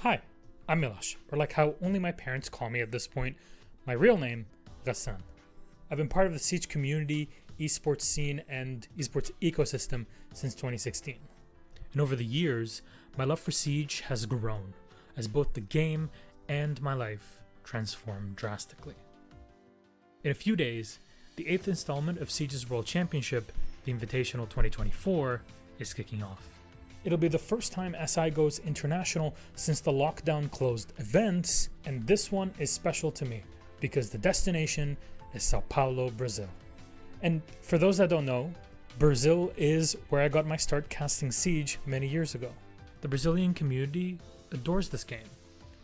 Hi, I'm Milosh, or like how only my parents call me at this point, my real name, Ghassan. I've been part of the Siege community, esports scene, and esports ecosystem since 2016. And over the years, my love for Siege has grown, as both the game and my life transformed drastically. In a few days, the 8th installment of Siege's World Championship, the Invitational 2024, is kicking off. It'll be the first time SI goes international since the lockdown closed events, and this one is special to me because the destination is Sao Paulo, Brazil. And for those that don't know, Brazil is where I got my start casting Siege many years ago. The Brazilian community adores this game.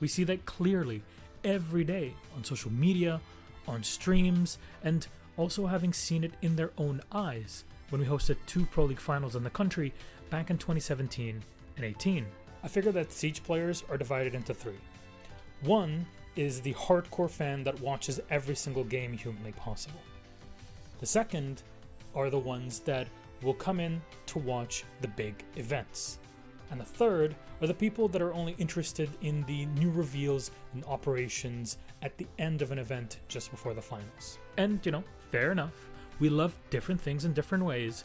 We see that clearly every day on social media, on streams, and also having seen it in their own eyes when we hosted 2 Pro League finals in the country back in 2017 and 18. I figure that Siege players are divided into 3. One is the hardcore fan that watches every single game humanly possible. The second are the ones that will come in to watch the big events. And the third are the people that are only interested in the new reveals and operations at the end of an event just before the finals. And fair enough. We love different things in different ways.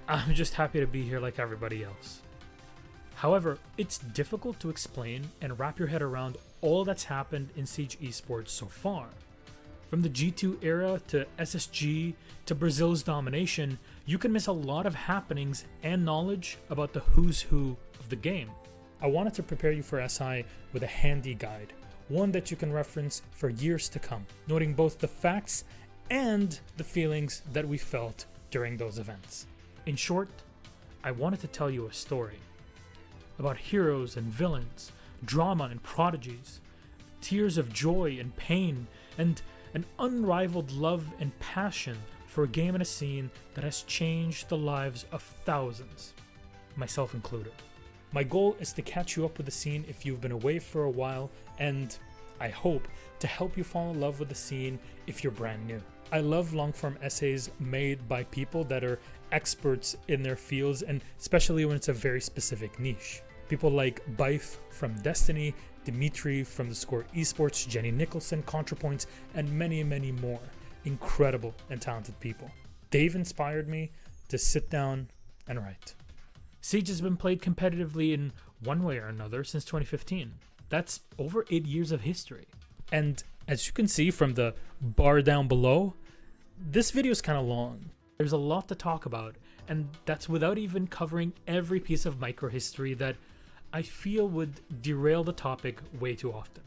I'm just happy to be here like everybody else. However, it's difficult to explain and wrap your head around all that's happened in Siege Esports so far. From the G2 era to SSG to Brazil's domination, you can miss a lot of happenings and knowledge about the who's who of the game. I wanted to prepare you for SI with a handy guide, one that you can reference for years to come, noting both the facts and the feelings that we felt during those events. In short, I wanted to tell you a story about heroes and villains, drama and prodigies, tears of joy and pain, and an unrivaled love and passion for a game and a scene that has changed the lives of thousands, myself included. My goal is to catch you up with the scene if you've been away for a while, and I hope to help you fall in love with the scene if you're brand new. I love long-form essays made by people that are experts in their fields, and especially when it's a very specific niche. People like Bife from Destiny, Dimitri from the Score Esports, Jenny Nicholson, ContraPoints, and many, many more incredible and talented people. They've inspired me to sit down and write. Siege has been played competitively in one way or another since 2015. That's over 8 years of history. And as you can see from the bar down below, this video is kind of long. There's a lot to talk about, and that's without even covering every piece of microhistory that I feel would derail the topic way too often.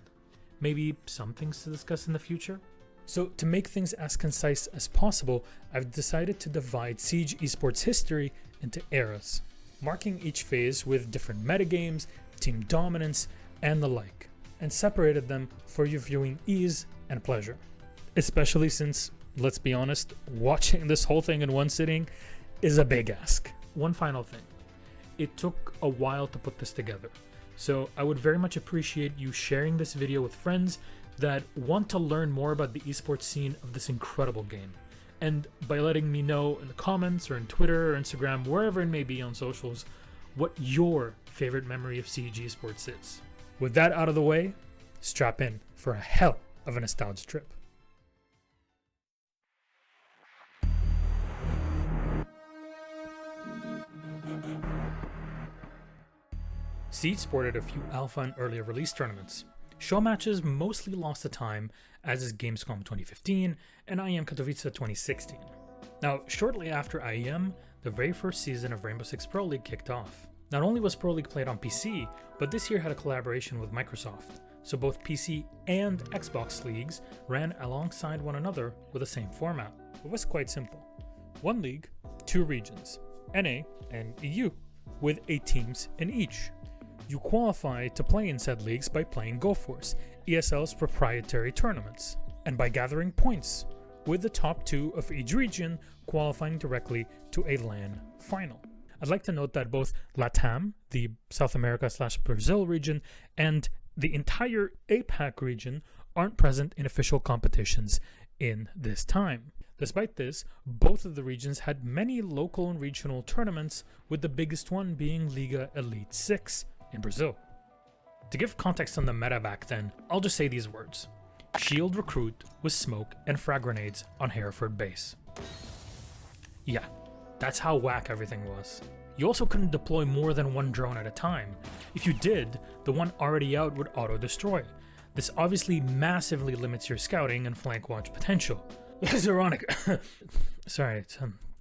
Maybe some things to discuss in the future? So to make things as concise as possible, I've decided to divide Siege Esports history into eras, marking each phase with different metagames, team dominance, and the like, and separated them for your viewing ease and pleasure. Especially since, let's be honest, watching this whole thing in one sitting is a big ask. One final thing. It took a while to put this together, so I would very much appreciate you sharing this video with friends that want to learn more about the esports scene of this incredible game, and by letting me know in the comments or in Twitter or Instagram, wherever it may be on socials, what your favorite memory of Siege Esports is. With that out of the way, strap in for a hell of a nostalgia trip. Siege sported a few alpha and earlier release tournaments. Show matches mostly lost to time, as is Gamescom 2015 and IEM Katowice 2016. Now, shortly after IEM, the very first season of Rainbow Six Pro League kicked off. Not only was Pro League played on PC, but this year had a collaboration with Microsoft, so both PC and Xbox leagues ran alongside one another with the same format. It was quite simple. 1 league, 2 regions, NA and EU, with 8 teams in each. You qualify to play in said leagues by playing GoForce, ESL's proprietary tournaments, and by gathering points, with the top 2 of each region qualifying directly to a LAN final. I'd like to note that both LATAM, the South America/Brazil region, and the entire APAC region aren't present in official competitions in this time. Despite this, both of the regions had many local and regional tournaments, with the biggest one being Liga Elite 6 in Brazil. To give context on the meta back then, I'll just say these words. Shield recruit with smoke and frag grenades on Hereford base. Yeah, that's how whack everything was. You also couldn't deploy more than one drone at a time. If you did, the one already out would auto-destroy. This obviously massively limits your scouting and flank watch potential. It's ironic. Sorry,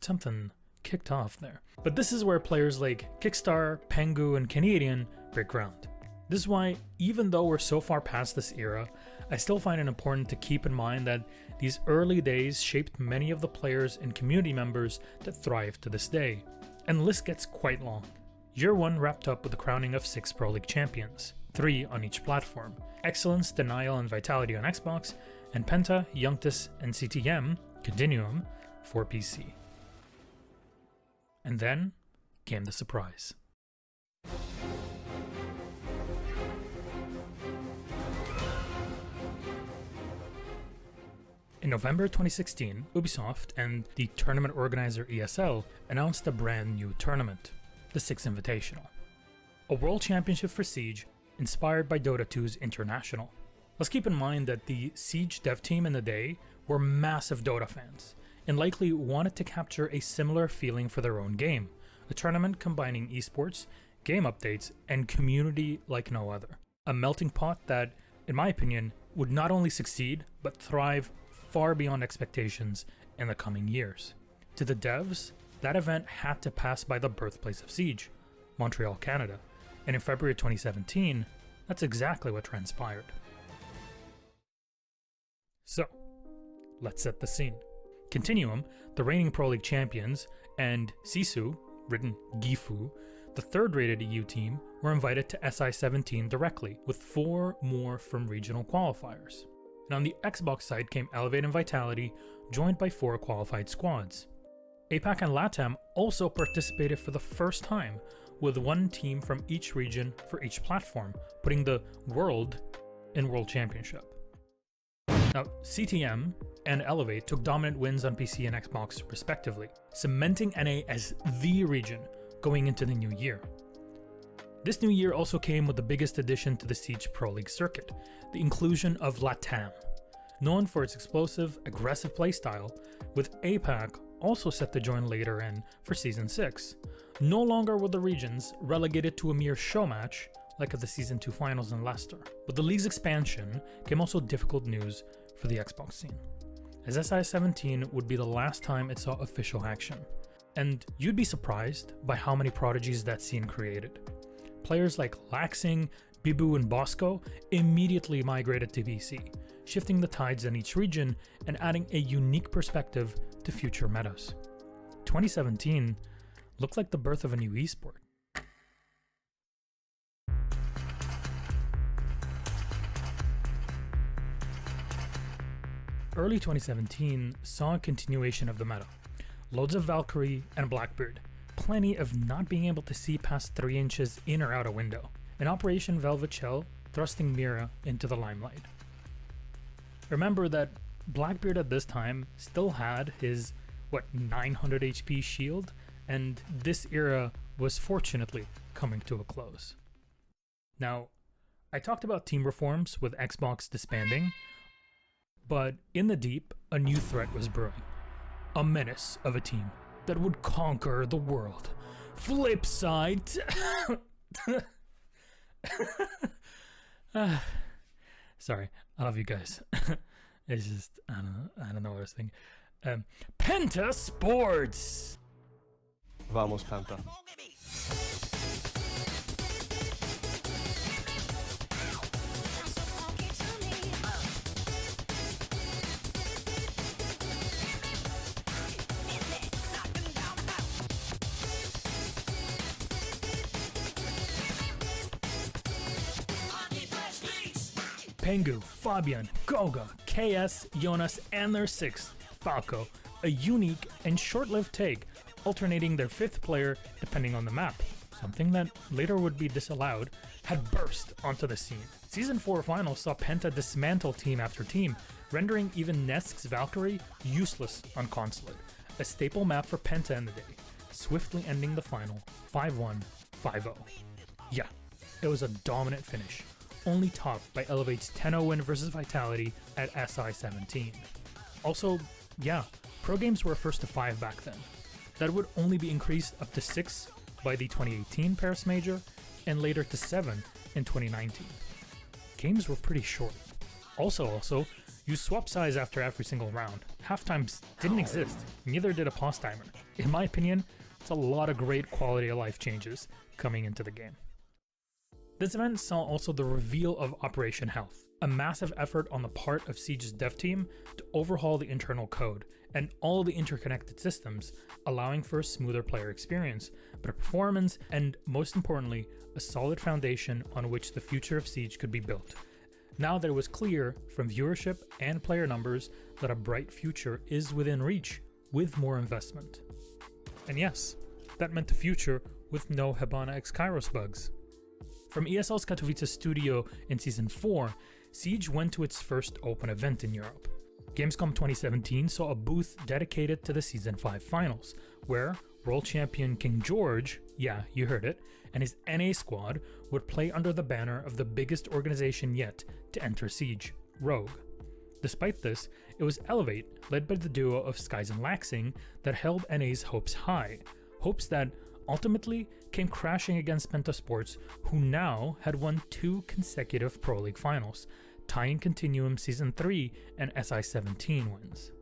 something kicked off there. But this is where players like Kickstar, Pengu, and Canadian break ground. This is why, even though we're so far past this era, I still find it important to keep in mind that these early days shaped many of the players and community members that thrive to this day. And the list gets quite long. Year 1 wrapped up with the crowning of 6 Pro League champions, 3 on each platform, Excellence, Denial, and Vitality on Xbox, and Penta, Youngtis, and CTM, Continuum, for PC. And then came the surprise. In November 2016, Ubisoft and the tournament organizer ESL announced a brand new tournament, the Six Invitational, a world championship for Siege inspired by Dota 2's International. Let's keep in mind that the Siege dev team in the day were massive Dota fans, and likely wanted to capture a similar feeling for their own game, a tournament combining esports, game updates, and community like no other. A melting pot that, in my opinion, would not only succeed, but thrive far beyond expectations in the coming years. To the devs, that event had to pass by the birthplace of Siege, Montreal, Canada, and in February 2017, that's exactly what transpired. So, let's set the scene. Continuum, the reigning Pro League champions, and Sisu, written Gifu, the third-rated EU team, were invited to SI-17 directly, with 4 more from regional qualifiers. And on the Xbox side came Elevate and Vitality, joined by 4 qualified squads. APAC and LATAM also participated for the first time, with 1 team from each region for each platform, putting the World in World Championship. Now, CTM and Elevate took dominant wins on PC and Xbox respectively, cementing NA as the region going into the new year. This new year also came with the biggest addition to the Siege Pro League circuit, the inclusion of LATAM. Known for its explosive, aggressive playstyle, with APAC also set to join later in for Season 6. No longer were the regions relegated to a mere show match, like at the Season 2 finals in Leicester. With the league's expansion came also difficult news for the Xbox scene, as SI-17 would be the last time it saw official action. And you'd be surprised by how many prodigies that scene created. Players like Laxing, Bibu, and Bosco immediately migrated to PC, shifting the tides in each region and adding a unique perspective to future metas. 2017 looked like the birth of a new esport. Early 2017 saw a continuation of the meta. Loads of Valkyrie and Blackbeard, plenty of not being able to see past 3 inches in or out a window, and Operation Velvet Shell thrusting Mira into the limelight. Remember that Blackbeard at this time still had his, 900 HP shield, and this era was fortunately coming to a close. Now, I talked about team reforms with Xbox disbanding, but in the deep, a new threat was brewing. A menace of a team that would conquer the world. Flip side. Sorry, I love you guys. It's just, I don't know what I was thinking. Penta Sports! Vamos, Penta. Pengu, Fabian, Goga, KS, Jonas, and their 6th, Falco, a unique and short-lived take, alternating their 5th player depending on the map, something that later would be disallowed, had burst onto the scene. Season 4 finals saw Penta dismantle team after team, rendering even Nesk's Valkyrie useless on Consulate, a staple map for Penta in the day, swiftly ending the final 5-1, 5-0. Yeah, it was a dominant finish, only topped by Elevate's 10-0 win versus Vitality at SI17. Also, yeah, pro games were first to 5 back then. That would only be increased up to 6 by the 2018 Paris Major, and later to 7 in 2019. Games were pretty short. Also, you swap size after every single round. Halftimes didn't exist, neither did a pause timer. In my opinion, it's a lot of great quality of life changes coming into the game. This event saw also the reveal of Operation Health, a massive effort on the part of Siege's dev team to overhaul the internal code and all the interconnected systems, allowing for a smoother player experience, better performance, and most importantly, a solid foundation on which the future of Siege could be built. Now that it was clear from viewership and player numbers that a bright future is within reach with more investment. And yes, that meant the future with no Hibana x Kairos bugs. From ESL's Katowice studio in Season 4, Siege went to its first open event in Europe. Gamescom 2017 saw a booth dedicated to the Season 5 finals, where World Champion King George, yeah, you heard it, and his NA squad would play under the banner of the biggest organization yet to enter Siege, Rogue. Despite this, it was Elevate, led by the duo of Skies and Laxing, that held NA's hopes high, hopes that ultimately came crashing against Pentasports, who now had won 2 consecutive Pro League finals, tying Continuum Season 3 and SI17 wins.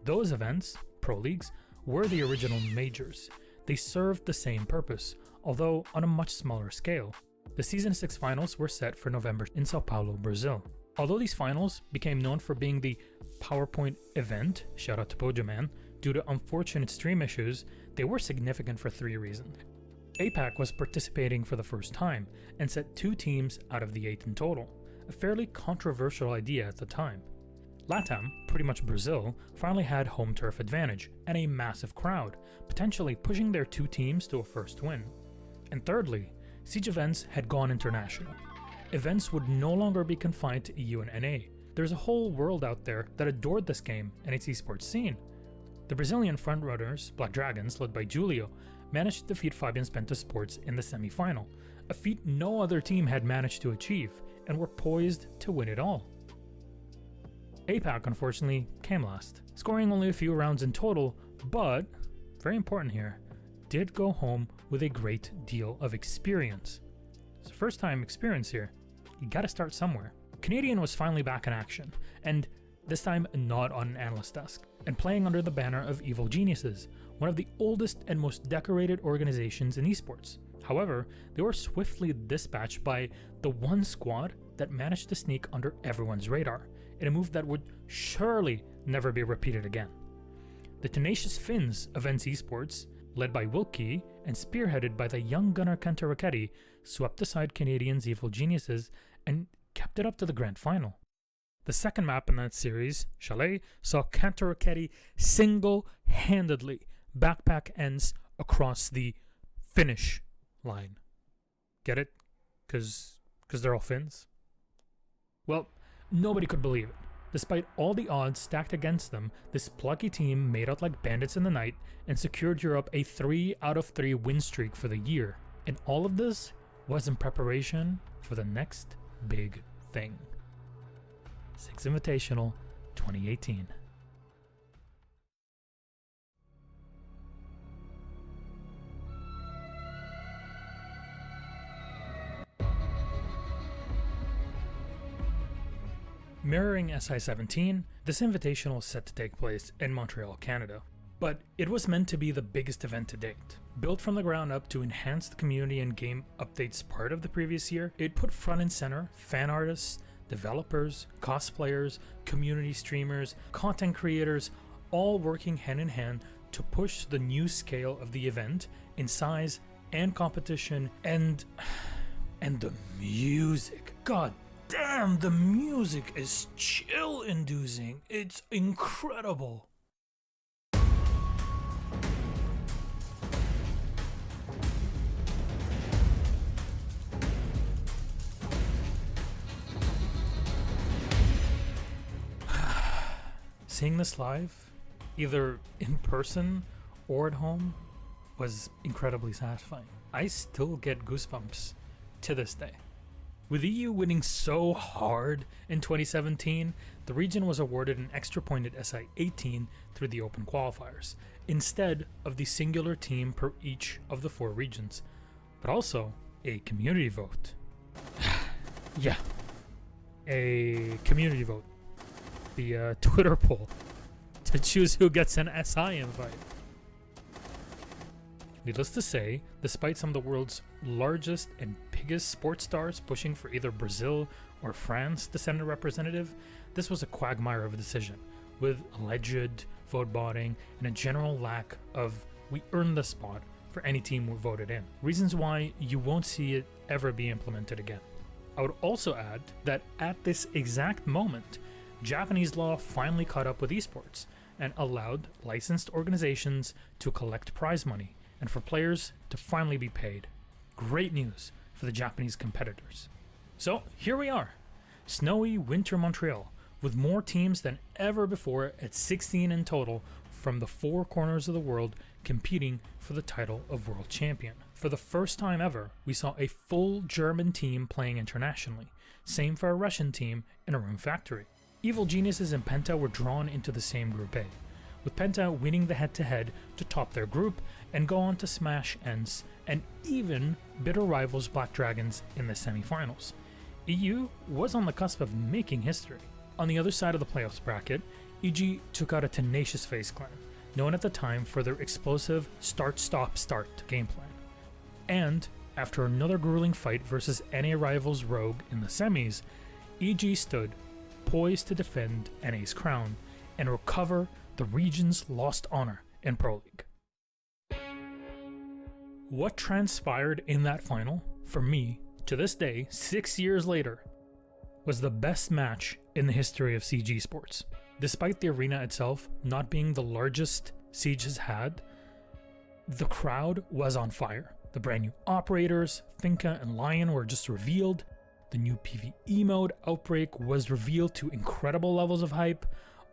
Those events, Pro Leagues, were the original majors. They served the same purpose, although on a much smaller scale. The Season 6 finals were set for November in Sao Paulo, Brazil. Although these finals became known for being the PowerPoint event, shout out to Pojoman, due to unfortunate stream issues, they were significant for 3 reasons. APAC was participating for the first time and set 2 teams out of the 8 in total, a fairly controversial idea at the time. LATAM, pretty much Brazil, finally had home turf advantage and a massive crowd, potentially pushing their 2 teams to a first win. And thirdly, Siege events had gone international. Events would no longer be confined to EU and NA. There's a whole world out there that adored this game and its esports scene. The Brazilian frontrunners, Black Dragons, led by Julio, managed to defeat Fabian's Pentasports in the semi-final, a feat no other team had managed to achieve, and were poised to win it all. APAC unfortunately came last, scoring only a few rounds in total, but, very important here, did go home with a great deal of experience. It's the first time experience here. You gotta start somewhere. Canadian was finally back in action, and this time not on an analyst desk, and playing under the banner of Evil Geniuses, one of the oldest and most decorated organizations in esports. However, they were swiftly dispatched by the one squad that managed to sneak under everyone's radar, in a move that would surely never be repeated again. The tenacious Finns of NC Esports, led by Wilkie and spearheaded by the young gunner Kenta Raketti, swept aside Canadians' Evil Geniuses and kept it up to the grand final. The second map in that series, Chalet, saw Kenta Raketti single-handedly backpack ends across the finish line. Get it? Because they're all Finns? Well, nobody could believe it. Despite all the odds stacked against them, this plucky team made out like bandits in the night and secured Europe a 3 out of 3 win streak for the year. And all of this was in preparation for the next big thing. Six Invitational 2018. Mirroring SI17, this invitational was set to take place in Montreal, Canada. But it was meant to be the biggest event to date. Built from the ground up to enhance the community and game updates part of the previous year, it put front and center fan artists, developers, cosplayers, community streamers, content creators, all working hand in hand to push the new scale of the event in size and competition and the music. God damn, the music is chill-inducing. It's incredible. Seeing this live, either in person or at home, was incredibly satisfying. I still get goosebumps to this day. With EU winning so hard in 2017, the region was awarded an extra point at SI18 through the open qualifiers, instead of the singular team per each of the 4 regions, but also a community vote. Yeah, a community vote. The Twitter poll to choose who gets an SI invite. Needless to say, despite some of the world's largest and biggest sports stars pushing for either Brazil or France to send a representative, this was a quagmire of a decision, with alleged vote botting and a general lack of "we earned the spot" for any team we voted in. Reasons why you won't see it ever be implemented again. I would also add that at this exact moment, Japanese law finally caught up with esports and allowed licensed organizations to collect prize money and for players to finally be paid. Great news for the Japanese competitors. So here we are, snowy winter Montreal, with more teams than ever before at 16 in total from the 4 corners of the world competing for the title of world champion. For the first time ever, we saw a full German team playing internationally, same for a Russian team in a room factory. Evil Geniuses and Penta were drawn into the same Group A, with Penta winning the head-to-head to top their group and go on to smash ENCE and even bitter rivals Black Dragons in the semi-finals. EU was on the cusp of making history. On the other side of the playoffs bracket, EG took out a tenacious FaZe clan, known at the time for their explosive start-stop-start game plan. And after another grueling fight versus NA rivals Rogue in the semis, EG stood poised to defend NA's crown and recover the region's lost honor in Pro League. What transpired in that final, for me, to this day, 6 years later, was the best match in the history of Siege Esports. Despite the arena itself not being the largest Siege has had, the crowd was on fire. The brand new operators, Finka and Lion, were just revealed. The new PvE mode, Outbreak, was revealed to incredible levels of hype.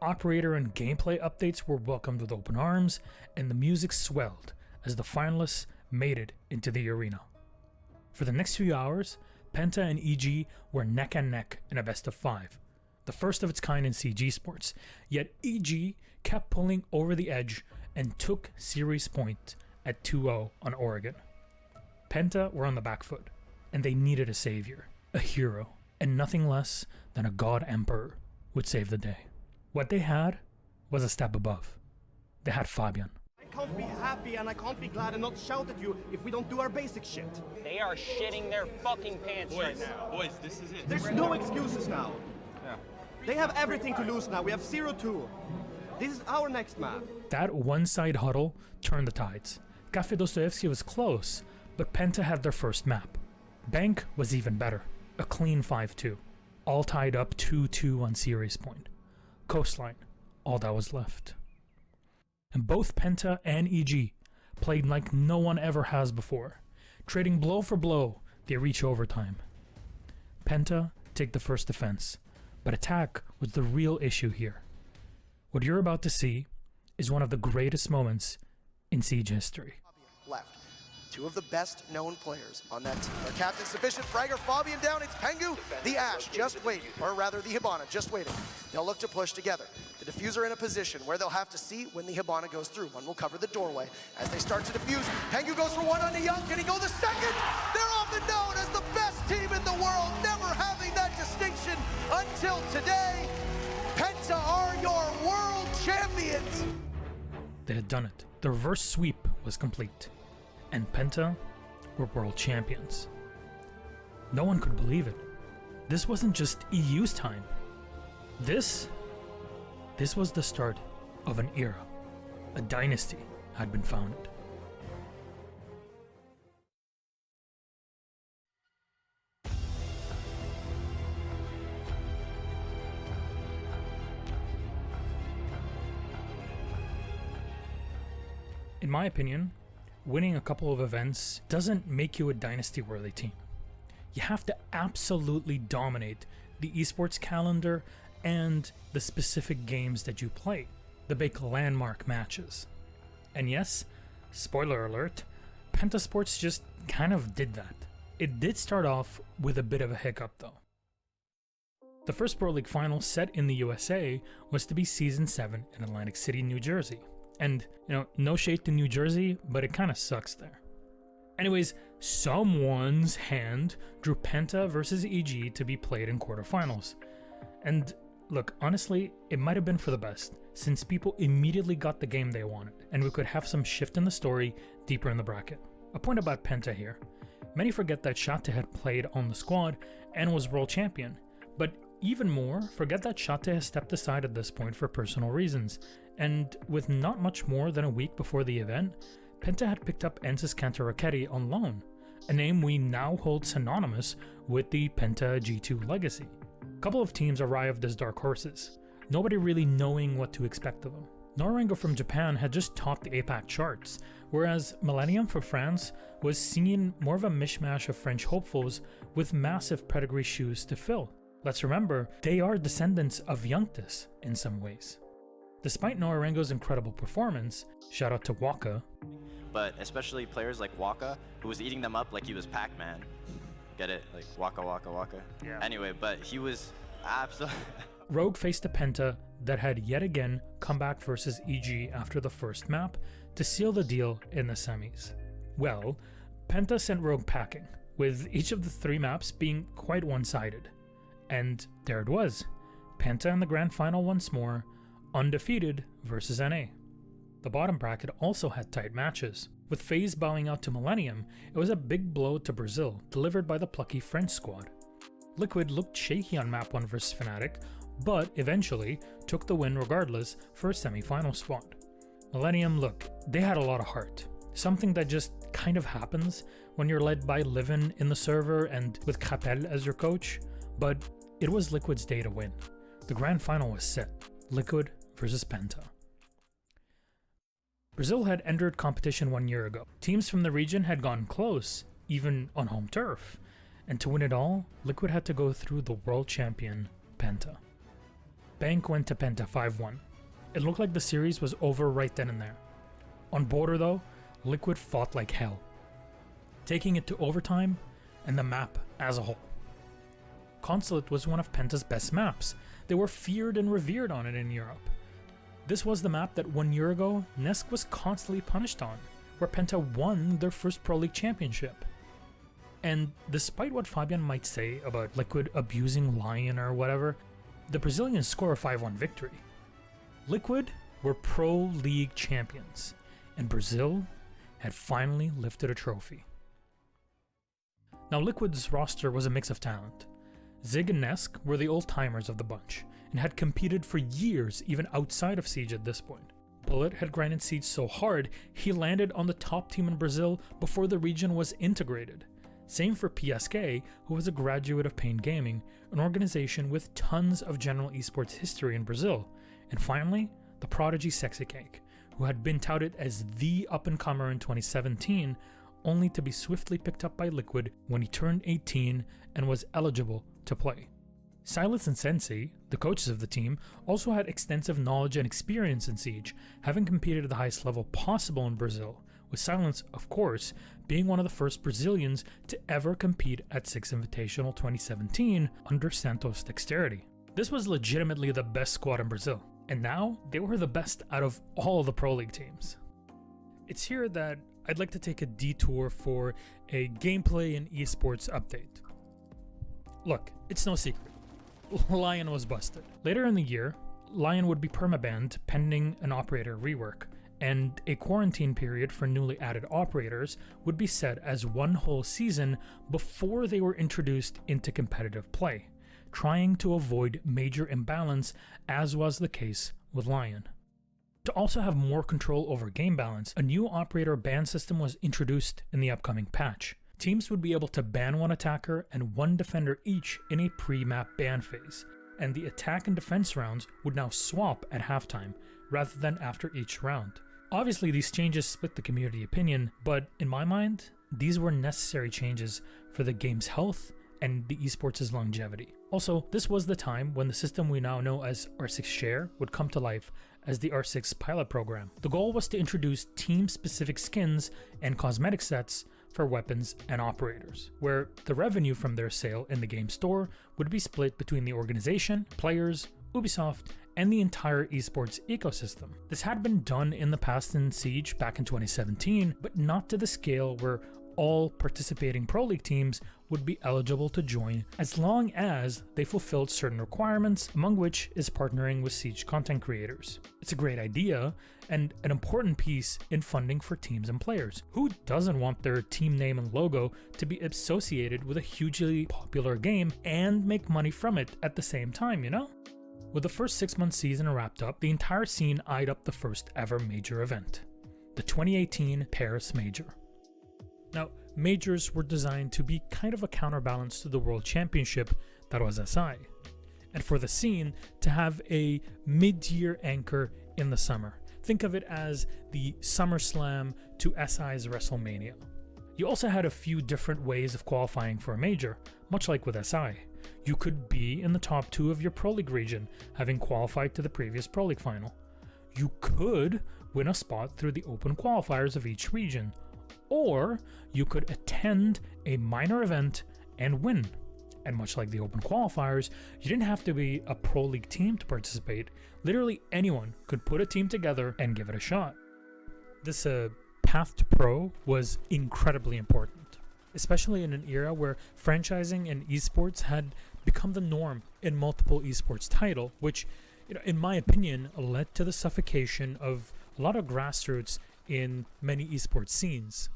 Operator and gameplay updates were welcomed with open arms, and the music swelled as the finalists made it into the arena. For the next few hours, Penta and EG were neck and neck in a best of 5, the first of its kind in Siege Esports, yet EG kept pulling over the edge and took series point at 2-0 on Oregon. Penta were on the back foot, and they needed a savior, a hero, and nothing less than a god emperor would save the day. What they had was a step above. They had Fabian. I can't be happy and I can't be glad and not shout at you if we don't do our basic shit. They are shitting their fucking pants right now. Boys, this is it. There's no excuses now. Yeah. They have everything to lose now. We have 0-2. This is our next map. That one-side huddle turned the tides. Cafe Dostoevsky was close, but Penta had their first map. Bank was even better, a clean 5-2, all tied up 2-2 on series point. Coastline, all that was left. And both Penta and EG played like no one ever has before. Trading blow for blow, they reach overtime. Penta take the first defense, but attack was the real issue here. What you're about to see is one of the greatest moments in Siege history. Left. 2 of the best known players on that team. Our captain sufficient, Fragger, Fabian down, it's Pengu, the Ash just waiting, or rather the Hibana just waiting. They'll look to push together. The diffuser in a position where they'll have to see when the Hibana goes through. One will cover the doorway. As they start to defuse, Pengu goes for one on the Young. Can he go the second? They're often known as the best team in the world, never having that distinction until today. Penta are your world champions. They had done it. The reverse sweep was complete, and Penta were world champions. No one could believe it. This wasn't just EU's time. This was the start of an era. A dynasty had been founded. In my opinion, winning a couple of events doesn't make you a dynasty-worthy team. You have to absolutely dominate the esports calendar and the specific games that you play, the big landmark matches. And yes, spoiler alert, Pentasports just kind of did that. It did start off with a bit of a hiccup though. The first Pro League final set in the USA was to be Season 7 in Atlantic City, New Jersey. And, no shade to New Jersey, but it kinda sucks there. Anyways, someone's hand drew Penta versus EG to be played in quarterfinals. And look, honestly, it might have been for the best, since people immediately got the game they wanted, and we could have some shift in the story deeper in the bracket. A point about Penta here. Many forget that Shate had played on the squad and was world champion, but even more, forget that Shate has stepped aside at this point for personal reasons, and with not much more than a week before the event, Penta had picked up Ensis Cantor on loan, a name we now hold synonymous with the Penta G2 legacy. A couple of teams arrived as dark horses, nobody really knowing what to expect of them. Norengo from Japan had just topped the APAC charts, whereas Millennium for France was seen more of a mishmash of French hopefuls with massive pedigree shoes to fill. Let's remember, they are descendants of Youngtis in some ways. Despite Norengo's incredible performance, shout out to Waka, but especially players like Waka, who was eating them up like he was Pac-Man. Get it? Like Waka Waka Waka. Yeah. Anyway, but he was absolutely... Rogue faced a Penta that had yet again come back versus EG after the first map to seal the deal in the semis. Well, Penta sent Rogue packing, with each of the 3 maps being quite one-sided. And there it was, Penta in the grand final once more, undefeated versus NA. The bottom bracket also had tight matches. With FaZe bowing out to Millennium, it was a big blow to Brazil, delivered by the plucky French squad. Liquid looked shaky on map 1 versus Fnatic, but eventually took the win regardless for a semi-final spot. Millennium, look, they had a lot of heart. Something that just kind of happens when you're led by Livin in the server and with Capel as your coach, but it was Liquid's day to win. The grand final was set, Liquid versus Penta. Brazil had entered competition 1 year ago. Teams from the region had gone close, even on home turf. And to win it all, Liquid had to go through the world champion, Penta. Bank went to Penta 5-1. It looked like the series was over right then and there. On border though, Liquid fought like hell, taking it to overtime and the map as a whole. Consulate was one of Penta's best maps. They were feared and revered on it in Europe. This was the map that 1 year ago, Nesk was constantly punished on, where Penta won their first Pro League championship. And despite what Fabian might say about Liquid abusing Lion or whatever, the Brazilians score a 5-1 victory. Liquid were Pro League champions, and Brazil had finally lifted a trophy. Now Liquid's roster was a mix of talent. Zig and Nesk were the old-timers of the bunch, and had competed for years even outside of Siege at this point. Bullet had grinded Siege so hard, he landed on the top team in Brazil before the region was integrated. Same for PSK, who was a graduate of Pain Gaming, an organization with tons of general esports history in Brazil. And finally, the prodigy Sexy Cake, who had been touted as the up-and-comer in 2017, only to be swiftly picked up by Liquid when he turned 18 and was eligible to play. Silas and Sensei, the coaches of the team, also had extensive knowledge and experience in Siege, having competed at the highest level possible in Brazil, with Silence, of course, being one of the first Brazilians to ever compete at Six Invitational 2017 under Santos' dexterity. This was legitimately the best squad in Brazil, and now they were the best out of all the Pro League teams. It's here that I'd like to take a detour for a gameplay and esports update. Look, it's no secret. Lion was busted. Later in the year, Lion would be permabanned pending an operator rework, and a quarantine period for newly added operators would be set as 1 whole season before they were introduced into competitive play, trying to avoid major imbalance as was the case with Lion. To also have more control over game balance, a new operator ban system was introduced in the upcoming patch. Teams would be able to ban 1 attacker and 1 defender each in a pre-map ban phase, and the attack and defense rounds would now swap at halftime, rather than after each round. Obviously these changes split the community opinion, but in my mind, these were necessary changes for the game's health and the esports' longevity. Also, this was the time when the system we now know as R6 Share would come to life as the R6 pilot program. The goal was to introduce team-specific skins and cosmetic sets for weapons and operators, where the revenue from their sale in the game store would be split between the organization, players, Ubisoft, and the entire esports ecosystem. This had been done in the past in Siege back in 2017, but not to the scale where all participating Pro League teams would be eligible to join as long as they fulfilled certain requirements, among which is partnering with Siege content creators. It's a great idea and an important piece in funding for teams and players. Who doesn't want their team name and logo to be associated with a hugely popular game and make money from it at the same time, you know? With the first 6-month season wrapped up, the entire scene eyed up the first ever major event, the 2018 Paris Major. Now, majors were designed to be kind of a counterbalance to the World Championship that was SI, and for the scene to have a mid-year anchor in the summer. Think of it as the SummerSlam to SI's WrestleMania. You also had a few different ways of qualifying for a major, much like with SI. You could be in the top 2 of your Pro League region, having qualified to the previous Pro League final. You could win a spot through the open qualifiers of each region, or you could attend a minor event and win. And much like the open qualifiers, you didn't have to be a Pro League team to participate. Literally anyone could put a team together and give it a shot. This path to pro was incredibly important, especially in an era where franchising and esports had become the norm in multiple esports title, which, in my opinion, led to the suffocation of a lot of grassroots in many esports scenes.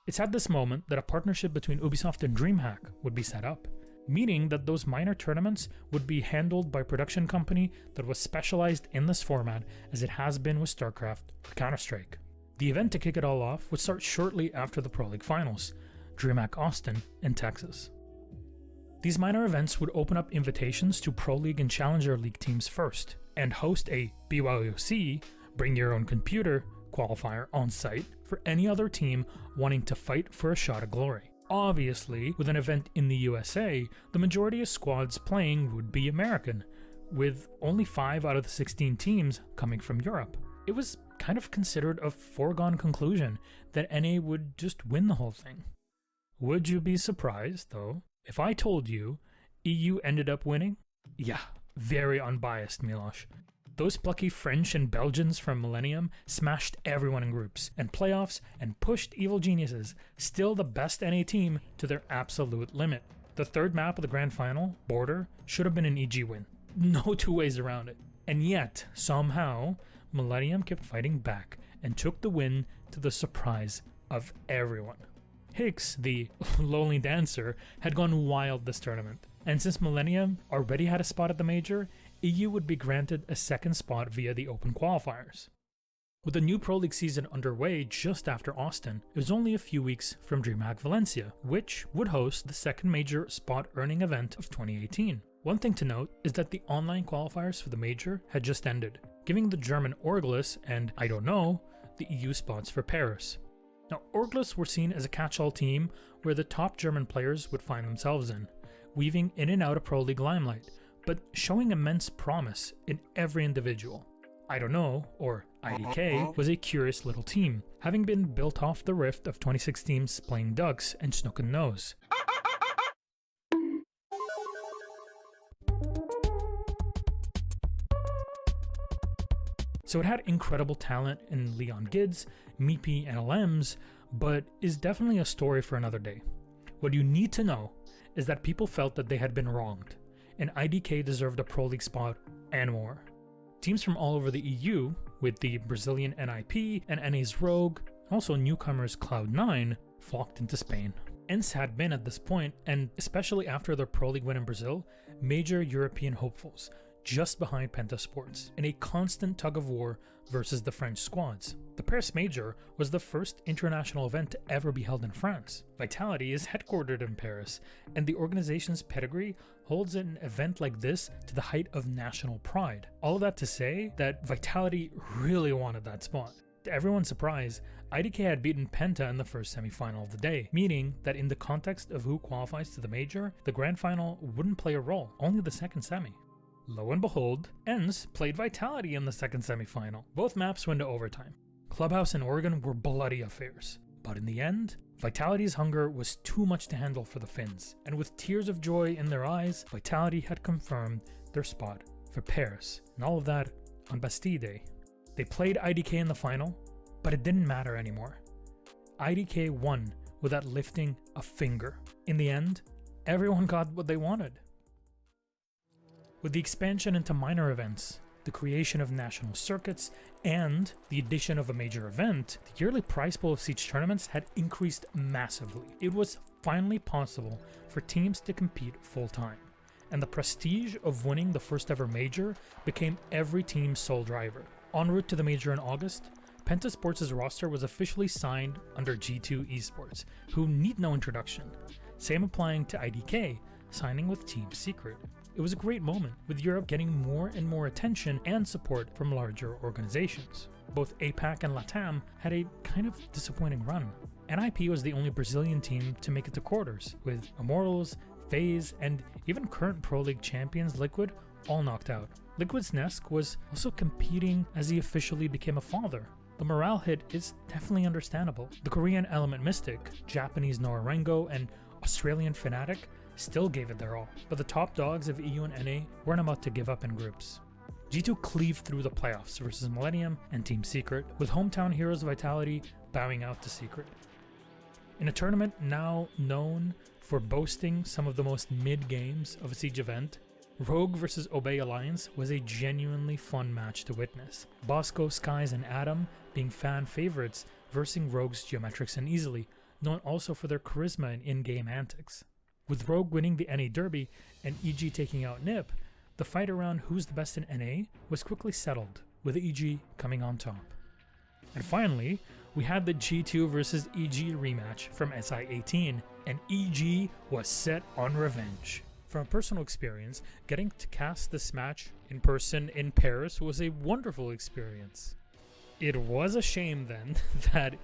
It's at this moment that a partnership between Ubisoft and DreamHack would be set up, meaning that those minor tournaments would be handled by a production company that was specialized in this format, as it has been with StarCraft or Counter-Strike. The event to kick it all off would start shortly after the Pro League finals, DreamHack Austin in Texas. These minor events would open up invitations to Pro League and Challenger League teams first, and host a BYOC, bring your own computer, qualifier on site for any other team wanting to fight for a shot at glory. Obviously, with an event in the USA, the majority of squads playing would be American, with only 5 out of the 16 teams coming from Europe. It was kind of considered a foregone conclusion that NA would just win the whole thing. Would you be surprised, though, if I told you EU ended up winning? Yeah, very unbiased, Milosh. Those plucky French and Belgians from Millennium smashed everyone in groups and playoffs and pushed Evil Geniuses, still the best NA team, to their absolute limit. The third map of the grand final, Border, should have been an EG win. No two ways around it. And yet, somehow, Millennium kept fighting back and took the win to the surprise of everyone. Hicks, the lonely dancer, had gone wild this tournament, and since Millennium already had a spot at the major, EU would be granted a second spot via the open qualifiers. With the new Pro League season underway just after Austin, it was only a few weeks from DreamHack Valencia, which would host the second major spot earning event of 2018. One thing to note is that the online qualifiers for the major had just ended, giving the German Orglis and, I don't know, the EU spots for Paris. Now, Orglis were seen as a catch-all team where the top German players would find themselves in, weaving in and out of Pro League limelight, but showing immense promise in every individual. I don't know, or IDK, was a curious little team, having been built off the rift of 2016's Playing Ducks and Snook and Nose. So it had incredible talent in Leon Gids, Meepy, and LMs, but is definitely a story for another day. What you need to know is that people felt that they had been wronged, and IDK deserved a Pro League spot and more. Teams from all over the EU, with the Brazilian NIP and NA's Rogue, and also newcomers Cloud9, flocked into Spain. ENCE had been at this point, and especially after their Pro League win in Brazil, major European hopefuls, just behind Pentasports, in a constant tug-of-war versus the French squads. The Paris Major was the first international event to ever be held in France. Vitality is headquartered in Paris, and the organization's pedigree holds an event like this to the height of national pride. All of that to say that Vitality really wanted that spot. To everyone's surprise, IDK had beaten Penta in the first semi-final of the day, meaning that in the context of who qualifies to the major, the grand final wouldn't play a role, only the second semi. Lo and behold, ENCE played Vitality in the second semi-final. Both maps went to overtime. Clubhouse and Oregon were bloody affairs, But in the end, Vitality's hunger was too much to handle for the Finns, and with tears of joy in their eyes, Vitality had confirmed their spot for Paris, and all of that on Bastille Day. They played IDK in the final, but it didn't matter anymore. IDK won without lifting a finger. In the end, everyone got what they wanted. With the expansion into minor events, the creation of national circuits, and the addition of a major event, the yearly prize pool of Siege tournaments had increased massively. It was finally possible for teams to compete full-time, and the prestige of winning the first ever major became every team's sole driver. En route to the major in August, Pentasports' roster was officially signed under G2 Esports, who need no introduction. Same applying to IDK, signing with Team Secret. It was a great moment, with Europe getting more and more attention and support from larger organizations. Both APAC and LATAM had a kind of disappointing run. NIP was the only Brazilian team to make it to quarters, with Immortals, FaZe, and even current Pro League champions Liquid all knocked out. Liquid's Nesk was also competing as he officially became a father. The morale hit is definitely understandable. The Korean Element Mystic, Japanese Norengo, and Australian Fnatic still gave it their all, but the top dogs of EU and NA weren't about to give up in groups. G2 cleaved through the playoffs versus Millennium and Team Secret, with hometown heroes Vitality bowing out to Secret. In a tournament now known for boasting some of the most mid games of a Siege event, Rogue vs Obey Alliance was a genuinely fun match to witness. Bosco, Skies, and Adam being fan favorites versing Rogue's Geometrics and Easily, known also for their charisma and in-game antics. With Rogue winning the NA Derby and EG taking out NiP, the fight around who's the best in NA was quickly settled, with EG coming on top. And finally, we had the G2 vs EG rematch from SI18, and EG was set on revenge. From a personal experience, getting to cast this match in person in Paris was a wonderful experience. It was a shame then that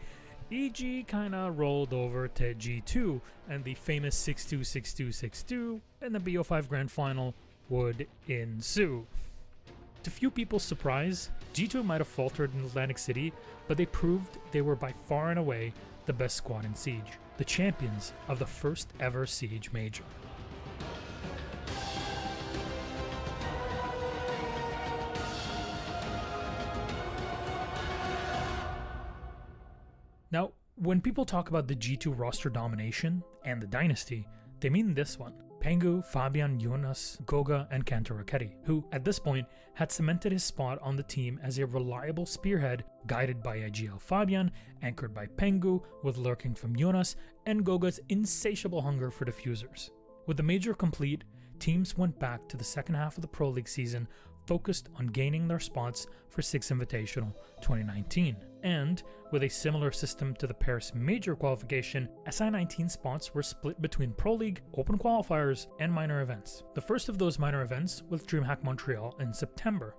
EG kinda rolled over to G2 and the famous 6-2, 6-2, 6-2 and the BO5 Grand Final would ensue. To few people's surprise, G2 might have faltered in Atlantic City, but they proved they were by far and away the best squad in Siege, the champions of the first ever Siege Major. Now, when people talk about the G2 roster domination and the dynasty, they mean this one. Pengu, Fabian, Jonas, Goga, and Kanto Raketti, who at this point had cemented his spot on the team as a reliable spearhead guided by IGL Fabian, anchored by Pengu, with lurking from Jonas, and Goga's insatiable hunger for diffusers. With the major complete, teams went back to the second half of the Pro League season focused on gaining their spots for Six Invitational 2019. And with a similar system to the Paris Major qualification, SI19 spots were split between Pro League, Open qualifiers, and minor events. The first of those minor events was DreamHack Montreal in September.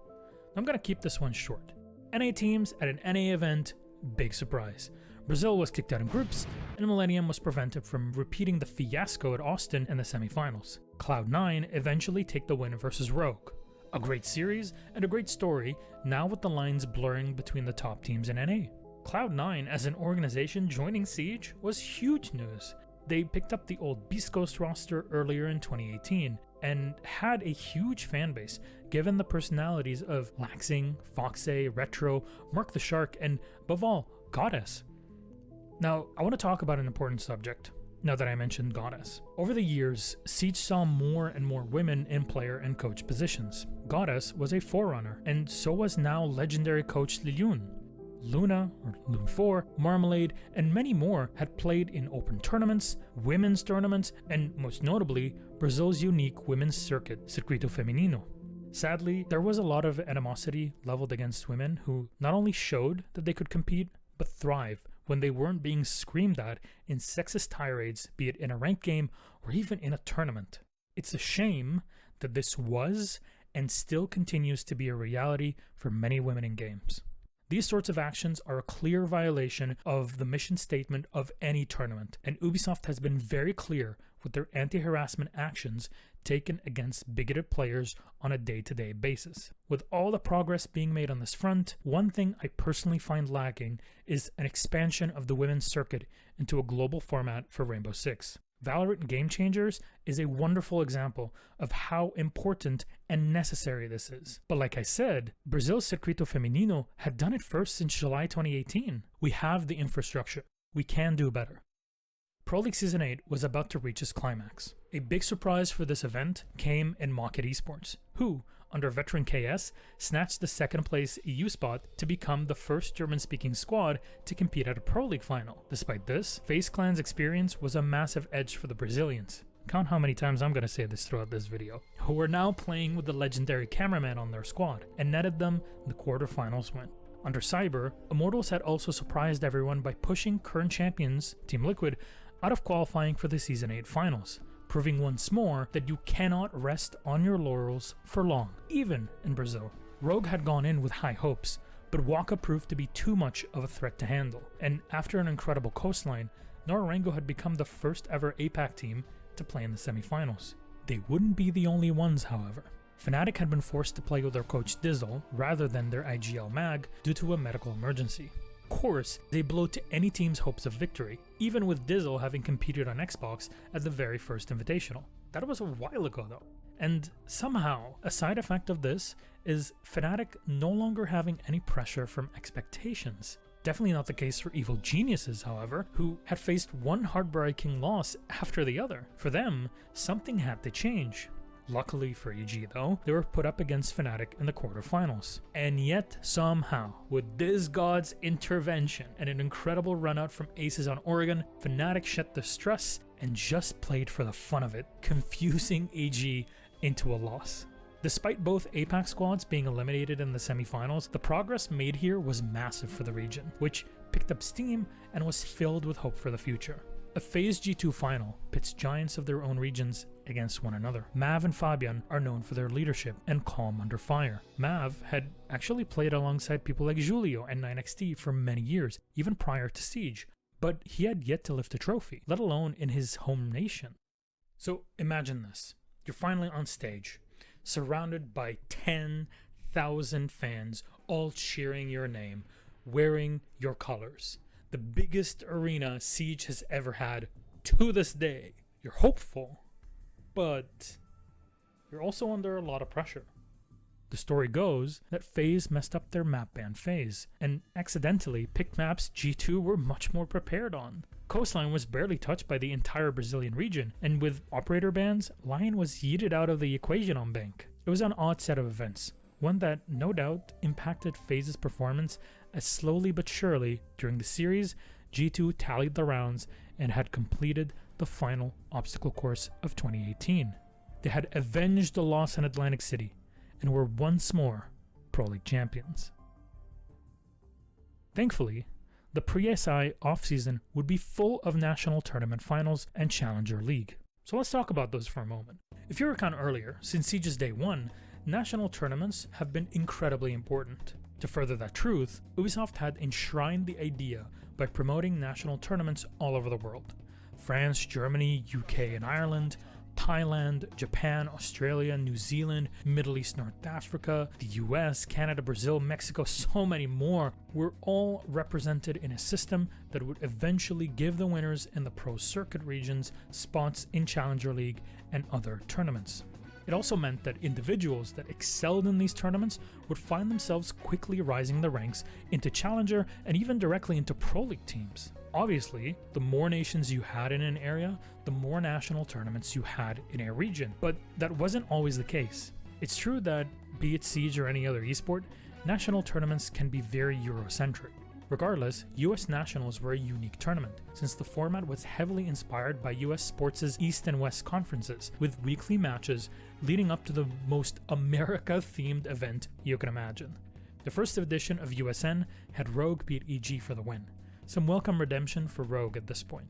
I'm gonna keep this one short. NA teams at an NA event, big surprise. Brazil was kicked out in groups, and Millennium was prevented from repeating the fiasco at Austin in the semifinals. Cloud9 eventually take the win versus Rogue. A great series and a great story, now with the lines blurring between the top teams in NA. Cloud9 as an organization joining Siege was huge news. They picked up the old Beast Coast roster earlier in 2018 and had a huge fanbase given the personalities of Laxing, Foxay, Retro, Mark the Shark, and above all, Goddess. Now, I want to talk about an important subject. Now that I mentioned Goddess. Over the years, Siege saw more and more women in player and coach positions. Goddess was a forerunner, and so was now legendary coach Liyun. Luna, or Loon 4, Marmalade, and many more had played in open tournaments, women's tournaments, and most notably, Brazil's unique women's circuit, Circuito Feminino. Sadly, there was a lot of animosity leveled against women who not only showed that they could compete, but thrive when they weren't being screamed at in sexist tirades, be it in a ranked game or even in a tournament. It's a shame that this was and still continues to be a reality for many women in games. These sorts of actions are a clear violation of the mission statement of any tournament, and Ubisoft has been very clear with their anti-harassment actions taken against bigoted players on a day-to-day basis. With all the progress being made on this front, one thing I personally find lacking is an expansion of the women's circuit into a global format for Rainbow Six. Valorant Game Changers is a wonderful example of how important and necessary this is. But like I said, Brazil's Circuito Feminino had done it first since July 2018. We have the infrastructure. We can do better. Pro League Season 8 was about to reach its climax. A big surprise for this event came in Market Esports, who, under veteran KS, snatched the second place EU spot to become the first German-speaking squad to compete at a Pro League final. Despite this, FaZe Clan's experience was a massive edge for the Brazilians. Count how many times I'm going to say this throughout this video. Who are now playing with the legendary cameraman on their squad, and netted them the quarterfinals win. Under Cyber, Immortals had also surprised everyone by pushing current champions, Team Liquid, out of qualifying for the Season 8 finals, proving once more that you cannot rest on your laurels for long, even in Brazil. Rogue had gone in with high hopes, but Waka proved to be too much of a threat to handle, and after an incredible coastline, Norarengo had become the first ever APAC team to play in the semifinals. They wouldn't be the only ones, however. Fnatic had been forced to play with their coach Dizzle rather than their IGL mag due to a medical emergency. Of course, they blow to any team's hopes of victory, even with Dizzle having competed on Xbox at the very first Invitational. That was a while ago though. And somehow, a side effect of this is Fnatic no longer having any pressure from expectations. Definitely not the case for Evil Geniuses, however, who had faced one heartbreaking loss after the other. For them, something had to change. Luckily for EG though, they were put up against Fnatic in the quarterfinals. And yet, somehow, with this god's intervention and an incredible run out from Aces on Oregon, Fnatic shed the stress and just played for the fun of it, confusing EG into a loss. Despite both APAC squads being eliminated in the semifinals, the progress made here was massive for the region, which picked up steam and was filled with hope for the future. A FaZe G2 final pits giants of their own regions against one another. Mav and Fabian are known for their leadership and calm under fire. Mav had actually played alongside people like Julio and 9XT for many years, even prior to Siege, but he had yet to lift a trophy, let alone in his home nation. So imagine this. You're finally on stage, surrounded by 10,000 fans, all cheering your name, wearing your colors. The biggest arena Siege has ever had to this day. You're hopeful, but you're also under a lot of pressure. The story goes that FaZe messed up their map ban phase, and accidentally picked maps G2 were much more prepared on. Coastline was barely touched by the entire Brazilian region, and with operator bans, Lion was yeeted out of the equation on Bank. It was an odd set of events, one that no doubt impacted FaZe's performance, as slowly but surely during the series, G2 tallied the rounds and had completed the final obstacle course of 2018. They had avenged the loss in Atlantic City and were once more Pro League champions. Thankfully, the pre-SI offseason would be full of national tournament finals and Challenger League. So let's talk about those for a moment. If you recall earlier, since Siege's day one, national tournaments have been incredibly important. To further that truth, Ubisoft had enshrined the idea by promoting national tournaments all over the world. France, Germany, UK and Ireland, Thailand, Japan, Australia, New Zealand, Middle East, North Africa, the US, Canada, Brazil, Mexico, so many more were all represented in a system that would eventually give the winners in the pro circuit regions spots in Challenger League and other tournaments. It also meant that individuals that excelled in these tournaments would find themselves quickly rising the ranks into Challenger and even directly into Pro League teams. Obviously, the more nations you had in an area, the more national tournaments you had in a region, but that wasn't always the case. It's true that, be it Siege or any other esport, national tournaments can be very Eurocentric. Regardless, US Nationals were a unique tournament, since the format was heavily inspired by US sports' East and West conferences, with weekly matches leading up to the most America-themed event you can imagine. The first edition of USN had Rogue beat EG for the win. Some welcome redemption for Rogue at this point.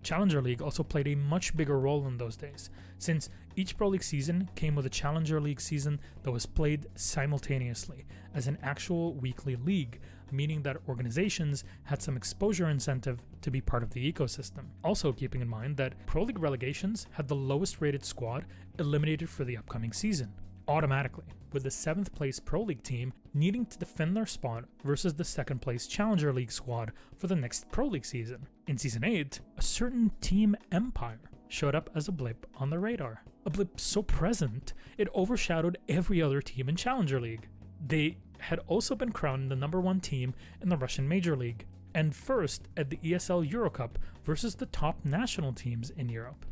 Challenger League also played a much bigger role in those days, since each Pro League season came with a Challenger League season that was played simultaneously as an actual weekly league, meaning that organizations had some exposure incentive to be part of the ecosystem. Also keeping in mind that Pro League relegations had the lowest rated squad eliminated for the upcoming season, automatically, with the 7th place Pro League team needing to defend their spot versus the 2nd place Challenger League squad for the next Pro League season. In Season 8, a certain Team Empire showed up as a blip on the radar. A blip so present, it overshadowed every other team in Challenger League. They had also been crowned the #1 team in the Russian Major League, and first at the ESL Eurocup versus the top national teams in Europe.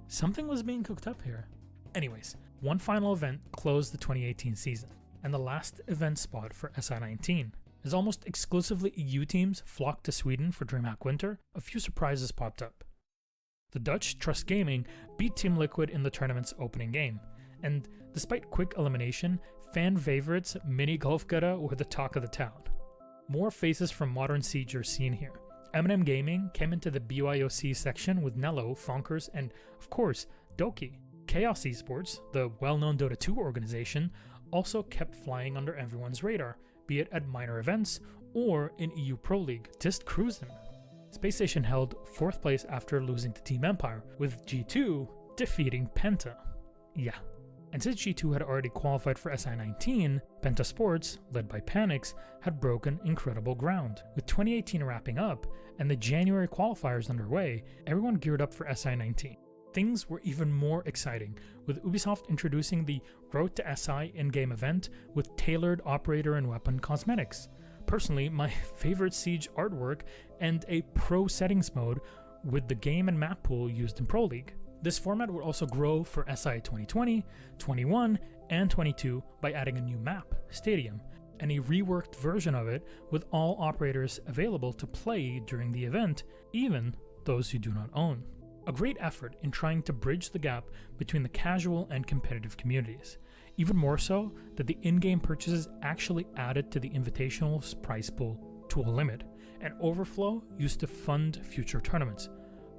Something was being cooked up here. Anyways, one final event closed the 2018 season, and the last event spot for SI19. As almost exclusively EU teams flocked to Sweden for DreamHack Winter, a few surprises popped up. The Dutch Trust Gaming beat Team Liquid in the tournament's opening game, and despite quick elimination, fan favorites Mini Golfgutta were the talk of the town. More faces from Modern Siege are seen here. M&M Gaming came into the BYOC section with Nello, Fonkers, and of course, Doki. Chaos Esports, the well-known Dota 2 organization, also kept flying under everyone's radar, be it at minor events or in EU Pro League, just cruising. Space Station held 4th place after losing to Team Empire, with G2 defeating Penta. Yeah. And since G2 had already qualified for SI19, Penta Sports, led by Panix, had broken incredible ground. With 2018 wrapping up and the January qualifiers underway, everyone geared up for SI19. Things were even more exciting, with Ubisoft introducing the Road to SI in-game event with tailored operator and weapon cosmetics. Personally, my favorite Siege artwork and a pro settings mode with the game and map pool used in Pro League. This format would also grow for SI 2020, 21, and 22 by adding a new map, Stadium, and a reworked version of it with all operators available to play during the event, even those who do not own. A great effort in trying to bridge the gap between the casual and competitive communities. Even more so that the in-game purchases actually added to the Invitational's prize pool to a limit, and overflow used to fund future tournaments.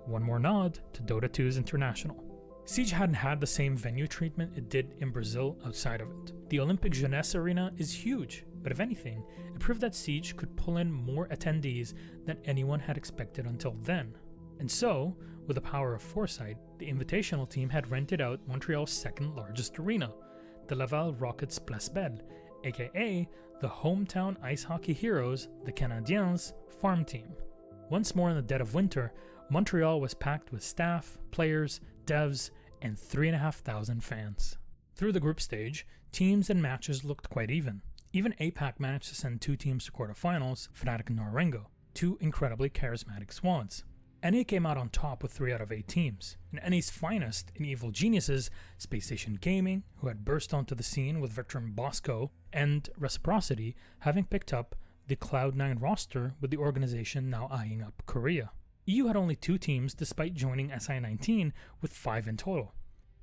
One more nod to Dota 2's International. Siege hadn't had the same venue treatment it did in Brazil outside of it. The Olympic Jeunesse Arena is huge, but if anything, it proved that Siege could pull in more attendees than anyone had expected until then. And so, with the power of foresight, the Invitational team had rented out Montreal's 2nd largest arena, the Laval Rockets Place Belle, aka the hometown ice hockey heroes, the Canadiens farm team. Once more in the dead of winter, Montreal was packed with staff, players, devs, and 3,500 fans. Through the group stage, teams and matches looked quite even. Even APAC managed to send 2 teams to quarterfinals, Fnatic and Norengo, 2 incredibly charismatic squads. NA came out on top with 3 out of 8 teams, and NA's finest in Evil Geniuses, Space Station Gaming, who had burst onto the scene with veteran Bosco, and Reciprocity, having picked up the Cloud9 roster with the organization now eyeing up Korea. EU had only 2 teams despite joining SI19 with 5 in total.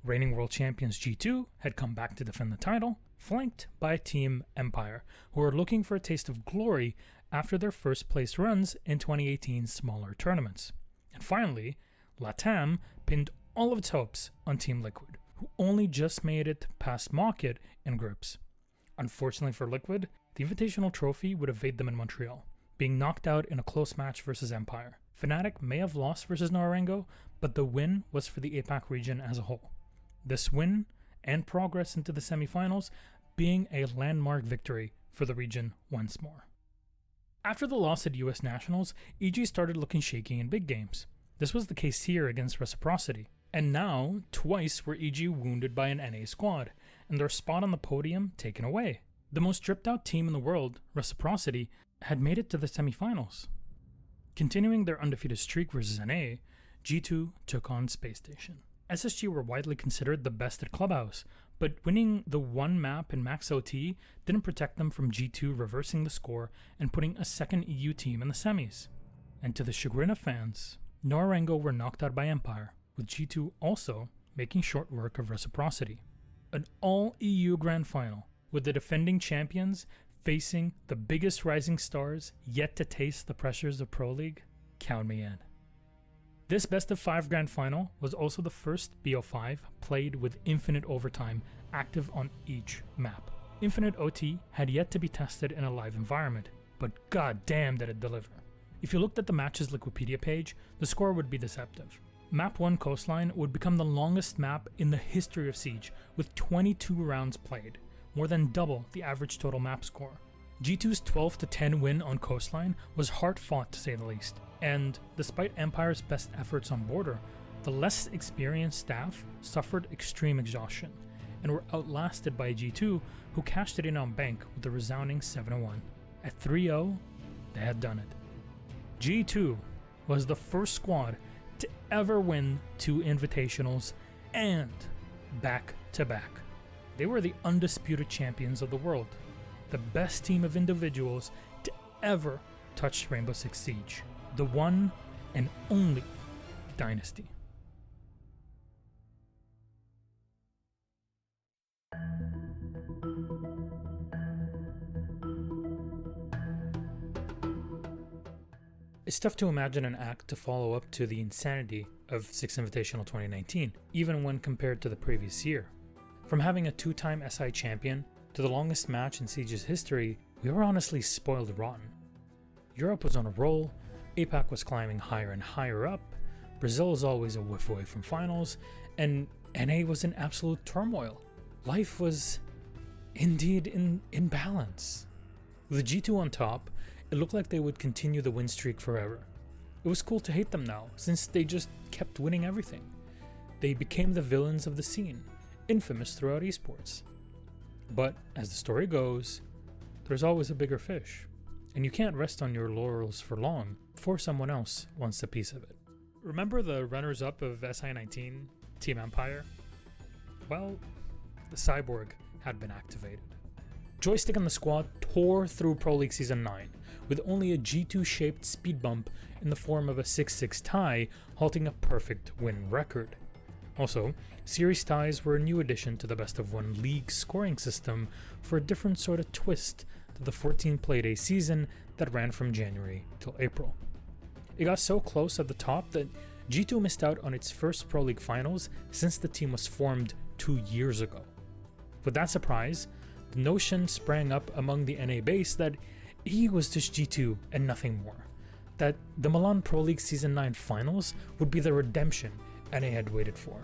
Reigning world champions G2 had come back to defend the title, flanked by Team Empire, who were looking for a taste of glory after their first place runs in 2018's smaller tournaments. And finally, LATAM pinned all of its hopes on Team Liquid, who only just made it past Market in groups. Unfortunately for Liquid, the Invitational Trophy would evade them in Montreal, being knocked out in a close match versus Empire. Fnatic may have lost versus Norengo, but the win was for the APAC region as a whole. This win, and progress into the semifinals, being a landmark victory for the region once more. After the loss at US Nationals, EG started looking shaky in big games. This was the case here against Reciprocity. And now, twice were EG wounded by an NA squad, and their spot on the podium taken away. The most stripped out team in the world, Reciprocity, had made it to the semifinals. Continuing their undefeated streak versus NA, G2 took on Space Station. SSG were widely considered the best at Clubhouse, but winning the one map in Max OT didn't protect them from G2 reversing the score and putting a second EU team in the semis. And to the chagrin of fans, Norengo were knocked out by Empire, with G2 also making short work of Reciprocity. An all-EU grand final, with the defending champions facing the biggest rising stars yet to taste the pressures of Pro League. Count me in. This best of 5 grand final was also the first BO5 played with infinite overtime active on each map. Infinite OT had yet to be tested in a live environment, but goddamn did it deliver. If you looked at the match's Wikipedia page, the score would be deceptive. Map 1 Coastline would become the longest map in the history of Siege, with 22 rounds played, more than double the average total map score. G2's 12-10 win on Coastline was hard-fought to say the least, and despite Empire's best efforts on Border, the less experienced staff suffered extreme exhaustion, and were outlasted by G2, who cashed it in on Bank with a resounding 7-1. At 3-0, they had done it. G2 was the first squad to ever win 2 invitationals and back-to-back. They were the undisputed champions of the world, the best team of individuals to ever touch Rainbow Six Siege, the one and only dynasty. It's tough to imagine an act to follow up to the insanity of Six Invitational 2019, even when compared to the previous year. From having a 2-time SI champion to the longest match in Siege's history, we were honestly spoiled rotten. Europe was on a roll, APAC was climbing higher and higher up, Brazil was always a whiff away from finals, and NA was in absolute turmoil. Life was indeed in balance. With G2 on top, it looked like they would continue the win streak forever. It was cool to hate them now, since they just kept winning everything. They became the villains of the scene, infamous throughout esports. But as the story goes, there's always a bigger fish, and you can't rest on your laurels for long before someone else wants a piece of it. Remember the runners-up of SI19, Team Empire? Well, the Cyborg had been activated. Joystick and the squad tore through Pro League Season 9, with only a G2-shaped speed bump in the form of a 6-6 tie halting a perfect win record. Also, series ties were a new addition to the best of 1 league scoring system for a different sort of twist to the 14 playday season that ran from January till April. It got so close at the top that G2 missed out on its first Pro League finals since the team was formed 2 years ago. With that surprise, the notion sprang up among the NA base that he was just G2 and nothing more, that the Milan Pro League Season 9 finals would be the redemption NA had waited for.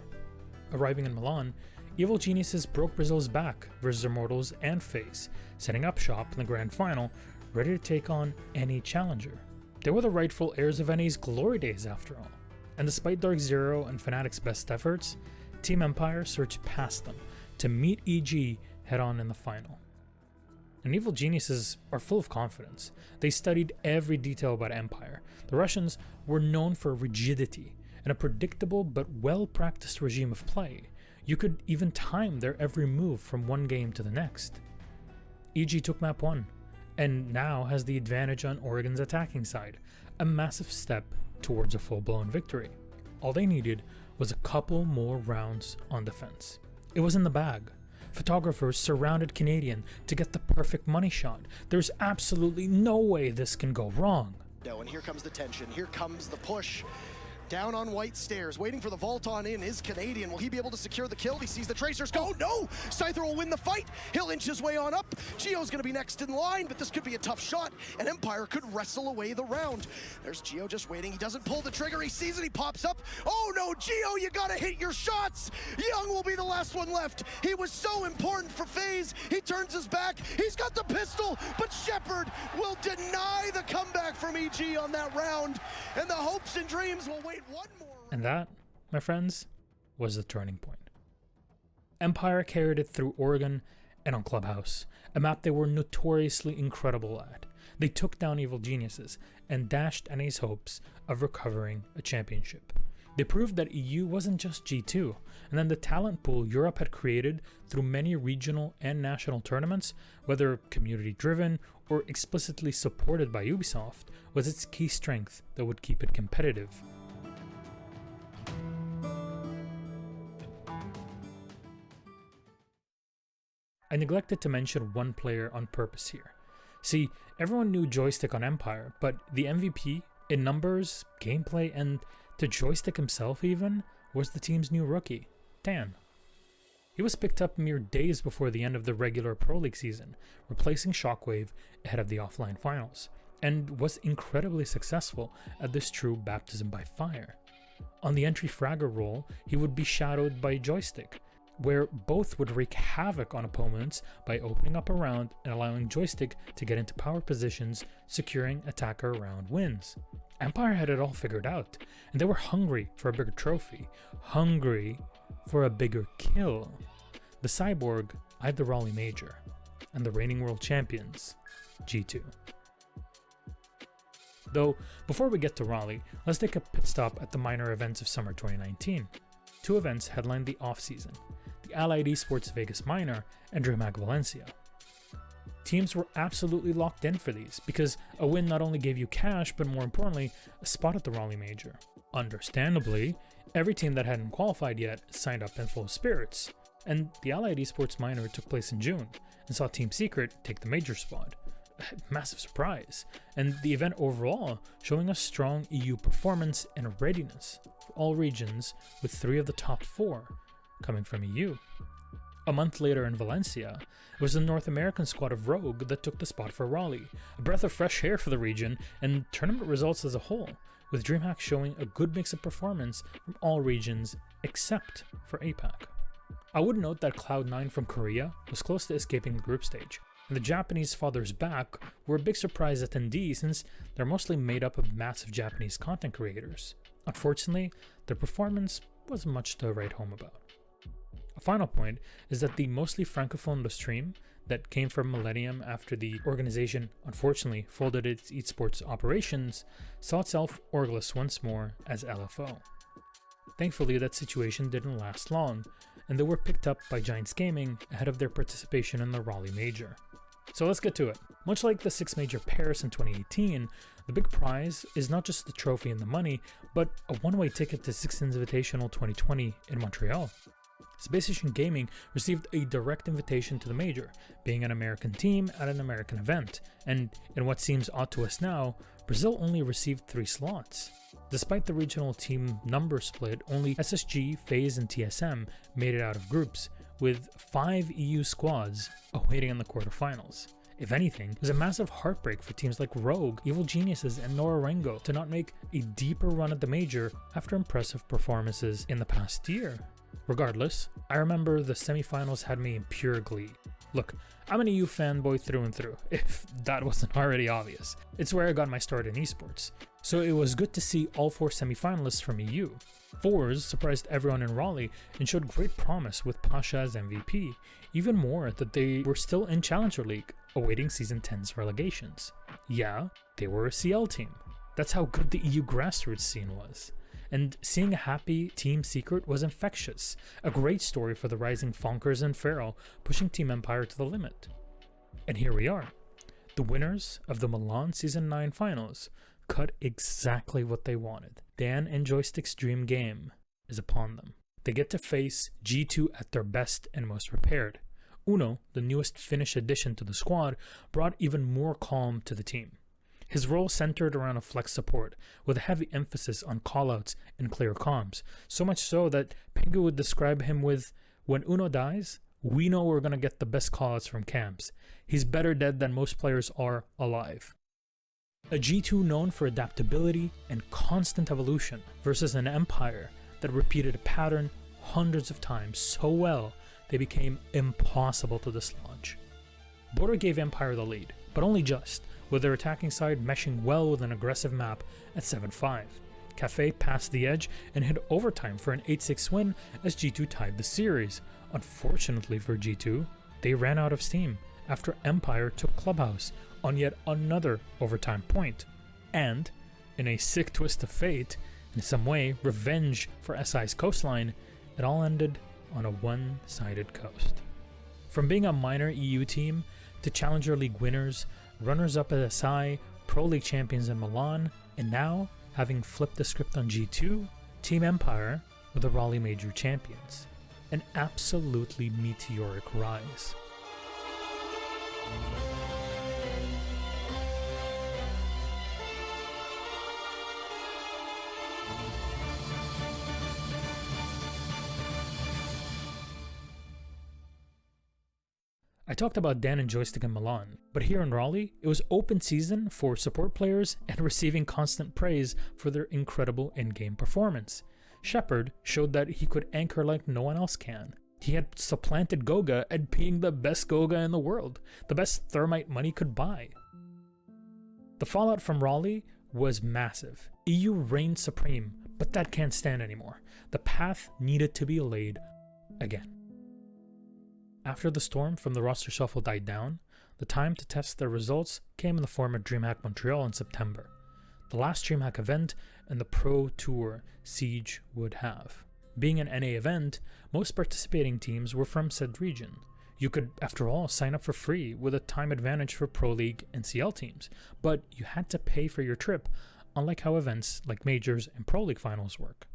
Arriving in Milan, Evil Geniuses broke Brazil's back versus Immortals and FaZe, setting up shop in the grand final, ready to take on any challenger. They were the rightful heirs of NA's glory days after all, and despite Dark Zero and Fnatic's best efforts, Team Empire surged past them to meet EG head-on in the final. And Evil Geniuses are full of confidence. They studied every detail about Empire. The Russians were known for rigidity and a predictable but well-practiced regime of play. You could even time their every move from one game to the next. EG took map 1, and now has the advantage on Oregon's attacking side, a massive step towards a full-blown victory. All they needed was a couple more rounds on defense. It was in the bag. Photographers surrounded Canadian to get the perfect money shot. There's absolutely no way this can go wrong. And here comes the tension, here comes the push. Down on white stairs, waiting for the vault on in is Canadian. Will he be able to secure the kill? He sees the tracers go. Oh no! Scyther will win the fight. He'll inch his way on up. Gio's gonna be next in line, but this could be a tough shot, and Empire could wrestle away the round. There's Gio just waiting. He doesn't pull the trigger. He sees it. He pops up. Oh no, Gio, you gotta hit your shots. Young will be the last one left. He was so important for FaZe. He turns his back. He's got the pistol, but Shepard will deny the comeback from EG on that round, and the hopes and dreams will wait one more. And that, my friends, was the turning point. Empire carried it through Oregon and on Clubhouse, a map they were notoriously incredible at. They took down Evil Geniuses and dashed NA's hopes of recovering a championship. They proved that EU wasn't just G2, and then the talent pool Europe had created through many regional and national tournaments, whether community-driven or explicitly supported by Ubisoft, was its key strength that would keep it competitive. I neglected to mention one player on purpose here. See, everyone knew Joystick on Empire, but the MVP, in numbers, gameplay, and to Joystick himself even, was the team's new rookie, Dan. He was picked up mere days before the end of the regular Pro League season, replacing Shockwave ahead of the offline finals, and was incredibly successful at this true baptism by fire. On the entry fragger role, he would be shadowed by Joystick, where both would wreak havoc on opponents by opening up a round and allowing Joystick to get into power positions, securing attacker round wins. Empire had it all figured out, and they were hungry for a bigger trophy, hungry for a bigger kill. The Cyborg eyed the Raleigh Major, and the reigning world champions, G2. Though, before we get to Raleigh, let's take a pit stop at the minor events of summer 2019. Two events headlined the off-season, the Allied Esports Vegas Minor and DreamHack Valencia. Teams were absolutely locked in for these, because a win not only gave you cash, but more importantly, a spot at the Raleigh Major. Understandably, every team that hadn't qualified yet signed up in full spirits, and the Allied Esports Minor took place in June, and saw Team Secret take the major spot. Massive surprise, and the event overall showing a strong EU performance and readiness for all regions, with 3 of the top 4 coming from EU. A month later in Valencia, it was the North American squad of Rogue that took the spot for Raleigh, a breath of fresh air for the region and tournament results as a whole, with DreamHack showing a good mix of performance from all regions except for APAC. I would note that Cloud9 from Korea was close to escaping the group stage, and the Japanese Fathers Back were a big surprise attendee since they're mostly made up of massive Japanese content creators. Unfortunately, their performance wasn't much to write home about. A final point is that the mostly francophone stream that came from Millennium after the organization unfortunately folded its esports operations saw itself orgless once more as LFO. Thankfully, that situation didn't last long, and they were picked up by Giants Gaming ahead of their participation in the Raleigh Major. So let's get to it. Much like the Six Major Paris in 2018, the big prize is not just the trophy and the money, but a one-way ticket to Six Invitational 2020 in Montreal. Space Gaming received a direct invitation to the major, being an American team at an American event, and in what seems odd to us now, Brazil only received 3 slots. Despite the regional team number split, only SSG, FaZe, and TSM made it out of groups, with 5 EU squads awaiting in the quarterfinals. If anything, it was a massive heartbreak for teams like Rogue, Evil Geniuses, and Norarengo to not make a deeper run at the major after impressive performances in the past year. Regardless, I remember the semifinals had me in pure glee. Look, I'm an EU fanboy through and through, if that wasn't already obvious. It's where I got my start in esports, so it was good to see all 4 semifinalists from EU. Fours surprised everyone in Raleigh and showed great promise with Pasha as MVP, even more that they were still in Challenger League, awaiting Season 10's relegations. Yeah, they were a CL team. That's how good the EU grassroots scene was. And seeing a happy Team Secret was infectious, a great story for the rising Fonkers and Pharaoh, pushing Team Empire to the limit. And here we are. The winners of the Milan Season 9 finals cut exactly what they wanted. Dan and Joystick's dream game is upon them. They get to face G2 at their best and most prepared. Uno, the newest Finnish addition to the squad, brought even more calm to the team. His role centered around a flex support, with a heavy emphasis on callouts and clear comms, so much so that Pengu would describe him with, "When Uno dies, we know we're gonna get the best callouts from camps. He's better dead than most players are alive." A G2 known for adaptability and constant evolution versus an Empire that repeated a pattern hundreds of times so well they became impossible to dislodge. Border gave Empire the lead, but only just, with their attacking side meshing well with an aggressive map at 7-5. Cafe passed the edge and hit overtime for an 8-6 win as G2 tied the series. Unfortunately for G2, they ran out of steam after Empire took Clubhouse on yet another overtime point. And, in a sick twist of fate, in some way revenge for SI's coastline, it all ended on a one-sided coast. From being a minor EU team to Challenger League winners, runners-up at SI, Pro League champions in Milan, and now, having flipped the script on G2, Team Empire were the Raleigh Major champions. An absolutely meteoric rise. I talked about Dan and Joystick in Milan, but here in Raleigh, it was open season for support players and receiving constant praise for their incredible in-game performance. Shepard showed that he could anchor like no one else can. He had supplanted Goga at being the best Goga in the world, the best Thermite money could buy. The fallout from Raleigh was massive. EU reigned supreme, but that can't stand anymore. The path needed to be laid again. After the storm from the roster shuffle died down, the time to test their results came in the form of DreamHack Montreal in September, the last DreamHack event and the Pro Tour Siege would have. Being an NA event, most participating teams were from said region. You could, after all, sign up for free with a time advantage for Pro League and CL teams, but you had to pay for your trip, unlike how events like Majors and Pro League finals work.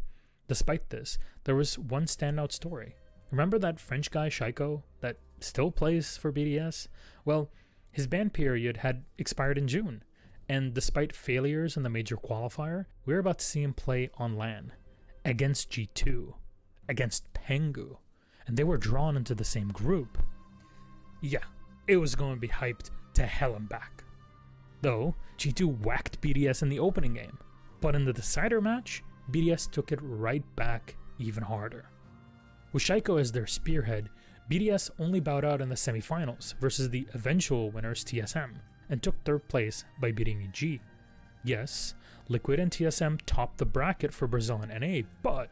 Despite this, there was one standout story. Remember that French guy Shaiko that still plays for BDS? Well, his ban period had expired in June, and despite failures in the major qualifier, we were about to see him play on LAN against G2, against Pengu, and they were drawn into the same group. Yeah, it was going to be hyped to hell and back. Though, G2 whacked BDS in the opening game, but in the decider match, BDS took it right back even harder. With Shaiko as their spearhead, BDS only bowed out in the semifinals versus the eventual winners TSM, and took third place by beating EG. Yes, Liquid and TSM topped the bracket for Brazil and NA, but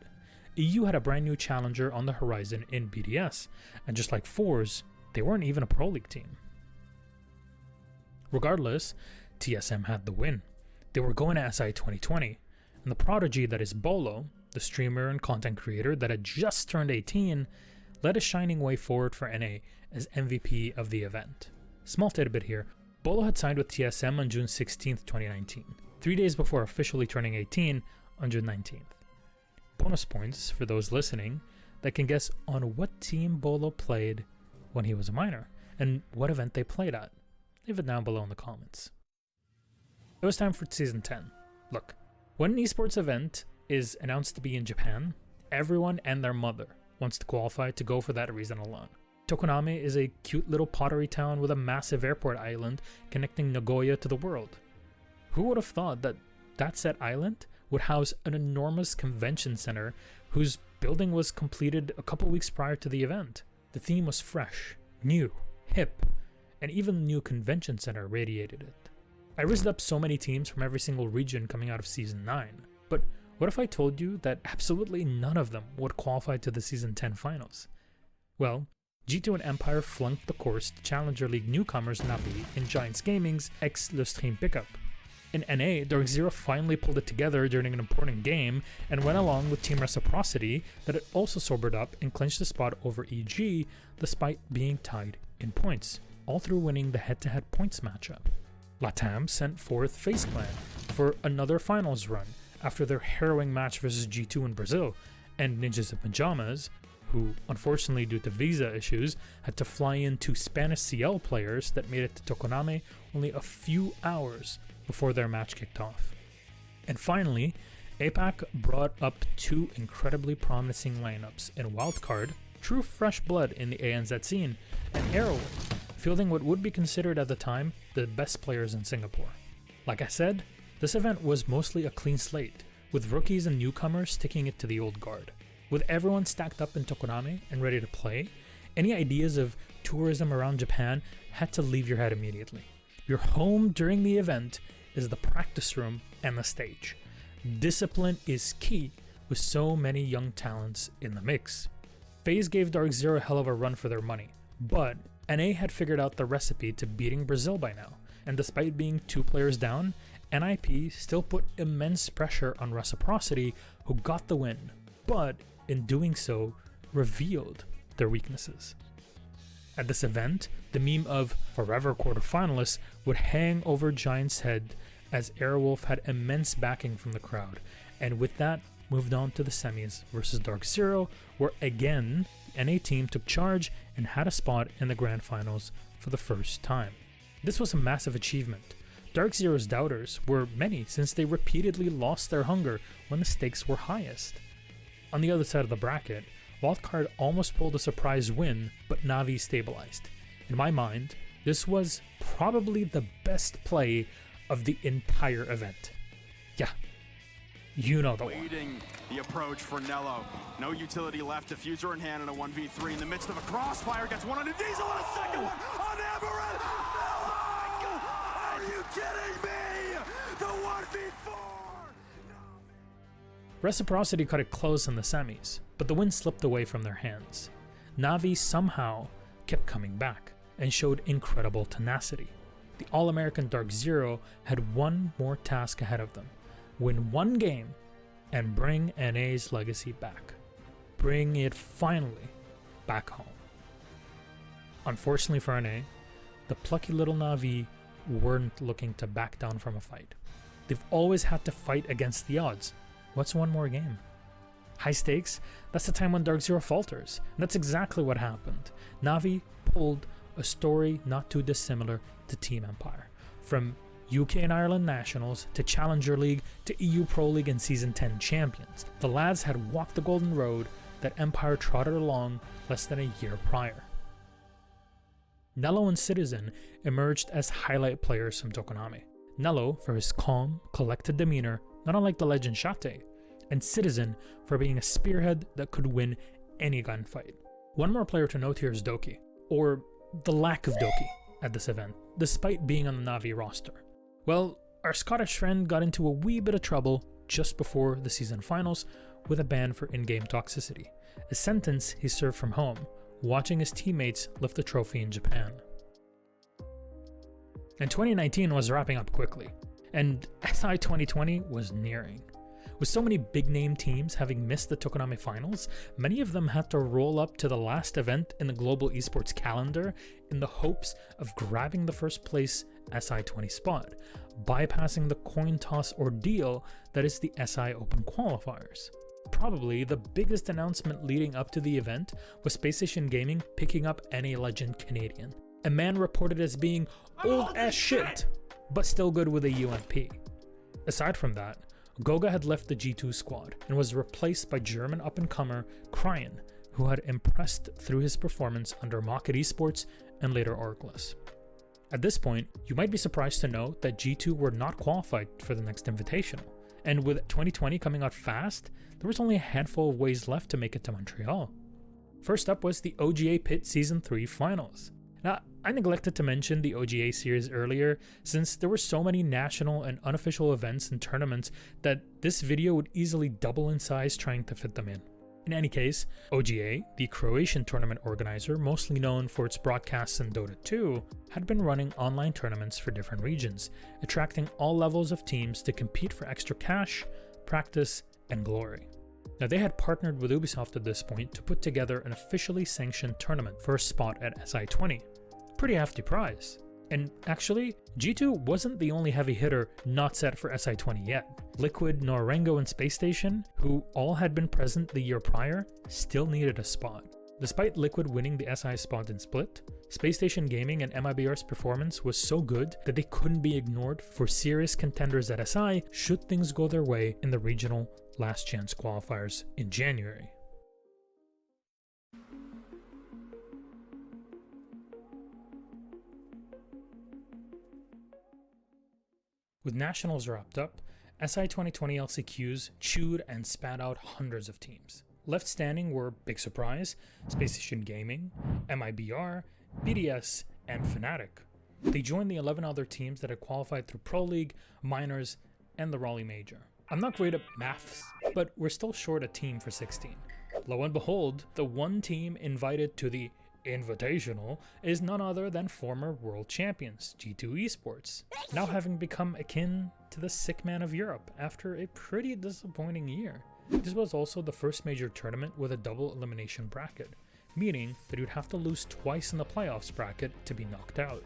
EU had a brand new challenger on the horizon in BDS, and just like Fours, they weren't even a Pro League team. Regardless, TSM had the win. They were going to SI 2020, and the prodigy that is Bolo, the streamer and content creator that had just turned 18, led a shining way forward for NA as MVP of the event. Small tidbit here, Bolo had signed with TSM on June 16th, 2019, 3 days before officially turning 18 on June 19th. Bonus points for those listening that can guess on what team Bolo played when he was a minor, and what event they played at. Leave it down below in the comments. It was time for Season 10. Look, when an esports event is announced to be in Japan, everyone and their mother wants to qualify to go for that reason alone. Tokoname is a cute little pottery town with a massive airport island connecting Nagoya to the world. Who would have thought that that said island would house an enormous convention center whose building was completed a couple weeks prior to the event? The theme was fresh, new, hip, and even the new convention center radiated it. I rizzed up so many teams from every single region coming out of Season 9, but what if I told you that absolutely none of them would qualify to the Season 10 finals? Well, G2 and Empire flunked the course to Challenger League newcomers Navi in Giants Gaming's X-Le Stream pickup. In NA, Dark Zero finally pulled it together during an important game and went along with Team Reciprocity that had also sobered up and clinched the spot over EG despite being tied in points, all through winning the head-to-head points matchup. Latam sent forth FaZe Clan for another finals run after their harrowing match versus G2 in Brazil, and Ninjas in Pajamas, who unfortunately due to visa issues had to fly in 2 Spanish CL players that made it to Tokoname only a few hours before their match kicked off. And finally, APAC brought up 2 incredibly promising lineups in Wildcard, true fresh blood in the ANZ scene, and Aerowolf, fielding what would be considered at the time the best players in Singapore. Like I said, this event was mostly a clean slate, with rookies and newcomers sticking it to the old guard. With everyone stacked up in Tokoname and ready to play, any ideas of tourism around Japan had to leave your head immediately. Your home during the event is the practice room and the stage. Discipline is key with so many young talents in the mix. FaZe gave Dark Zero a hell of a run for their money, but NA had figured out the recipe to beating Brazil by now, and despite being 2 players down, NIP still put immense pressure on Reciprocity, who got the win, but in doing so, revealed their weaknesses. At this event, the meme of forever quarterfinalists would hang over Giant's head as Airwolf had immense backing from the crowd, and with that, moved on to the semis versus Dark Zero, where again, the NA team took charge and had a spot in the grand finals for the first time. This was a massive achievement. Dark Zero's doubters were many since they repeatedly lost their hunger when the stakes were highest. On the other side of the bracket, Wildcard almost pulled a surprise win, but Navi stabilized. In my mind, this was probably the best play of the entire event. Yeah, you know the one. Leading the approach for Nello. No utility left. Diffuser in hand in a 1v3 in the midst of a crossfire. Gets one on a Diesel and a second one on Amaranth. Are you kidding me? The 1v4. Reciprocity cut it close in the semis, but the win slipped away from their hands. Na'Vi somehow kept coming back and showed incredible tenacity. The All-American Dark Zero had one more task ahead of them: win one game and bring NA's legacy back. Bring it finally back home. Unfortunately for NA, the plucky little Na'Vi weren't looking to back down from a fight. They've always had to fight against the odds. What's one more game? High stakes? That's the time when Dark Zero falters. And that's exactly what happened. Na'Vi pulled a story not too dissimilar to Team Empire. From UK and Ireland Nationals to Challenger League to EU Pro League and Season 10 champions, the lads had walked the golden road that Empire trotted along less than a year prior. Nello and Citizen emerged as highlight players from Tokonami. Nello for his calm, collected demeanor, not unlike the legend Shate, and Citizen for being a spearhead that could win any gunfight. One more player to note here is Doki, or the lack of Doki at this event, despite being on the Na'Vi roster. Well, our Scottish friend got into a wee bit of trouble just before the season finals with a ban for in-game toxicity, a sentence he served from home, watching his teammates lift the trophy in Japan. And 2019 was wrapping up quickly, and SI 2020 was nearing. With so many big-name teams having missed the Tokonami finals, many of them had to roll up to the last event in the global esports calendar in the hopes of grabbing the first place SI 20 spot, bypassing the coin toss ordeal that is the SI Open qualifiers. Probably the biggest announcement leading up to the event was Space Station Gaming picking up NA legend Canadian, a man reported as being old as shit, but still good with a UMP. Aside from that, Goga had left the G2 squad and was replaced by German up-and-comer Kryan, who had impressed through his performance under Mock at Esports and later Oraclus. At this point, you might be surprised to know that G2 were not qualified for the next Invitational, and with 2020 coming out fast, there was only a handful of ways left to make it to Montreal. First up was the OGA Pit Season 3 Finals. Now, I neglected to mention the OGA series earlier, since there were so many national and unofficial events and tournaments that this video would easily double in size trying to fit them in. In any case, OGA, the Croatian tournament organizer mostly known for its broadcasts in Dota 2, had been running online tournaments for different regions, attracting all levels of teams to compete for extra cash, practice, and glory. Now, they had partnered with Ubisoft at this point to put together an officially sanctioned tournament for a spot at SI20. Pretty hefty prize. And actually, G2 wasn't the only heavy hitter not set for SI20 yet. Liquid, Norengo, and Space Station, who all had been present the year prior, still needed a spot. Despite Liquid winning the SI spot in Split, Space Station Gaming and MIBR's performance was so good that they couldn't be ignored for serious contenders at SI should things go their way in the regional last chance qualifiers in January. With nationals wrapped up, SI 2020 LCQs chewed and spat out hundreds of teams. Left standing were, big surprise, Space Station Gaming, MIBR, BDS, and Fnatic. They joined the 11 other teams that had qualified through Pro League, Minors, and the Raleigh Major. I'm not great at maths, but we're still short a team for 16. Lo and behold, the one team invited to the Invitational is none other than former world champions, G2 Esports, now having become akin to the sick man of Europe after a pretty disappointing year. This was also the first major tournament with a double elimination bracket, meaning that you'd have to lose twice in the playoffs bracket to be knocked out,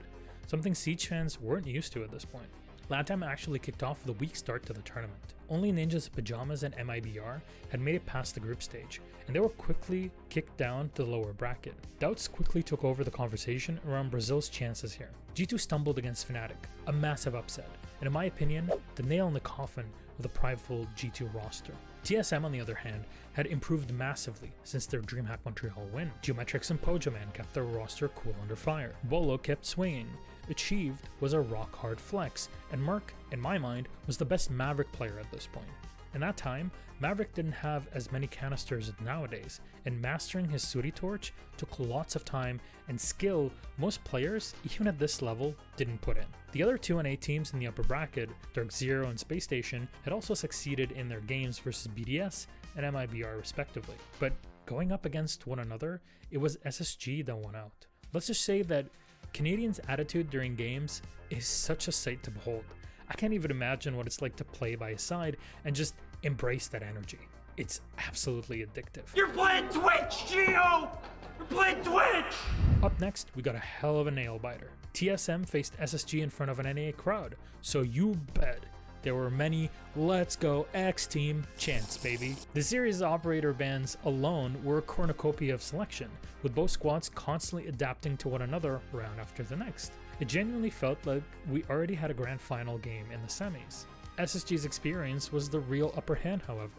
something Siege fans weren't used to at this point. LATAM actually kicked off with a weak start to the tournament. Only Ninjas Pajamas and MIBR had made it past the group stage, and they were quickly kicked down to the lower bracket. Doubts quickly took over the conversation around Brazil's chances here. G2 stumbled against Fnatic, a massive upset, and in my opinion, the nail in the coffin of the prideful G2 roster. TSM, on the other hand, had improved massively since their DreamHack Montreal win. Geometrics and Pojoman kept their roster cool under fire. Bolo kept swinging. Achieved was a rock-hard flex, and Merc, in my mind, was the best Maverick player at this point. In that time, Maverick didn't have as many canisters as nowadays, and mastering his Suri Torch took lots of time and skill most players, even at this level, didn't put in. The other 2 NA teams in the upper bracket, Dark Zero and Space Station, had also succeeded in their games versus BDS and MIBR respectively, but going up against one another, it was SSG that won out. Let's just say that Canadians' attitude during games is such a sight to behold. I can't even imagine what it's like to play by his side and just embrace that energy. It's absolutely addictive. You're playing Twitch, Gio! You're playing Twitch! Up next, we got a hell of a nail biter. TSM faced SSG in front of an NA crowd, so you bet there were many "Let's go X Team" chants, baby. The series operator bands alone were a cornucopia of selection, with both squads constantly adapting to one another round after the next. It genuinely felt like we already had a grand final game in the semis. SSG's experience was the real upper hand, however,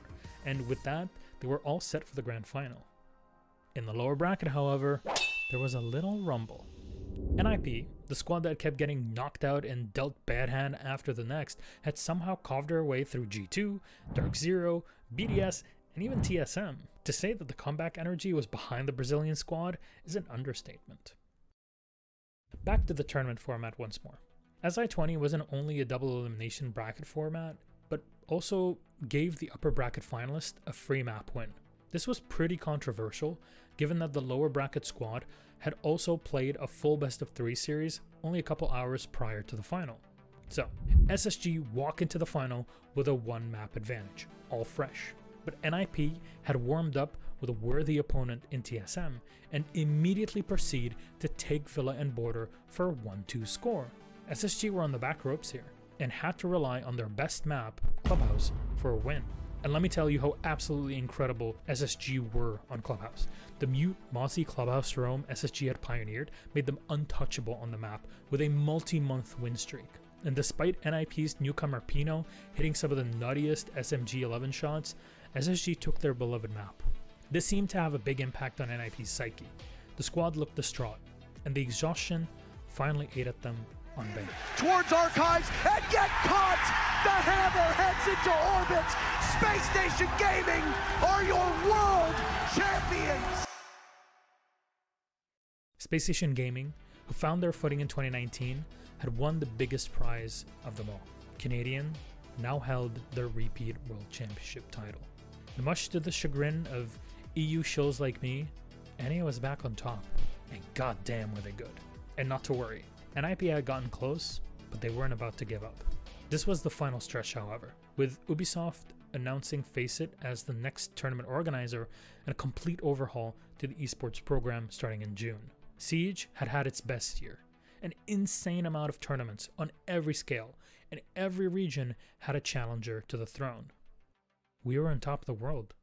and with that, they were all set for the grand final. In the lower bracket, however, there was a little rumble. NIP, the squad that kept getting knocked out and dealt bad hand after the next, had somehow carved their way through G2, Dark Zero, BDS, and even TSM. To say that the comeback energy was behind the Brazilian squad is an understatement. Back to the tournament format once more. SI20 wasn't only a double elimination bracket format, but also gave the upper bracket finalist a free map win. This was pretty controversial, given that the lower bracket squad had also played a full best-of-3 series only a couple hours prior to the final. So, SSG walk into the final with a 1-map advantage, all fresh. But NIP had warmed up with a worthy opponent in TSM and immediately proceed to take Villa and Border for a 1-2 score. SSG were on the back ropes here and had to rely on their best map, Clubhouse, for a win. And let me tell you how absolutely incredible SSG were on Clubhouse. The mute, mossy Clubhouse roam SSG had pioneered made them untouchable on the map with a multi-month win streak. And despite NIP's newcomer Pino hitting some of the nuttiest SMG 11 shots, SSG took their beloved map. This seemed to have a big impact on NIP's psyche. The squad looked distraught, and the exhaustion finally ate at them on bank. Towards Archives and get caught! The hammer heads into orbit! Space Station Gaming are your world champions! Space Station Gaming, who found their footing in 2019, had won the biggest prize of them all. Canadian now held their repeat World Championship title. And much to the chagrin of EU shills like me, NA was back on top, and goddamn were they good. And not to worry, NIP had gotten close, but they weren't about to give up. This was the final stretch, however, with Ubisoft announcing FACEIT as the next tournament organizer and a complete overhaul to the esports program starting in June. Siege had had its best year, an insane amount of tournaments on every scale, and every region had a challenger to the throne. We were on top of the world.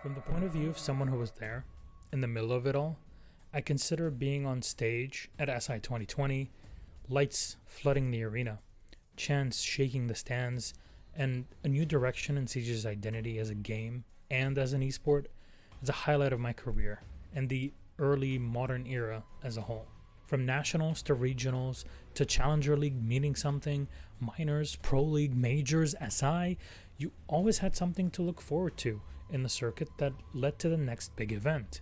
From the point of view of someone who was there, in the middle of it all, I consider being on stage at SI 2020, lights flooding the arena, chants shaking the stands, and a new direction in Siege's identity as a game and as an esport is a highlight of my career and the early modern era as a whole. From nationals to regionals to Challenger League meaning something, minors, Pro League, majors, SI, you always had something to look forward to in the circuit that led to the next big event,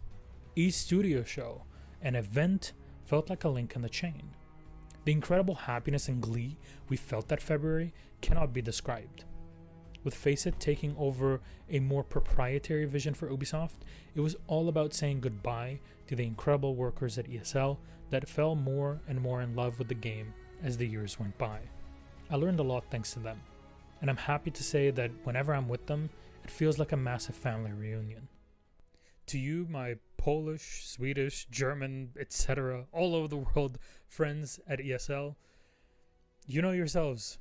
E-Studio Show. An event felt like a link in the chain. The incredible happiness and glee we felt that February cannot be described. With Faceit taking over a more proprietary vision for Ubisoft, it was all about saying goodbye to the incredible workers at ESL that fell more and more in love with the game as the years went by. I learned a lot thanks to them, and I'm happy to say that whenever I'm with them, it feels like a massive family reunion. To you, my Polish, Swedish, German, etc., all over the world friends at ESL, you know yourselves.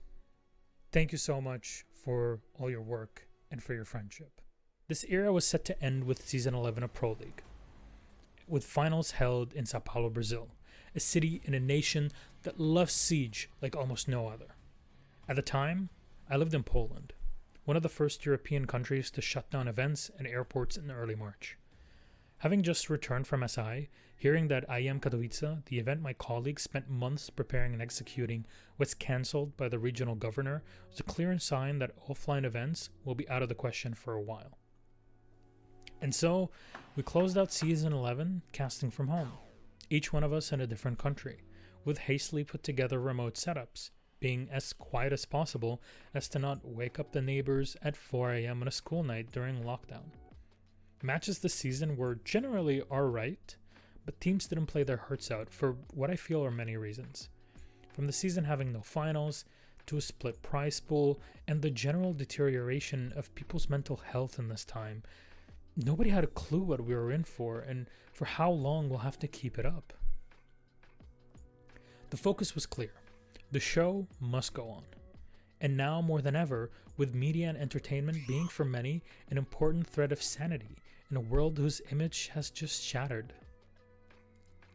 Thank you so much for all your work and for your friendship. This era was set to end with Season 11 of Pro League, with finals held in Sao Paulo, Brazil, a city and a nation that loves Siege like almost no other. At the time, I lived in Poland, one of the first European countries to shut down events and airports in early March. Having just returned from SI, hearing that IEM Katowice, the event my colleagues spent months preparing and executing, was cancelled by the regional governor, was a clear sign that offline events will be out of the question for a while. And so, we closed out Season 11 casting from home, each one of us in a different country, with hastily put together remote setups, being as quiet as possible as to not wake up the neighbors at 4 a.m. on a school night during lockdown. Matches this season were generally alright, but teams didn't play their hearts out for what I feel are many reasons. From the season having no finals, to a split prize pool, and the general deterioration of people's mental health in this time, nobody had a clue what we were in for and for how long we'll have to keep it up. The focus was clear. The show must go on. And now more than ever, with media and entertainment being for many an important thread of sanity in a world whose image has just shattered.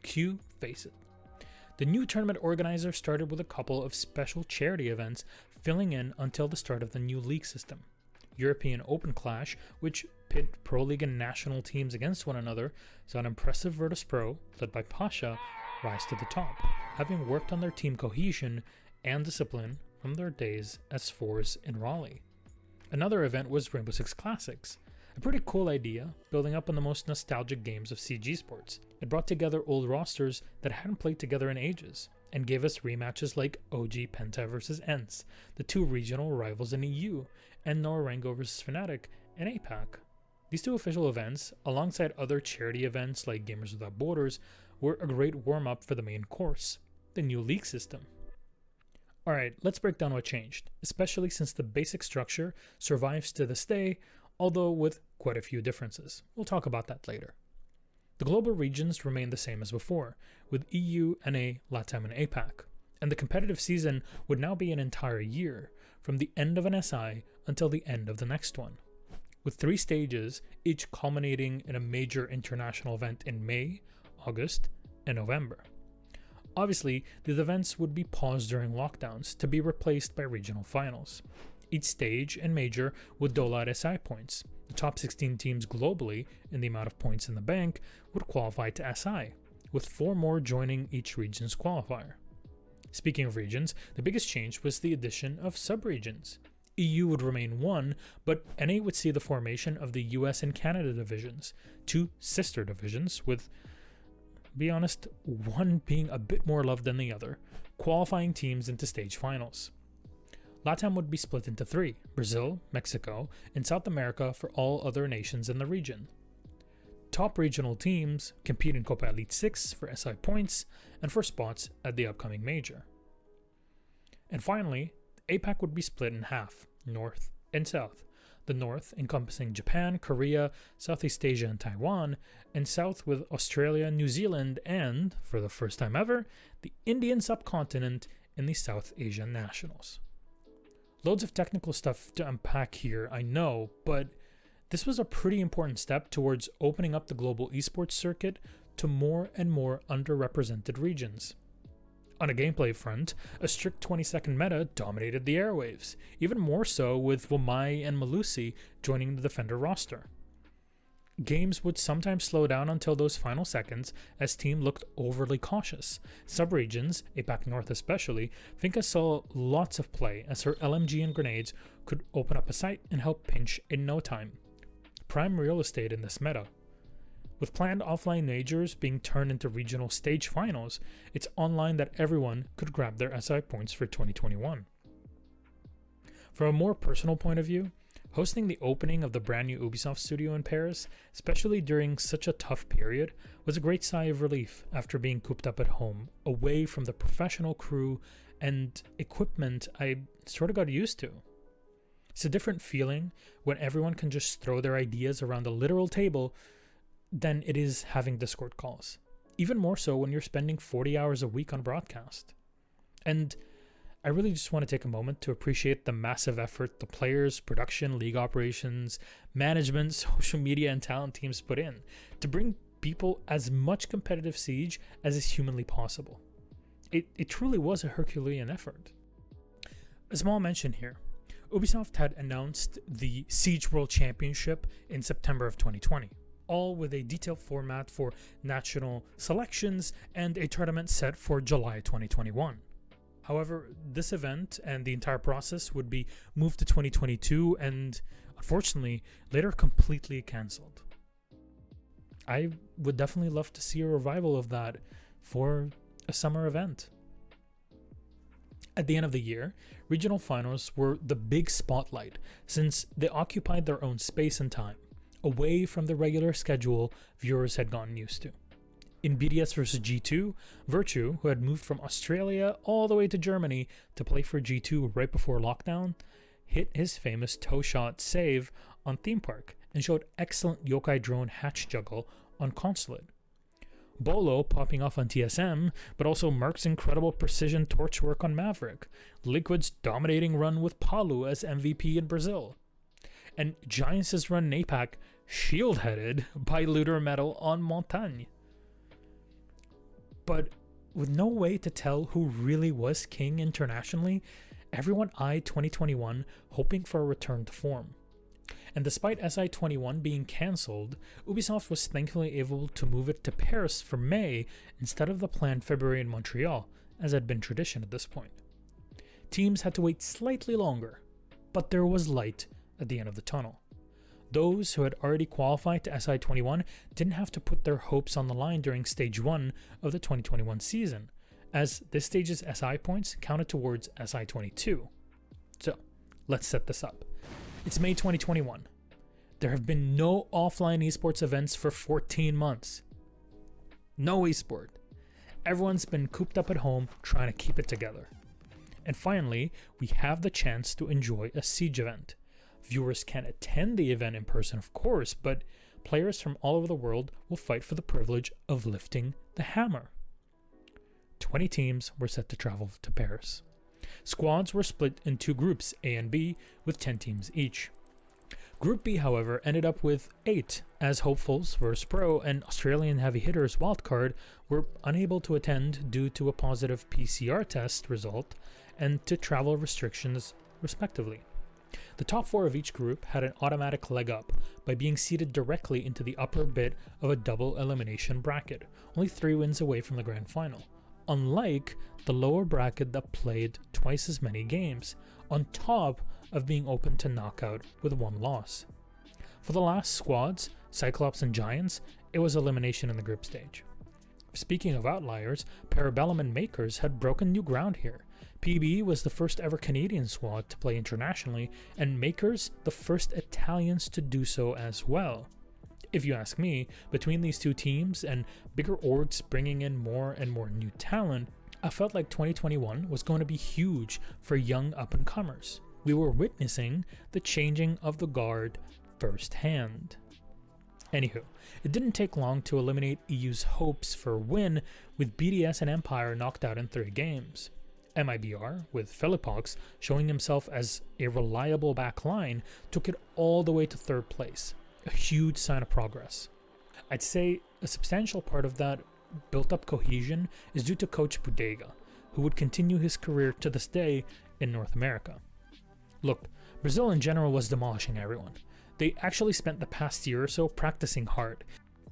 Cue Faceit. The new tournament organizer started with a couple of special charity events filling in until the start of the new league system. European Open Clash, which pit Pro League and national teams against one another, saw an impressive Virtus Pro, led by Pasha, rise to the top, having worked on their team cohesion and discipline from their days as fours in Raleigh. Another event was Rainbow Six Classics, a pretty cool idea, building up on the most nostalgic games of Siege Esports. It brought together old rosters that hadn't played together in ages, and gave us rematches like OG Penta vs ENCE, the two regional rivals in EU, and Norango vs Fnatic in APAC. These two official events, alongside other charity events like Gamers Without Borders, were a great warm-up for the main course, the new league system. Alright, let's break down what changed, especially since the basic structure survives to this day, although with quite a few differences. We'll talk about that later. The global regions remain the same as before, with EU, NA, LATAM, and APAC, and the competitive season would now be an entire year, from the end of an SI until the end of the next one, with 3 stages, each culminating in a major international event in May, August, and November. Obviously, these events would be paused during lockdowns to be replaced by regional finals. Each stage and major would dole out SI points. The top 16 teams globally, in the amount of points in the bank, would qualify to SI, with 4 more joining each region's qualifier. Speaking of regions, the biggest change was the addition of sub-regions. EU would remain 1, but NA would see the formation of the US and Canada divisions, 2 sister divisions, with, be honest, one being a bit more loved than the other, qualifying teams into stage finals. LATAM would be split into 3, Brazil, Mexico, and South America for all other nations in the region. Top regional teams compete in Copa Elite 6 for SI points and for spots at the upcoming major. And finally, APAC would be split in half, North and South. The North encompassing Japan, Korea, Southeast Asia and Taiwan, and South with Australia, New Zealand, and, for the first time ever, the Indian subcontinent in the South Asian Nationals. Loads of technical stuff to unpack here, I know, but this was a pretty important step towards opening up the global esports circuit to more and more underrepresented regions. On a gameplay front, a strict 20-second meta dominated the airwaves, even more so with Wamai and Malusi joining the Defender roster. Games would sometimes slow down until those final seconds as team looked overly cautious. Subregions, APAC North especially, Finka saw lots of play as her LMG and grenades could open up a site and help pinch in no time. prime real estate in this meta. With planned offline majors being turned into regional stage finals, it's online that everyone could grab their SI points for 2021. From a more personal point of view, hosting the opening of the brand new Ubisoft studio in Paris, especially during such a tough period, was a great sigh of relief after being cooped up at home, away from the professional crew and equipment I sort of got used to. It's a different feeling when everyone can just throw their ideas around the literal table than it is having Discord calls. Even more so when you're spending 40 hours a week on broadcast. And I really just want to take a moment to appreciate the massive effort the players, production, league operations, management, social media, and talent teams put in to bring people as much competitive Siege as is humanly possible. It truly was a Herculean effort. A small mention here. Ubisoft had announced the Siege World Championship in September of 2020. All with a detailed format for national selections and a tournament set for July 2021. However, this event and the entire process would be moved to 2022 and, unfortunately, later completely cancelled. I would definitely love to see a revival of that for a summer event. At the end of the year, regional finals were the big spotlight since they occupied their own space and time, away from the regular schedule viewers had gotten used to. In BDS vs G2, Virtue, who had moved from Australia all the way to Germany to play for G2 right before lockdown, hit his famous toe shot save on Theme Park and showed excellent yokai drone hatch juggle on Consulate. Bolo popping off on TSM, but also Merc's incredible precision torch work on Maverick, Liquid's dominating run with Palu as MVP in Brazil, and Giants' run Napac shield-headed by Looter Metal on Montagne. But with no way to tell who really was king internationally, everyone eyed 2021 hoping for a return to form. And despite SI21 being cancelled, Ubisoft was thankfully able to move it to Paris for May instead of the planned February in Montreal, as had been tradition at this point. Teams had to wait slightly longer, but there was light at the end of the tunnel. Those who had already qualified to SI21 didn't have to put their hopes on the line during Stage 1 of the 2021 season, as this stage's SI points counted towards SI22. So, let's set this up. It's May 2021. There have been no offline esports events for 14 months. No esport. Everyone's been cooped up at home trying to keep it together. And finally, we have the chance to enjoy a Siege event. Viewers can attend the event in person, of course, but players from all over the world will fight for the privilege of lifting the hammer. 20 teams were set to travel to Paris. Squads were split in two groups, A and B, with 10 teams each. Group B, however, ended up with 8, as hopefuls vs Pro and Australian heavy hitters wildcard were unable to attend due to a positive PCR test result and to travel restrictions, respectively. The top 4 of each group had an automatic leg up by being seeded directly into the upper bit of a double elimination bracket, only 3 wins away from the grand final, unlike the lower bracket that played twice as many games, on top of being open to knockout with 1 loss. For the last squads, Cyclops and Giants, it was elimination in the group stage. Speaking of outliers, Parabellum and Makers had broken new ground here. PB was the first ever Canadian squad to play internationally, and Makers the first Italians to do so as well. If you ask me, between these two teams and bigger orgs bringing in more and more new talent, I felt like 2021 was going to be huge for young up-and-comers. We were witnessing the changing of the guard firsthand. Anywho, it didn't take long to eliminate EU's hopes for a win, with BDS and Empire knocked out in 3 games. MIBR, with Philippox showing himself as a reliable back line, took it all the way to 3rd place, a huge sign of progress. I'd say a substantial part of that built-up cohesion is due to Coach Bodega, who would continue his career to this day in North America. Look, Brazil in general was demolishing everyone. They actually spent the past year or so practicing hard,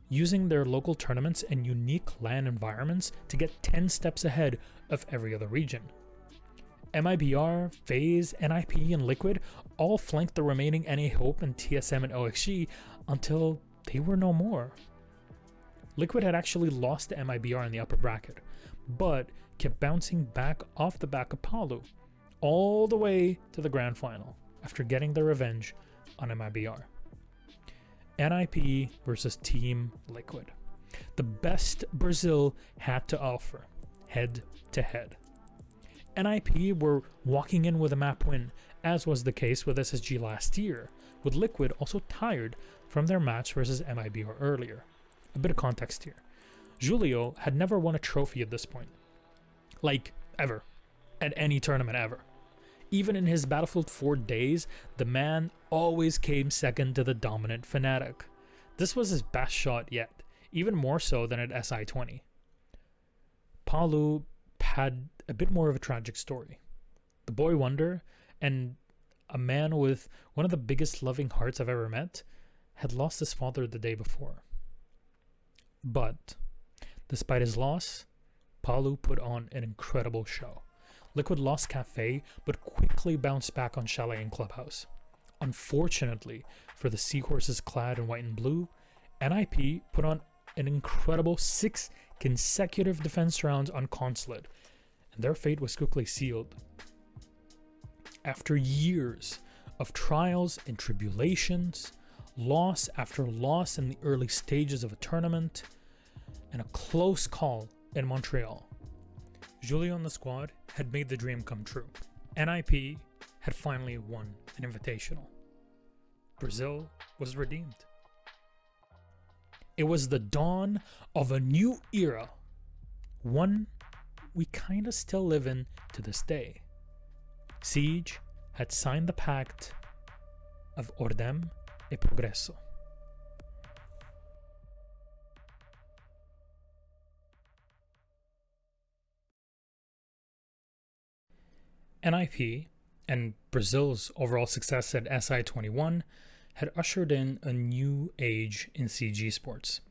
using their local tournaments and unique LAN environments to get 10 steps ahead of every other region. MIBR, FaZe, NIP, and Liquid all flanked the remaining NA Hope and TSM and OXG until they were no more. Liquid had actually lost to MIBR in the upper bracket, but kept bouncing back off the back of Palu, all the way to the grand final after getting their revenge on MIBR. NIP versus Team Liquid. The best Brazil had to offer, head to head. NIP were walking in with a map win, as was the case with SSG last year, with Liquid also tired from their match versus MIBR earlier. A bit of context here. Julio had never won a trophy at this point. Like, ever. At any tournament ever. Even in his Battlefield 4 days, the man always came second to the dominant Fnatic. This was his best shot yet, even more so than at SI20. Palu had a bit more of a tragic story. The boy wonder, and a man with one of the biggest loving hearts I've ever met, had lost his father the day before. But, despite his loss, Palu put on an incredible show. Liquid lost Cafe, but quickly bounced back on Chalet and Clubhouse. Unfortunately for the Seahorses clad in white and blue, NIP put on an incredible 6 consecutive defense rounds on Consulate, and their fate was quickly sealed. After years of trials and tribulations, loss after loss in the early stages of a tournament, and a close call in Montreal, Julio and the squad had made the dream come true. NIP had finally won an invitational. Brazil was redeemed. It was the dawn of a new era, one we kinda still live in to this day. Siege had signed the pact of Ordem e Progresso. NIP and Brazil's overall success at SI21 had ushered in a new age in Siege Esports.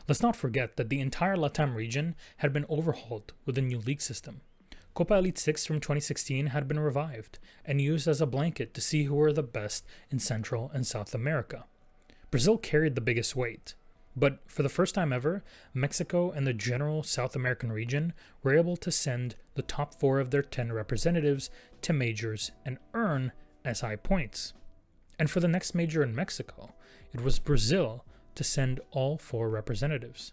Let's not forget that the entire LATAM region had been overhauled with a new league system. Copa Elite 6 from 2016 had been revived and used as a blanket to see who were the best in Central and South America. Brazil carried the biggest weight, but for the first time ever, Mexico and the general South American region were able to send the top 4 of their 10 representatives to majors and earn SI points. And for the next major in Mexico, it was Brazil to send all 4 representatives.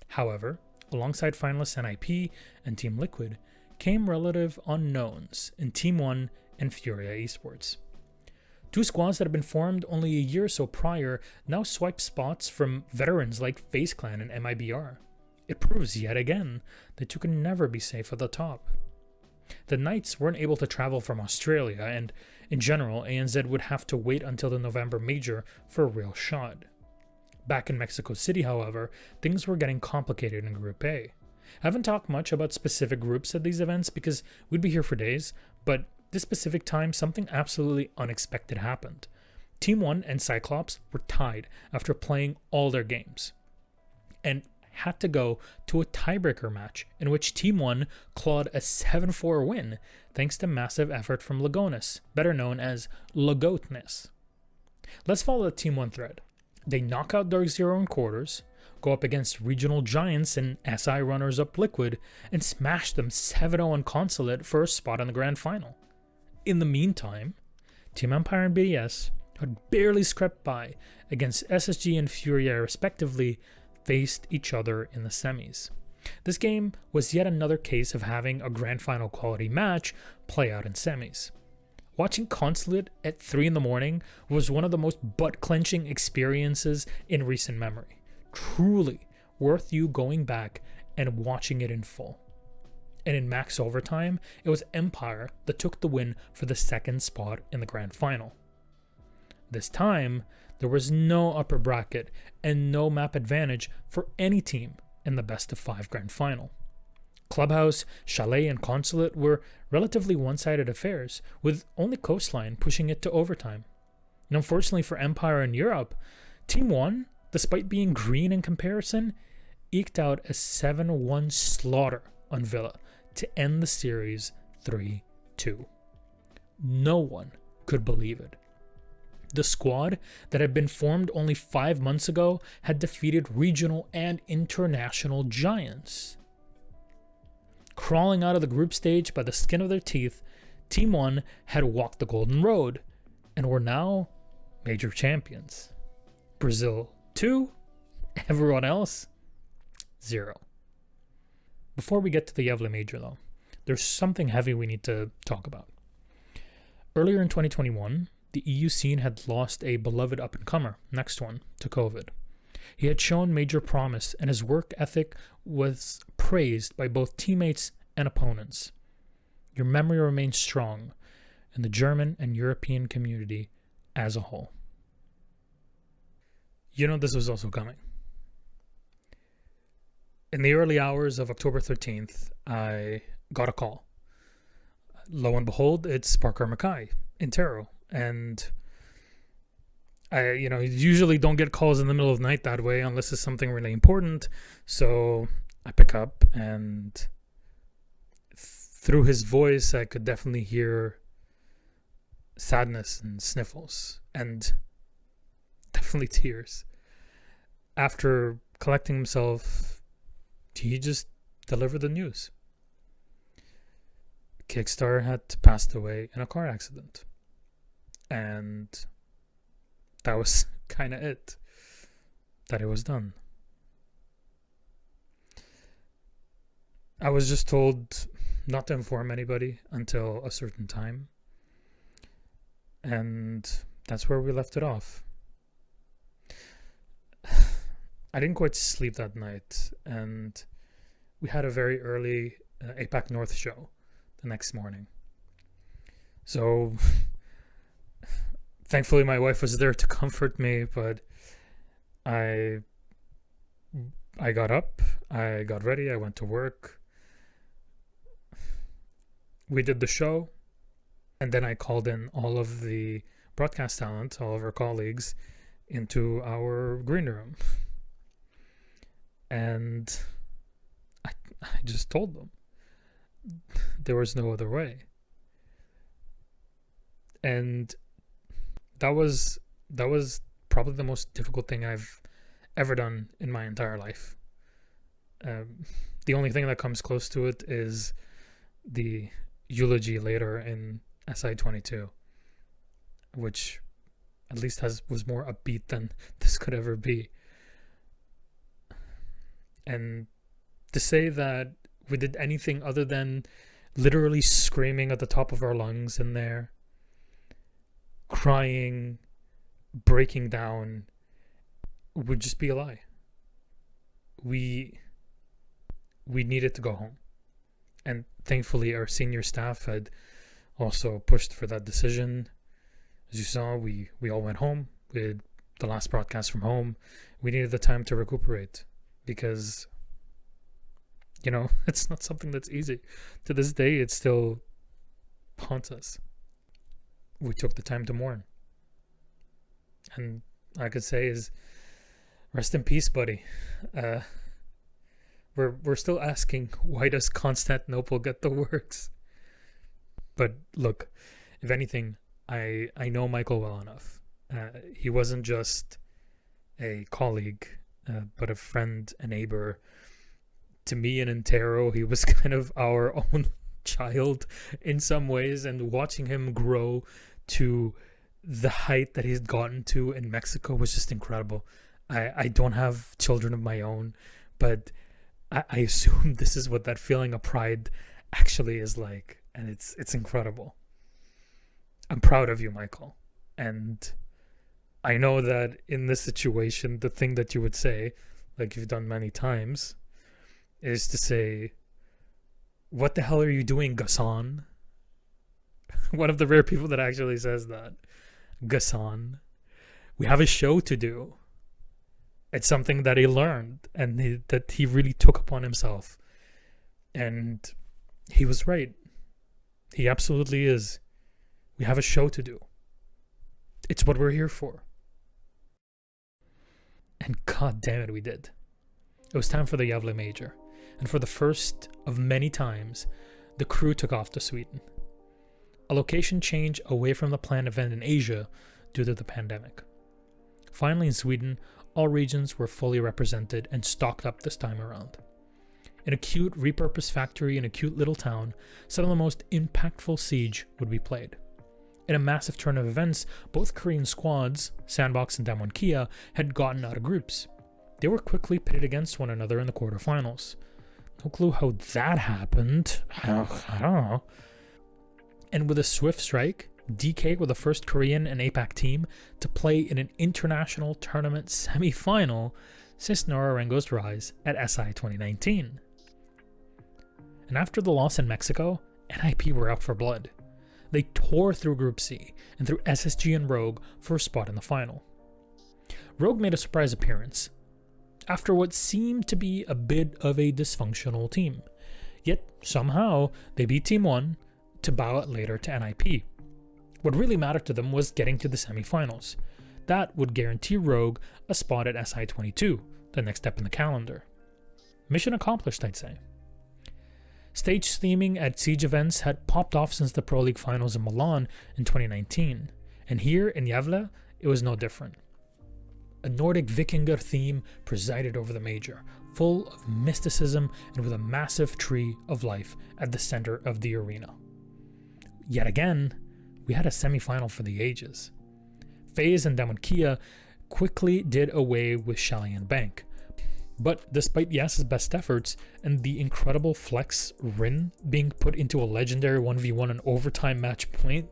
However, alongside finalists NIP and Team Liquid came relative unknowns in Team 1 and Furia Esports. 2 squads that had been formed only a year or so prior now swipe spots from veterans like FaZe Clan and MIBR. It proves yet again that you can never be safe at the top. The Knights weren't able to travel from Australia, and in general, ANZ would have to wait until the November major for a real shot. Back in Mexico City, however, things were getting complicated in Group A. I haven't talked much about specific groups at these events because we'd be here for days, but this specific time, something absolutely unexpected happened. Team 1 and Cyclops were tied after playing all their games, and had to go to a tiebreaker match in which Team 1 clawed a 7-4 win thanks to massive effort from Lagonis, better known as Lagotness. Let's follow the Team 1 thread. They knock out Dark Zero in quarters, go up against regional giants and SI runners-up Liquid, and smash them 7-0 on Consulate for a spot in the grand final. In the meantime, Team Empire and BDS had barely scraped by against SSG and Furia respectively, faced each other in the semis. This game was yet another case of having a grand final quality match play out in semis. Watching Consulate at 3 in the morning was one of the most butt-clenching experiences in recent memory. Truly worth you going back and watching it in full. And in max overtime, it was Empire that took the win for the second spot in the grand final. This time, there was no upper bracket and no map advantage for any team in the best of 5 grand final. Clubhouse, Chalet, and Consulate were relatively one-sided affairs, with only Coastline pushing it to overtime. And unfortunately for Empire in Europe, Team 1, despite being green in comparison, eked out a 7-1 slaughter on Villa to end the series 3-2. No one could believe it. the squad that had been formed only 5 months ago had defeated regional and international giants. Crawling out of the group stage by the skin of their teeth, Team 1 had walked the golden road and were now major champions. Brazil 2, everyone else 0. Before we get to the Yevle Major though, there's something heavy we need to talk about. Earlier in 2021, the EU scene had lost a beloved up-and-comer, next one, to COVID. He had shown major promise, and his work ethic was praised by both teammates and opponents. Your memory remains strong in the German and European community as a whole. You know this was also coming. In the early hours of October 13th, I got a call. Lo and behold, it's Parker Mackay in Taro. And I usually don't get calls in the middle of the night that way unless it's something really important. So I pick up, and through his voice, I could definitely hear sadness and sniffles and definitely tears. After collecting himself, he just delivered the news. Kickstar had passed away in a car accident. And that was kind of it. That it was done. I was just told not to inform anybody until a certain time. And that's where we left it off. I didn't quite sleep that night. And we had a very early APAC North show the next morning. So thankfully my wife was there to comfort me, but I got up, I got ready, I went to work. We did the show, and then I called in all of the broadcast talent, all of our colleagues, into our green room. And I just told them there was no other way. And that was probably the most difficult thing I've ever done in my entire life. The only thing that comes close to it is the eulogy later in SI-22, which at least was more upbeat than this could ever be. And to say that we did anything other than literally screaming at the top of our lungs in there, crying, breaking down, would just be a lie. We needed to go home. And thankfully our senior staff had also pushed for that decision. As you saw, we all went home. We did the last broadcast from home. We needed the time to recuperate because, it's not something that's easy. To this day, it still haunts us. We took the time to mourn. And I could say is, rest in peace, buddy. We're still asking, why does Constantinople get the works? But look, if anything, I know Michael well enough. He wasn't just a colleague, but a friend, a neighbor. To me and in Taro, he was kind of our own child in some ways, and watching him grow to the height that he's gotten to in Mexico was just incredible. I don't have children of my own, but I assume this is what that feeling of pride actually is like, and it's incredible. I'm proud of you, Michael. And I know that in this situation, the thing that you would say, like you've done many times, is to say, what the hell are you doing, Gassan? One of the rare people that actually says that. Gassan. We have a show to do. It's something that he learned and that he really took upon himself. And he was right. He absolutely is. We have a show to do. It's what we're here for. And god damn it, we did. It was time for the Yevle Major. And for the first of many times, the crew took off to Sweden. A location change away from the planned event in Asia due to the pandemic. Finally, in Sweden, all regions were fully represented and stocked up this time around. In a cute repurposed factory in a cute little town, some of the most impactful Siege would be played. In a massive turn of events, both Korean squads, Sandbox and Damwon Kia, had gotten out of groups. They were quickly pitted against one another in the quarterfinals. No clue how that happened. I don't know. And with a swift strike, DK were the first Korean and APAC team to play in an international tournament semi-final since Norarengo's rise at SI 2019. And after the loss in Mexico, NIP were out for blood. They tore through Group C and through SSG and Rogue for a spot in the final. Rogue made a surprise appearance after what seemed to be a bit of a dysfunctional team. Yet somehow they beat Team 1 to bow out later to NIP. What really mattered to them was getting to the semifinals. That would guarantee Rogue a spot at SI 22, the next step in the calendar. Mission accomplished, I'd say. Stage theming at Siege events had popped off since the Pro League finals in Milan in 2019, and here in Gävle, it was no different. A Nordic Vikinger theme presided over the major, full of mysticism and with a massive tree of life at the center of the arena. Yet again, we had a semi-final for the ages. FaZe and Damwon Kia quickly did away with Shelly Bank. But despite Yas's best efforts and the incredible flex Rin being put into a legendary 1v1 and overtime match point,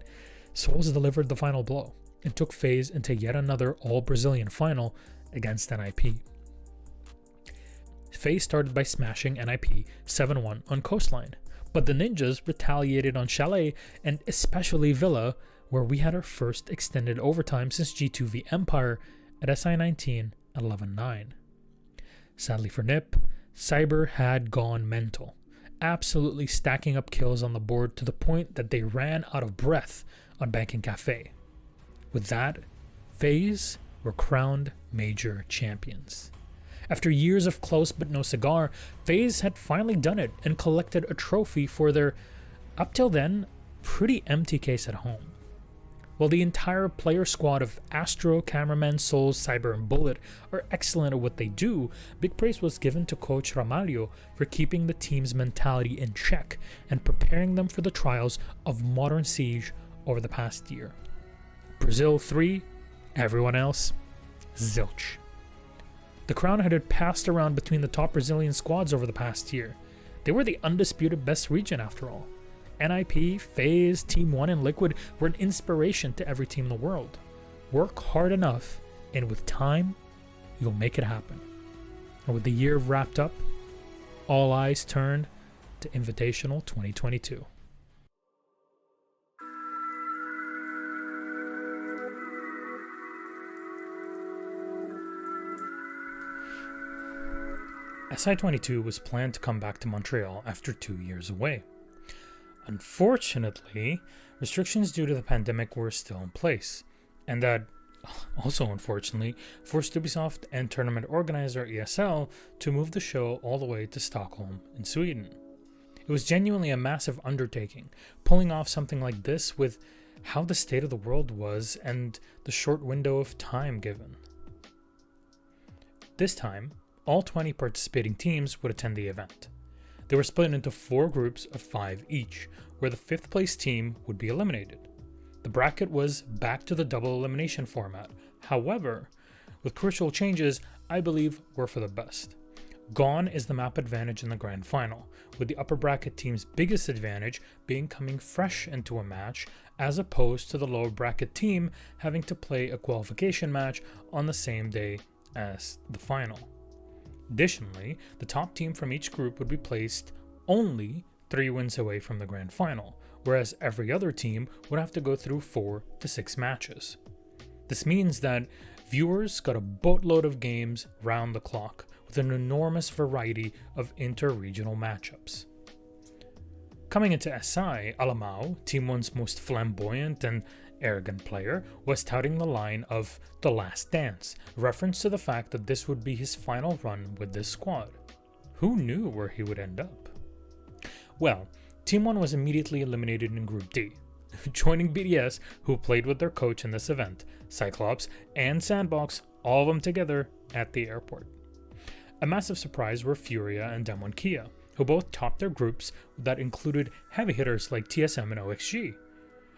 Souls delivered the final blow and took FaZe into yet another all-Brazilian final against NIP. FaZe started by smashing NIP 7-1 on Coastline, but the Ninjas retaliated on Chalet and especially Villa, where we had our first extended overtime since G2V Empire at SI19 at 11-9. Sadly for NIP, Cyber had gone mental, absolutely stacking up kills on the board to the point that they ran out of breath on Banking Cafe. With that, FaZe were crowned major champions. After years of close but no cigar, FaZe had finally done it and collected a trophy for their, up till then, pretty empty case at home. While the entire player squad of Astro, Cameraman, Souls, Cyber, and Bullet are excellent at what they do, big praise was given to Coach Ramalho for keeping the team's mentality in check and preparing them for the trials of modern Siege over the past year. Brazil 3, everyone else, zilch. The crown had passed around between the top Brazilian squads over the past year. They were the undisputed best region after all. NIP, FaZe, Team 1, and Liquid were an inspiration to every team in the world. Work hard enough, and with time, you'll make it happen. And with the year wrapped up, all eyes turned to Invitational 2022. SI22 was planned to come back to Montreal after 2 years away. Unfortunately, restrictions due to the pandemic were still in place, and that, also unfortunately, forced Ubisoft and tournament organizer ESL to move the show all the way to Stockholm in Sweden. It was genuinely a massive undertaking, pulling off something like this with how the state of the world was and the short window of time given. This time, all 20 participating teams would attend the event. They were split into 4 groups of 5 each, where the 5th place team would be eliminated. The bracket was back to the double elimination format. However, with crucial changes I believe were for the best. Gone is the map advantage in the grand final, with the upper bracket team's biggest advantage being coming fresh into a match, as opposed to the lower bracket team having to play a qualification match on the same day as the final. Additionally, the top team from each group would be placed only 3 wins away from the grand final, whereas every other team would have to go through 4 to 6 matches. This means that viewers got a boatload of games round the clock, with an enormous variety of inter-regional matchups. Coming into SI, Alamau, Team 1's most flamboyant and arrogant player, was touting the line of The Last Dance, reference to the fact that this would be his final run with this squad. Who knew where he would end up? Well, Team 1 was immediately eliminated in Group D, joining BDS, who played with their coach in this event, Cyclops, and Sandbox, all of them together at the airport. A massive surprise were Furia and Demon Kia, who both topped their groups that included heavy hitters like TSM and OXG.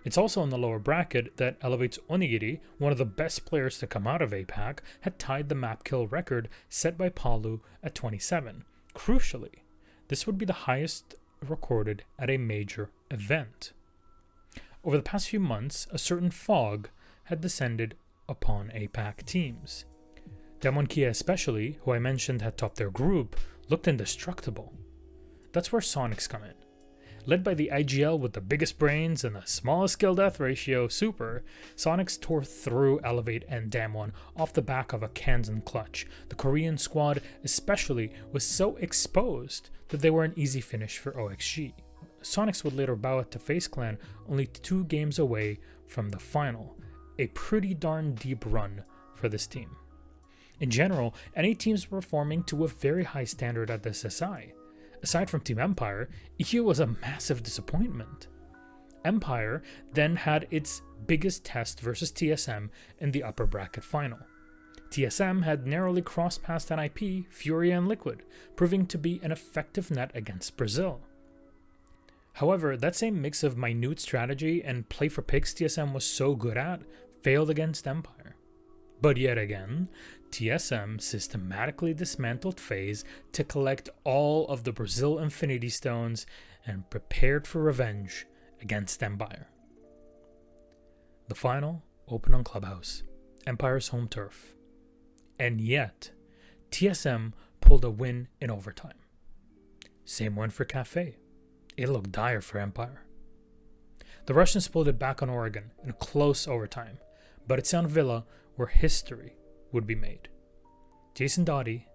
It's also in the lower bracket that elevates Onigiri, one of the best players to come out of APAC, had tied the map kill record set by Palu at 27. Crucially, this would be the highest recorded at a major event. Over the past few months, a certain fog had descended upon APAC teams. Demon Kia especially, who I mentioned had topped their group, looked indestructible. That's where Sonics come in. Led by the IGL with the biggest brains and the smallest skill-death ratio, Super, Sonics tore through Elevate and Damwon off the back of a Kansan clutch. The Korean squad especially was so exposed that they were an easy finish for OXG. Sonics would later bow out to FaZe Clan only 2 games away from the final, a pretty darn deep run for this team. In general, NA teams were performing to a very high standard at this SI. Aside from Team Empire, EU was a massive disappointment. Empire then had its biggest test versus TSM in the upper bracket final. TSM had narrowly crossed past NIP, Furia, and Liquid, proving to be an effective net against Brazil. However, that same mix of minute strategy and play for picks TSM was so good at failed against Empire. But yet again, TSM systematically dismantled FaZe to collect all of the Brazil Infinity Stones and prepared for revenge against Empire. The final opened on Clubhouse, Empire's home turf. And yet, TSM pulled a win in overtime. Same one for Cafe. It looked dire for Empire. The Russians pulled it back on Oregon in a close overtime, but it's on Villa where history would be made. Jason Dottie,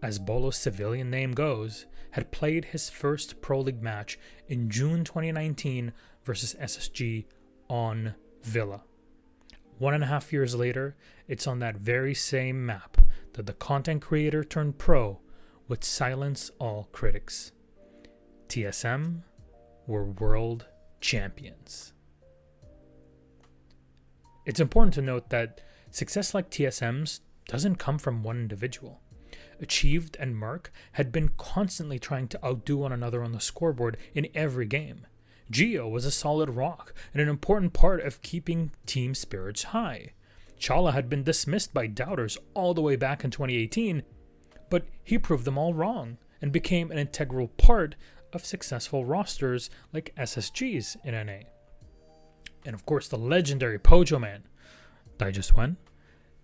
as Bolo's civilian name goes, had played his first Pro League match in June 2019 versus SSG on Villa. 1.5 years later, it's on that very same map that the content creator turned pro would silence all critics. TSM were world champions. It's important to note that success like TSM's doesn't come from one individual. Achieved and Merc had been constantly trying to outdo one another on the scoreboard in every game. Geo was a solid rock and an important part of keeping team spirits high. Chala had been dismissed by doubters all the way back in 2018, but he proved them all wrong and became an integral part of successful rosters like SSG's in NA. And of course the legendary Pojo Man, Daijuswen,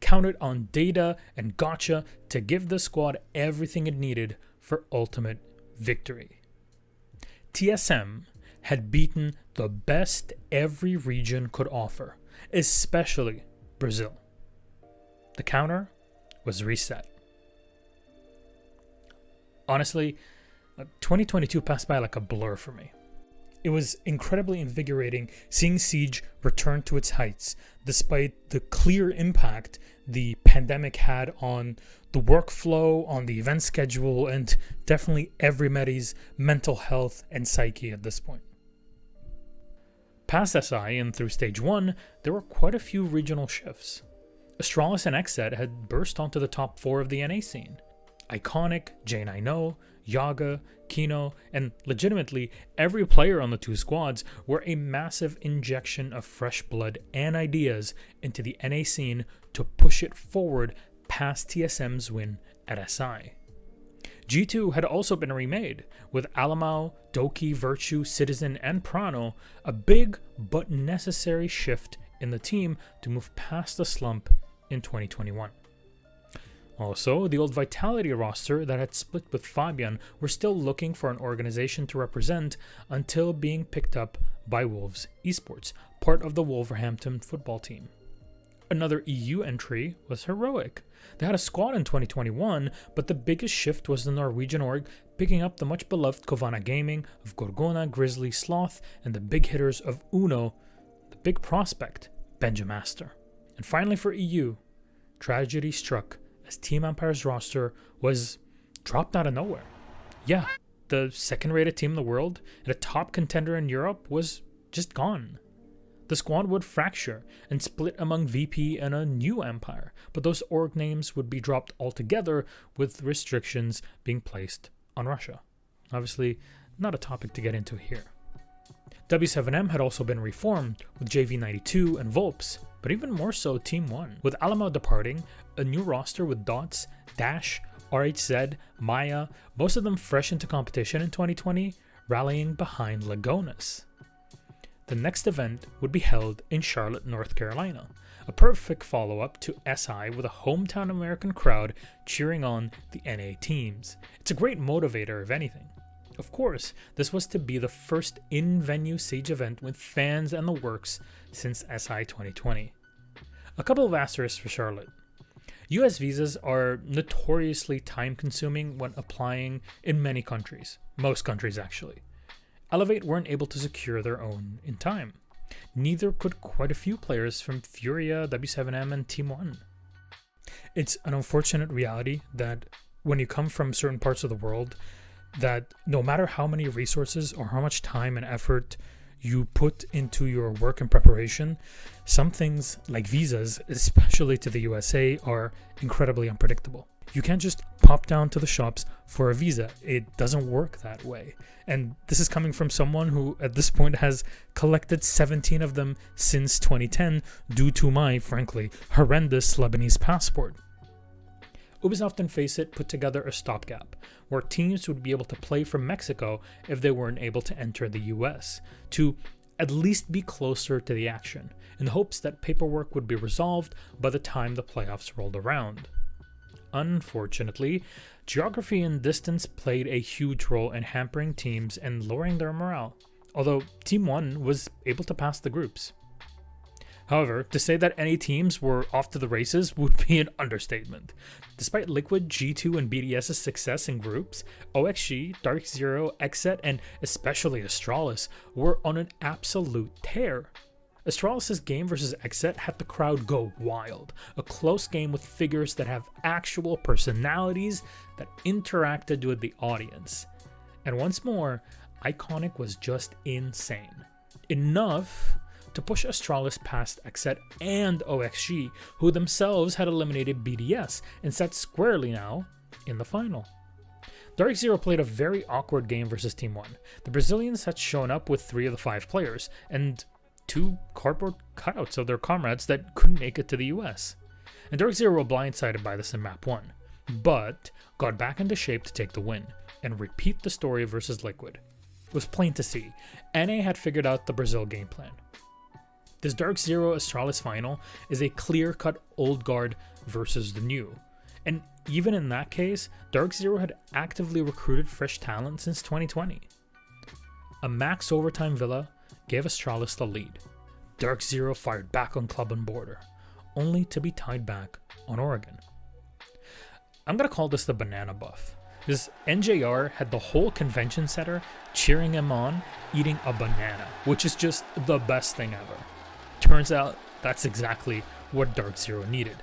counted on data and gotcha to give the squad everything it needed for ultimate victory. TSM had beaten the best every region could offer, especially Brazil. The counter was reset. Honestly, 2022 passed by like a blur for me. It was incredibly invigorating seeing Siege return to its heights, despite the clear impact the pandemic had on the workflow, on the event schedule, and definitely every Medi's mental health and psyche at this point. Past SI and through Stage 1, there were quite a few regional shifts. Astralis and XZ had burst onto the top 4 of the NA scene. Iconic, J9O, Yaga, Kino, and legitimately every player on the 2 squads were a massive injection of fresh blood and ideas into the NA scene to push it forward past TSM's win at SI. G2 had also been remade, with Alamau, Doki, Virtue, Citizen, and Prano, a big but necessary shift in the team to move past the slump in 2021. Also, the old Vitality roster that had split with Fabian were still looking for an organization to represent until being picked up by Wolves Esports, part of the Wolverhampton football team. Another EU entry was Heroic. They had a squad in 2021, but the biggest shift was the Norwegian org picking up the much beloved Kovana Gaming of Gorgona, Grizzly, Sloth, and the big hitters of Uno, the big prospect, Benjamaster. And finally for EU, tragedy struck as Team Empire's roster was dropped out of nowhere. Yeah, the second-rated team in the world and a top contender in Europe was just gone. The squad would fracture and split among VP and a new empire, but those org names would be dropped altogether with restrictions being placed on Russia. Obviously, not a topic to get into here. W7M had also been reformed with JV92 and Volps, but even more so Team 1, with Alamo departing, a new roster with Dots, Dash, RHZ, Maya, most of them fresh into competition in 2020, rallying behind Lagonas. The next event would be held in Charlotte, North Carolina, a perfect follow-up to SI with a hometown American crowd cheering on the NA teams. It's a great motivator if anything. Of course, this was to be the first in-venue Siege event with fans and the works since SI 2020. A couple of asterisks for Charlotte. US visas are notoriously time-consuming when applying in many countries, most countries actually. Elevate weren't able to secure their own in time. Neither could quite a few players from Furia, W7M, and Team 1. It's an unfortunate reality that when you come from certain parts of the world, that no matter how many resources or how much time and effort you put into your work and preparation, some things like visas, especially to the USA, are incredibly unpredictable. You can't just pop down to the shops for a visa. It doesn't work that way. And this is coming from someone who at this point has collected 17 of them since 2010 due to my, frankly, horrendous Lebanese passport. Ubisoft and Faceit put together a stopgap, where teams would be able to play from Mexico if they weren't able to enter the US, to at least be closer to the action, in the hopes that paperwork would be resolved by the time the playoffs rolled around. Unfortunately, geography and distance played a huge role in hampering teams and lowering their morale, although Team 1 was able to pass the groups. However, to say that any teams were off to the races would be an understatement. Despite Liquid, G2, and BDS's success in groups, OXG, Dark Zero, Xset, and especially Astralis were on an absolute tear. Astralis' game versus Xset had the crowd go wild, a close game with figures that have actual personalities that interacted with the audience. And once more, Iconic was just insane. Enough to push Astralis past Xset and OXG, who themselves had eliminated BDS and sat squarely now in the final. Dark Zero played a very awkward game versus Team 1. The Brazilians had shown up with 3 of the 5 players, and 2 cardboard cutouts of their comrades that couldn't make it to the US. And Dark Zero were blindsided by this in Map 1, but got back into shape to take the win, and repeat the story versus Liquid. It was plain to see, NA had figured out the Brazil game plan. This Dark Zero Astralis final is a clear-cut old guard versus the new. And even in that case, Dark Zero had actively recruited fresh talent since 2020. A max overtime villa gave Astralis the lead. Dark Zero fired back on Club and Border, only to be tied back on Oregon. I'm gonna call this the banana buff. This NJR had the whole convention center cheering him on, eating a banana, which is just the best thing ever. Turns out that's exactly what Dark Zero needed.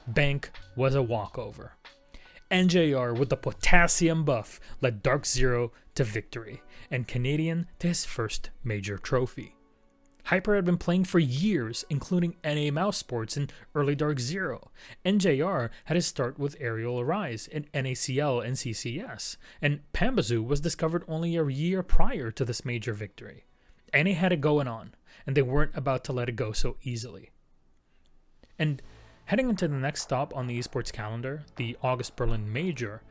Bank was a walkover. NJR with the potassium buff led Dark Zero to victory, and Canadian to his first major trophy. Hyper had been playing for years, including NA Mouse Sports and early Dark Zero. NJR had his start with Aerial Arise in NACL and CCS, and Pambazoo was discovered only a year prior to this major victory. NA had it going on, and they weren't about to let it go so easily. And heading into the next stop on the esports calendar, the August Berlin Major,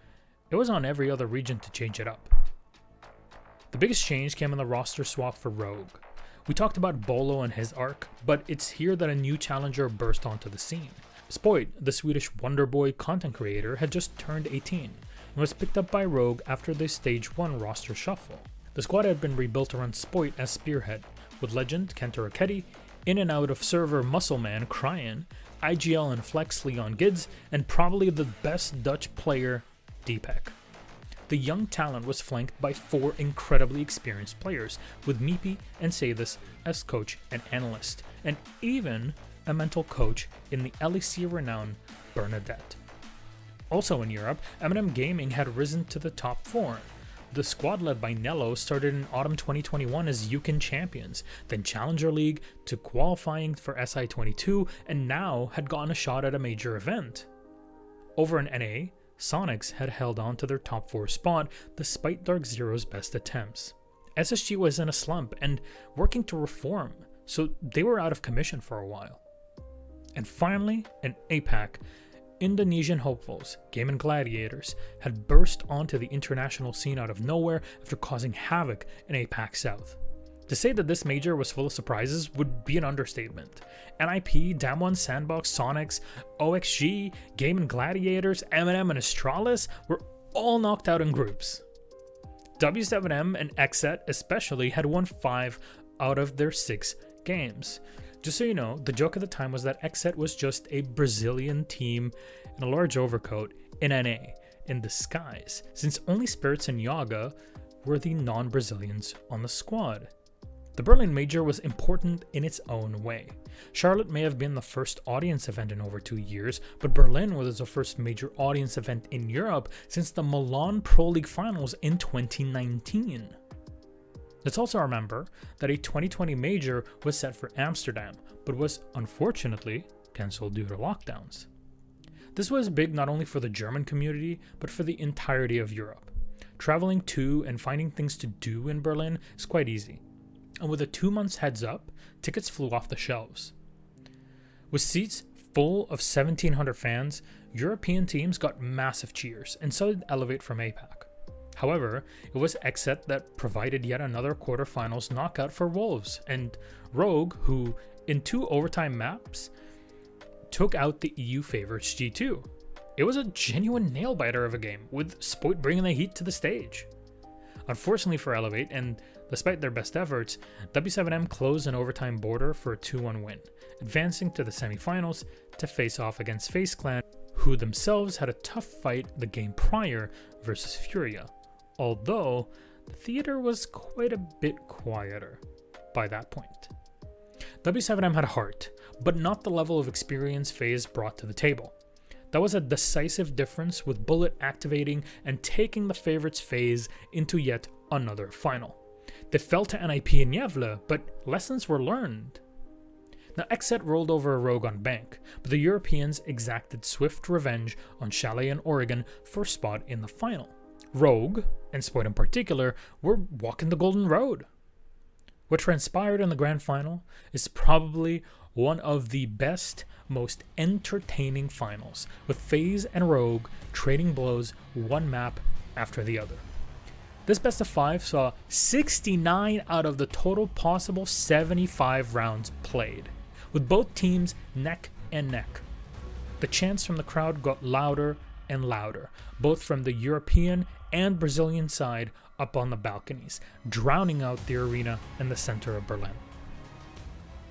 it was on every other region to change it up. The biggest change came in the roster swap for Rogue. We talked about Bolo and his arc, but it's here that a new challenger burst onto the scene. Spoit, the Swedish Wonderboy content creator, had just turned 18 and was picked up by Rogue after the Stage 1 roster shuffle. The squad had been rebuilt around Spoit as spearhead, with legend Kenta Raketti, in and out of server Muscleman Cryan, IGL and Flex Leon Gids, and probably the best Dutch player, Deepak. The young talent was flanked by 4 incredibly experienced players, with Meepy and Sathis as coach and analyst, and even a mental coach in the LEC renowned Bernadette. Also in Europe, M&M Gaming had risen to the top 4. The squad led by Nello started in autumn 2021 as Yukon champions, then Challenger League to qualifying for SI22, and now had gotten a shot at a major event. Over in NA, Sonics had held on to their top 4 spot despite Dark Zero's best attempts. SSG was in a slump and working to reform, so they were out of commission for a while. And finally, in APAC, Indonesian hopefuls, Game & Gladiators, had burst onto the international scene out of nowhere after causing havoc in APAC South. To say that this major was full of surprises would be an understatement. NIP, Damwon Sandbox, Sonics, OXG, Game & Gladiators, M&M, and Astralis were all knocked out in groups. W7M and XSET especially had won 5 out of their 6 games. Just so you know, the joke at the time was that XSET was just a Brazilian team in a large overcoat in NA in disguise, since only Spirits and Yaga were the non-Brazilians on the squad. The Berlin Major was important in its own way. Charlotte may have been the first audience event in over 2 years, but Berlin was the first major audience event in Europe since the Milan Pro League Finals in 2019. Let's also remember that a 2020 major was set for Amsterdam, but was unfortunately cancelled due to lockdowns. This was big not only for the German community, but for the entirety of Europe. Traveling to and finding things to do in Berlin is quite easy, and with a 2 months heads up, tickets flew off the shelves. With seats full of 1,700 fans, European teams got massive cheers, and so did Elevate from APAC. However, it was XSET that provided yet another quarterfinals knockout for Wolves, and Rogue, who in 2 overtime maps took out the EU favorites G2. It was a genuine nail-biter of a game, with Spoit bringing the heat to the stage. Unfortunately for Elevate, and despite their best efforts, W7M closed an overtime border for a 2-1 win, advancing to the semifinals to face off against FaZe Clan, who themselves had a tough fight the game prior versus Furia, although the theater was quite a bit quieter by that point. W7M had heart, but not the level of experience FaZe brought to the table. That was a decisive difference, with Bullet activating and taking the favorites FaZe into yet another final. They fell to NIP and Yevle, but lessons were learned. Now, XSET rolled over a Rogue on bank, but the Europeans exacted swift revenge on Chalet and Oregon for a spot in the final. Rogue, and Spoit in particular, were walking the golden road. What transpired in the grand final is probably one of the best, most entertaining finals, with FaZe and Rogue trading blows one map after the other. This best of 5 saw 69 out of the total possible 75 rounds played, with both teams neck and neck. The chants from the crowd got louder and louder, both from the European and Brazilian side up on the balconies, drowning out the arena in the center of Berlin.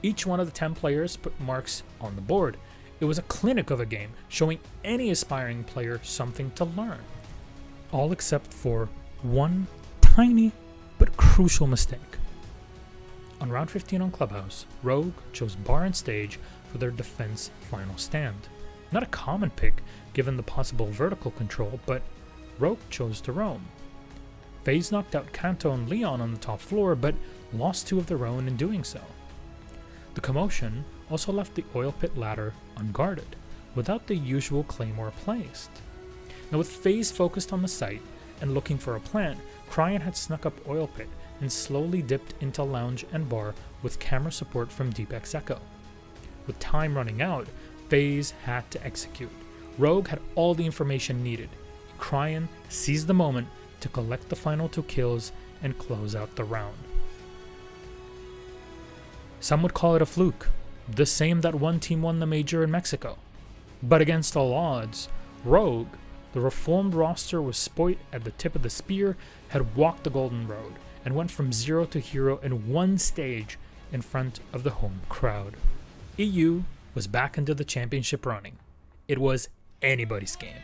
Each one of the 10 players put marks on the board. It was a clinic of a game, showing any aspiring player something to learn. All except for one tiny but crucial mistake. On round 15 on Clubhouse, Rogue chose bar and stage for their defense final stand. Not a common pick given the possible vertical control, but Rogue chose to roam. FaZe knocked out Kanto and Leon on the top floor, but lost 2 of their own in doing so. The commotion also left the oil pit ladder unguarded, without the usual claymore placed. Now, with FaZe focused on the site and looking for a plant, Cryan had snuck up oil pit and slowly dipped into lounge and bar with camera support from DeepX Echo. With time running out, FaZe had to execute. Rogue had all the information needed. Cryan seized the moment to collect the final 2 kills and close out the round. Some would call it a fluke, the same that one team won the major in Mexico. But against all odds, Rogue, the reformed roster with Spoit at the tip of the spear, had walked the golden road and went from 0 to hero in one stage in front of the home crowd. EU was back into the championship running. It was anybody's game.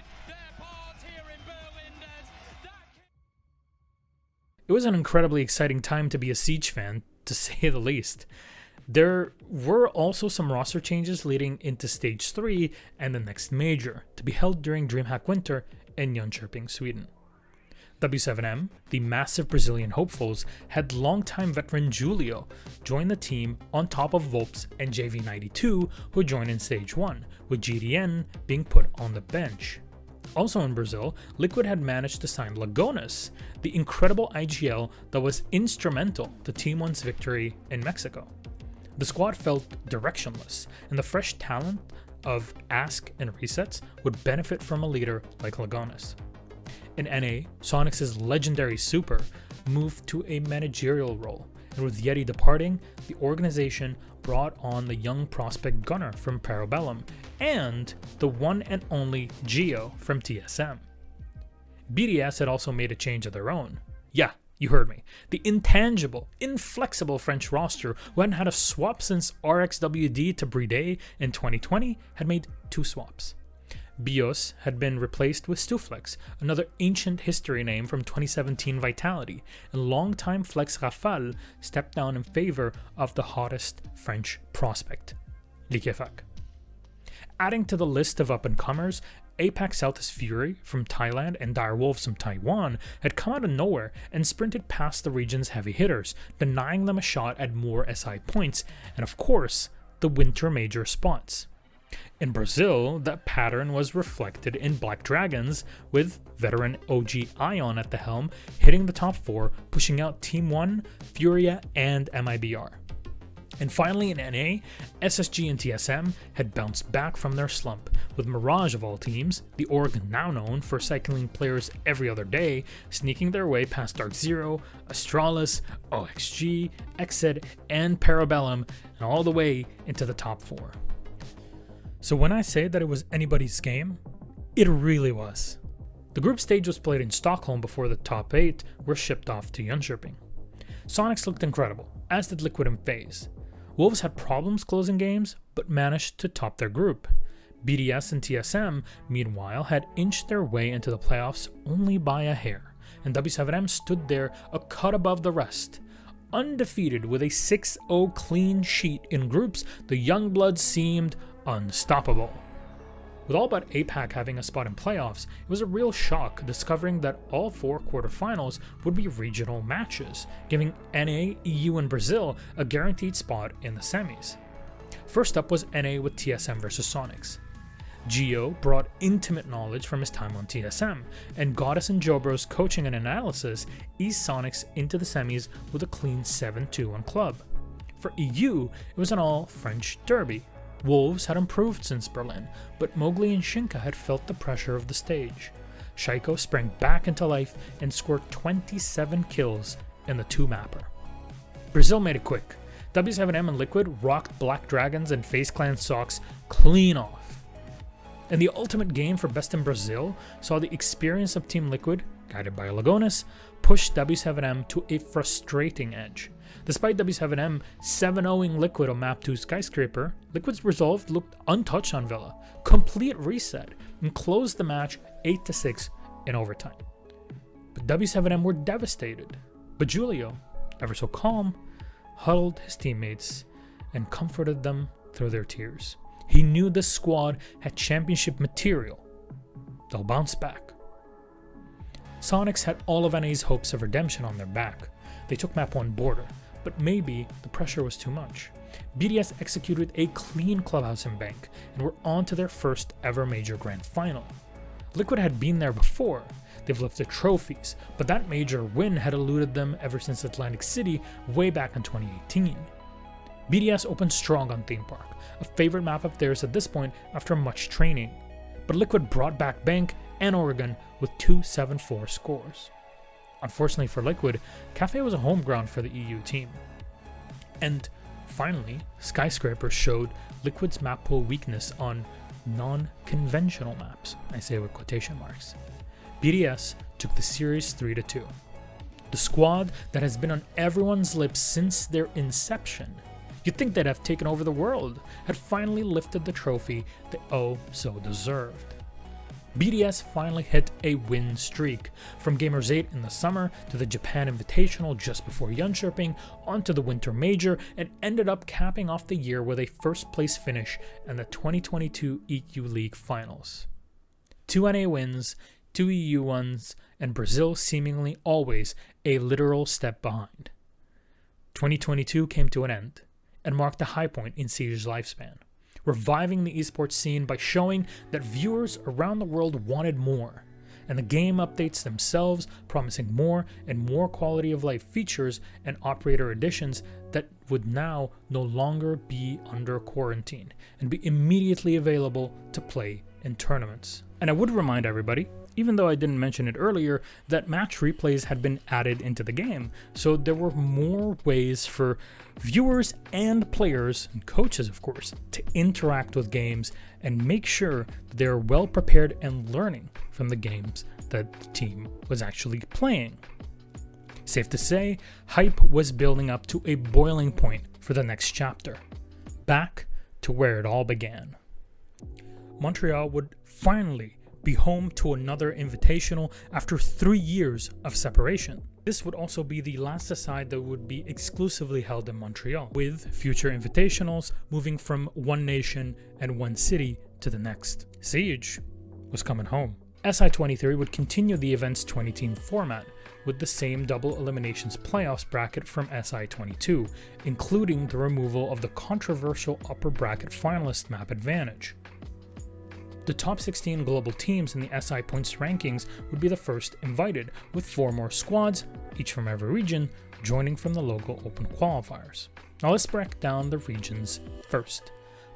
It was an incredibly exciting time to be a Siege fan, to say the least. There were also some roster changes leading into Stage 3 and the next major, to be held during DreamHack Winter in Jönköping, Sweden. W7M, the massive Brazilian hopefuls, had longtime veteran Julio join the team on top of Volps and JV92, who joined in Stage 1, with GDN being put on the bench. Also in Brazil, Liquid had managed to sign Lagonas, the incredible IGL that was instrumental to Team 1's victory in Mexico. The squad felt directionless, and the fresh talent of Ask and Resets would benefit from a leader like Lagonas. In NA, Sonics' legendary Super moved to a managerial role, and with Yeti departing, the organization brought on the young prospect Gunner from Parabellum and the one and only Geo from TSM. BDS had also made a change of their own. Yeah, you heard me. The intangible, inflexible French roster, who hadn't had a swap since RXWD to Bride in 2020, had made 2 swaps. Bios had been replaced with Stuflex, another ancient history name from 2017 Vitality, and longtime Flex Rafale stepped down in favor of the hottest French prospect, Likefak. Adding to the list of up-and-comers, APAC South's Fury from Thailand and Direwolves from Taiwan had come out of nowhere and sprinted past the region's heavy hitters, denying them a shot at more SI points, and of course, the winter major spots. In Brazil, that pattern was reflected in Black Dragons, with veteran OG Ion at the helm, hitting the top 4, pushing out Team 1, Furia, and MIBR. And finally in NA, SSG and TSM had bounced back from their slump, with Mirage of all teams, the org now known for cycling players every other day, sneaking their way past Dark Zero, Astralis, OXG, Exed, and Parabellum, and all the way into the top 4. So when I say that it was anybody's game, it really was. The group stage was played in Stockholm before the top 8 were shipped off to Jönköping. Sonics looked incredible, as did Liquid and FaZe. Wolves had problems closing games, but managed to top their group. BDS and TSM, meanwhile, had inched their way into the playoffs only by a hair, and W7M stood there a cut above the rest. Undefeated with a 6-0 clean sheet in groups, the Youngbloods seemed unstoppable. With all but APAC having a spot in playoffs, it was a real shock discovering that all 4 quarterfinals would be regional matches, giving NA, EU, and Brazil a guaranteed spot in the semis. First up was NA with TSM vs Sonics. Geo brought intimate knowledge from his time on TSM, and Goddess and Jobro's coaching and analysis eased Sonics into the semis with a clean 7-2 on club. For EU, it was an all-French derby. Wolves had improved since Berlin, but Mowgli and Shinka had felt the pressure of the stage. Shaiko sprang back into life and scored 27 kills in the 2-mapper. Brazil made it quick. W7M and Liquid rocked Black Dragons and FaZe Clan Sox clean off. And the ultimate game for Best in Brazil saw the experience of Team Liquid, guided by Lagonas, push W7M to a frustrating edge. Despite W7M 7-0ing Liquid on Map 2 Skyscraper, Liquid's resolve looked untouched on Villa, complete reset, and closed the match 8-6 in overtime. But W7M were devastated. But Julio, ever so calm, huddled his teammates and comforted them through their tears. He knew this squad had championship material. They'll bounce back. Sonics had all of NA's hopes of redemption on their back. They took Map 1 Border, but maybe the pressure was too much. BDS executed a clean clubhouse and bank, and were on to their first ever major grand final. Liquid had been there before. They've lifted trophies, but that major win had eluded them ever since Atlantic City way back in 2018. BDS opened strong on Theme Park, a favorite map of theirs at this point after much training, but Liquid brought back Bank and Oregon with 2 7-4 scores. Unfortunately for Liquid, Cafe was a home ground for the EU team. And finally, Skyscraper showed Liquid's map pool weakness on non-conventional maps, I say with quotation marks. BDS took the series 3-2. The squad that has been on everyone's lips since their inception, you'd think they'd have taken over the world, had finally lifted the trophy they oh so deserved. BDS finally hit a win streak, from Gamers 8 in the summer to the Japan Invitational just before Jönköping, onto the Winter Major, and ended up capping off the year with a first place finish in the 2022 EQ League Finals. 2 NA wins, 2 EU ones, and Brazil seemingly always a literal step behind. 2022 came to an end and marked a high point in Siege's lifespan, reviving the esports scene by showing that viewers around the world wanted more, and the game updates themselves promising more and more quality of life features and operator additions that would now no longer be under quarantine and be immediately available to play in tournaments. And I would remind everybody, even though I didn't mention it earlier, that match replays had been added into the game, so there were more ways for viewers and players, and coaches of course, to interact with games and make sure they're well prepared and learning from the games that the team was actually playing. Safe to say, hype was building up to a boiling point for the next chapter, back to where it all began. Montreal would finally be home to another invitational after 3 years of separation. This would also be the last aside that would be exclusively held in Montreal, with future invitationals moving from one nation and one city to the next. Siege was coming home. SI23 would continue the event's 20-team format, with the same double eliminations playoffs bracket from SI22, including the removal of the controversial upper bracket finalist map advantage. The top 16 global teams in the SI points rankings would be the first invited, with 4 more squads, each from every region, joining from the local open qualifiers. Now let's break down the regions first.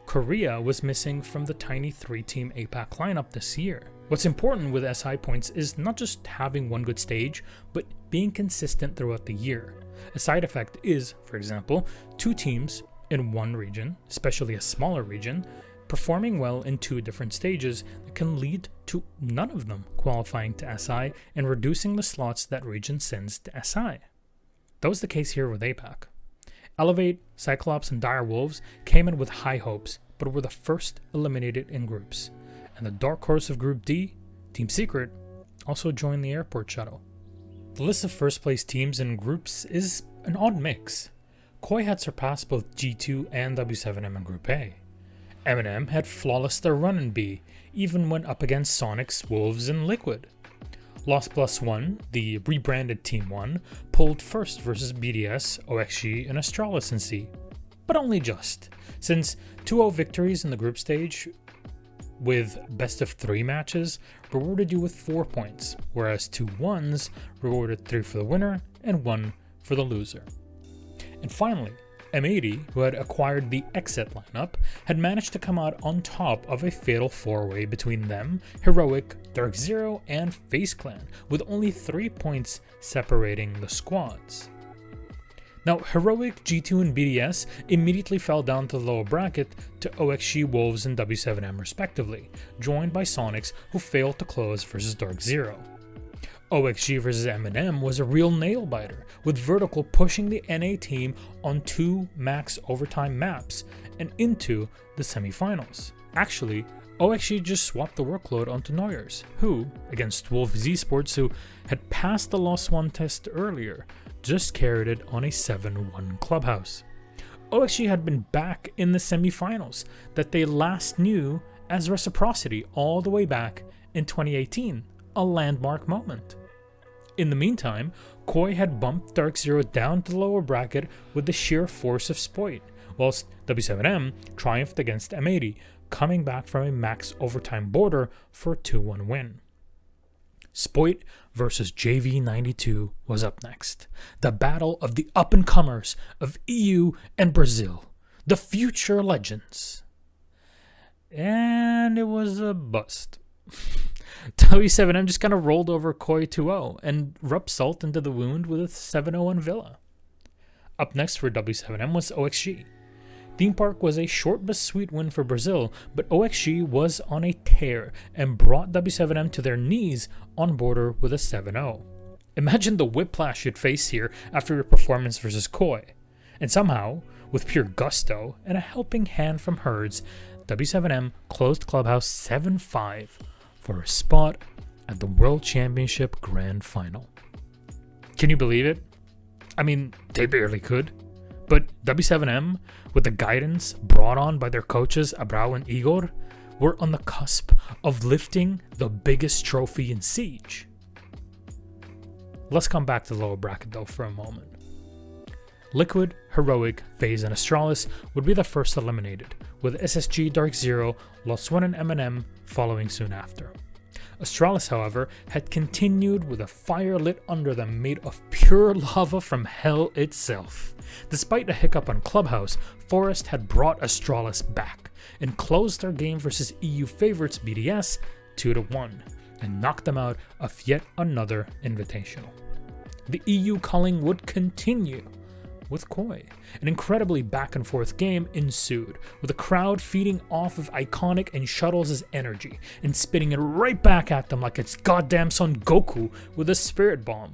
Korea was missing from the tiny 3-team APAC lineup this year. What's important with SI points is not just having one good stage, but being consistent throughout the year. A side effect is, for example, 2 teams in one region, especially a smaller region, performing well in 2 different stages that can lead to none of them qualifying to SI and reducing the slots that region sends to SI. That was the case here with APAC. Elevate, Cyclops, and Dire Wolves came in with high hopes, but were the first eliminated in groups. And the dark horse of Group D, Team Secret, also joined the airport shuttle. The list of first place teams in groups is an odd mix. Koi had surpassed both G2 and W7M in Group A. M&M had flawless their run in B, even when up against Sonics, Wolves, and Liquid. Lost Plus One, the rebranded Team 1, pulled first versus BDS, OXG, and Astralis in C. But only just, since 2-0 victories in the group stage with best of 3 matches rewarded you with 4 points, whereas 2 1s rewarded 3 for the winner and 1 for the loser. And finally, M80, who had acquired the Exit lineup, had managed to come out on top of a fatal 4-way between them, Heroic, Dark Zero, and FaZe Clan, with only 3 points separating the squads. Now, Heroic, G2, and BDS immediately fell down to the lower bracket to OXG, Wolves, and W7M respectively, joined by Sonics, who failed to close versus Dark Zero. OXG vs M&M was a real nail-biter, with Vertical pushing the NA team on 2 max overtime maps and into the semifinals. Actually, OXG just swapped the workload onto Noyers, who, against Wolves Esports, who had passed the Lost One test earlier, just carried it on a 7-1 clubhouse. OXG had been back in the semifinals that they last knew as Reciprocity all the way back in 2018, a landmark moment. In the meantime, Koi had bumped Dark Zero down to the lower bracket with the sheer force of Spoit, whilst W7M triumphed against M80, coming back from a max overtime border for a 2-1 win. Spoit versus JV92 was up next. The battle of the up-and-comers of EU and Brazil, the future legends. And it was a bust. W7M just kind of rolled over Koi 2-0 and rubbed salt into the wound with a 7-0 on Villa. Up next for W7M was OXG. Theme Park was a short but sweet win for Brazil, but OXG was on a tear and brought W7M to their knees on border with a 7-0. Imagine the whiplash you'd face here after your performance versus Koi. And somehow, with pure gusto and a helping hand from Herds, W7M closed Clubhouse 7-5 for a spot at the World Championship Grand Final. Can you believe it? I mean, they barely could. But W7M, with the guidance brought on by their coaches Abrao and Igor, were on the cusp of lifting the biggest trophy in Siege. Let's come back to the lower bracket though for a moment. Liquid, Heroic, FaZe, and Astralis would be the first eliminated, with SSG, Dark Zero, Lost One, and M&M following soon after. Astralis, however, had continued with a fire lit under them made of pure lava from hell itself. Despite a hiccup on Clubhouse, Forest had brought Astralis back and closed their game versus EU favorites BDS 2-1 and knocked them out of yet another invitational. The EU culling would continue with Koi. An incredibly back and forth game ensued, with the crowd feeding off of Iconic and Shuttles' energy and spitting it right back at them like it's goddamn Son Goku with a spirit bomb.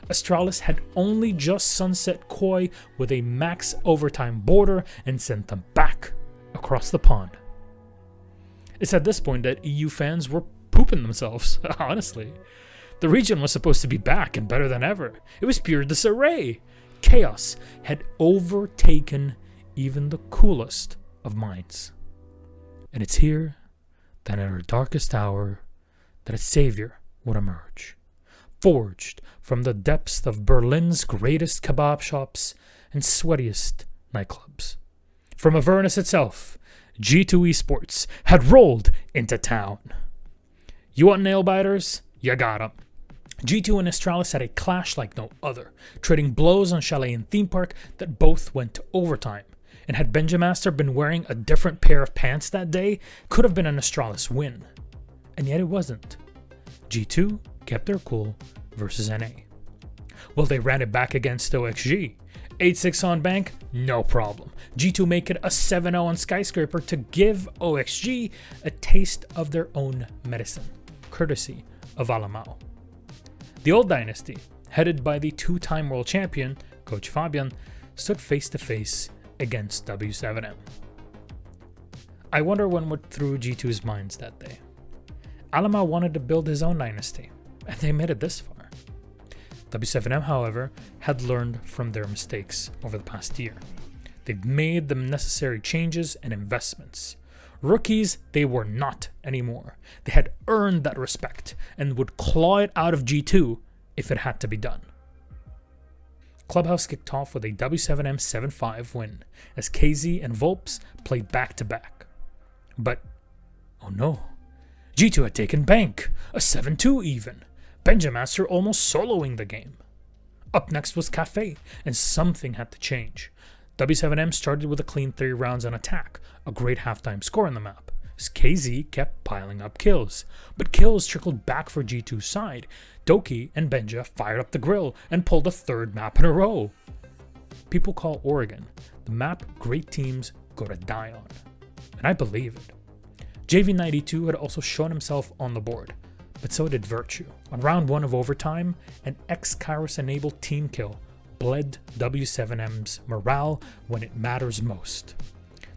Astralis had only just sunset Koi with a max overtime border and sent them back across the pond. It's at this point that EU fans were pooping themselves, honestly. The region was supposed to be back and better than ever. It was pure disarray. Chaos had overtaken even the coolest of minds. And it's here that at our darkest hour that a savior would emerge, forged from the depths of Berlin's greatest kebab shops and sweatiest nightclubs. From Avernus itself, G2 Esports had rolled into town. You want nail biters? You got 'em. G2 and Astralis had a clash like no other, trading blows on Chalet and Theme Park that both went to overtime. And had Benjamaster been wearing a different pair of pants that day, could have been an Astralis win. And yet it wasn't. G2 kept their cool versus NA. Well, they ran it back against OXG. 8-6 on Bank, no problem. G2 make it a 7-0 on Skyscraper to give OXG a taste of their own medicine, courtesy of Alamao. The old dynasty, headed by the two-time world champion, Coach Fabian, stood face-to-face against W7M. I wonder what went through G2's minds that day. Alamao wanted to build his own dynasty, and they made it this far. W7M, however, had learned from their mistakes over the past year. They've made the necessary changes and investments. Rookies, they were not anymore. They had earned that respect and would claw it out of G2 if it had to be done. Clubhouse kicked off with a W7M 7-5 win as KZ and Volps played back-to-back. But, oh no, G2 had taken Bank, a 7-2 even. Benjamaster almost soloing the game. Up next was Cafe, and something had to change. W7M started with a clean 3 rounds on attack, a great halftime score on the map, as KZ kept piling up kills. But kills trickled back for G2's side. Doki and Benja fired up the grill and pulled a third map in a row. People call Oregon the map great teams go to die on, and I believe it. JV92 had also shown himself on the board, but so did Virtue. On round 1 of overtime, an ex-Kairos enabled team kill bled W7M's morale when it matters most.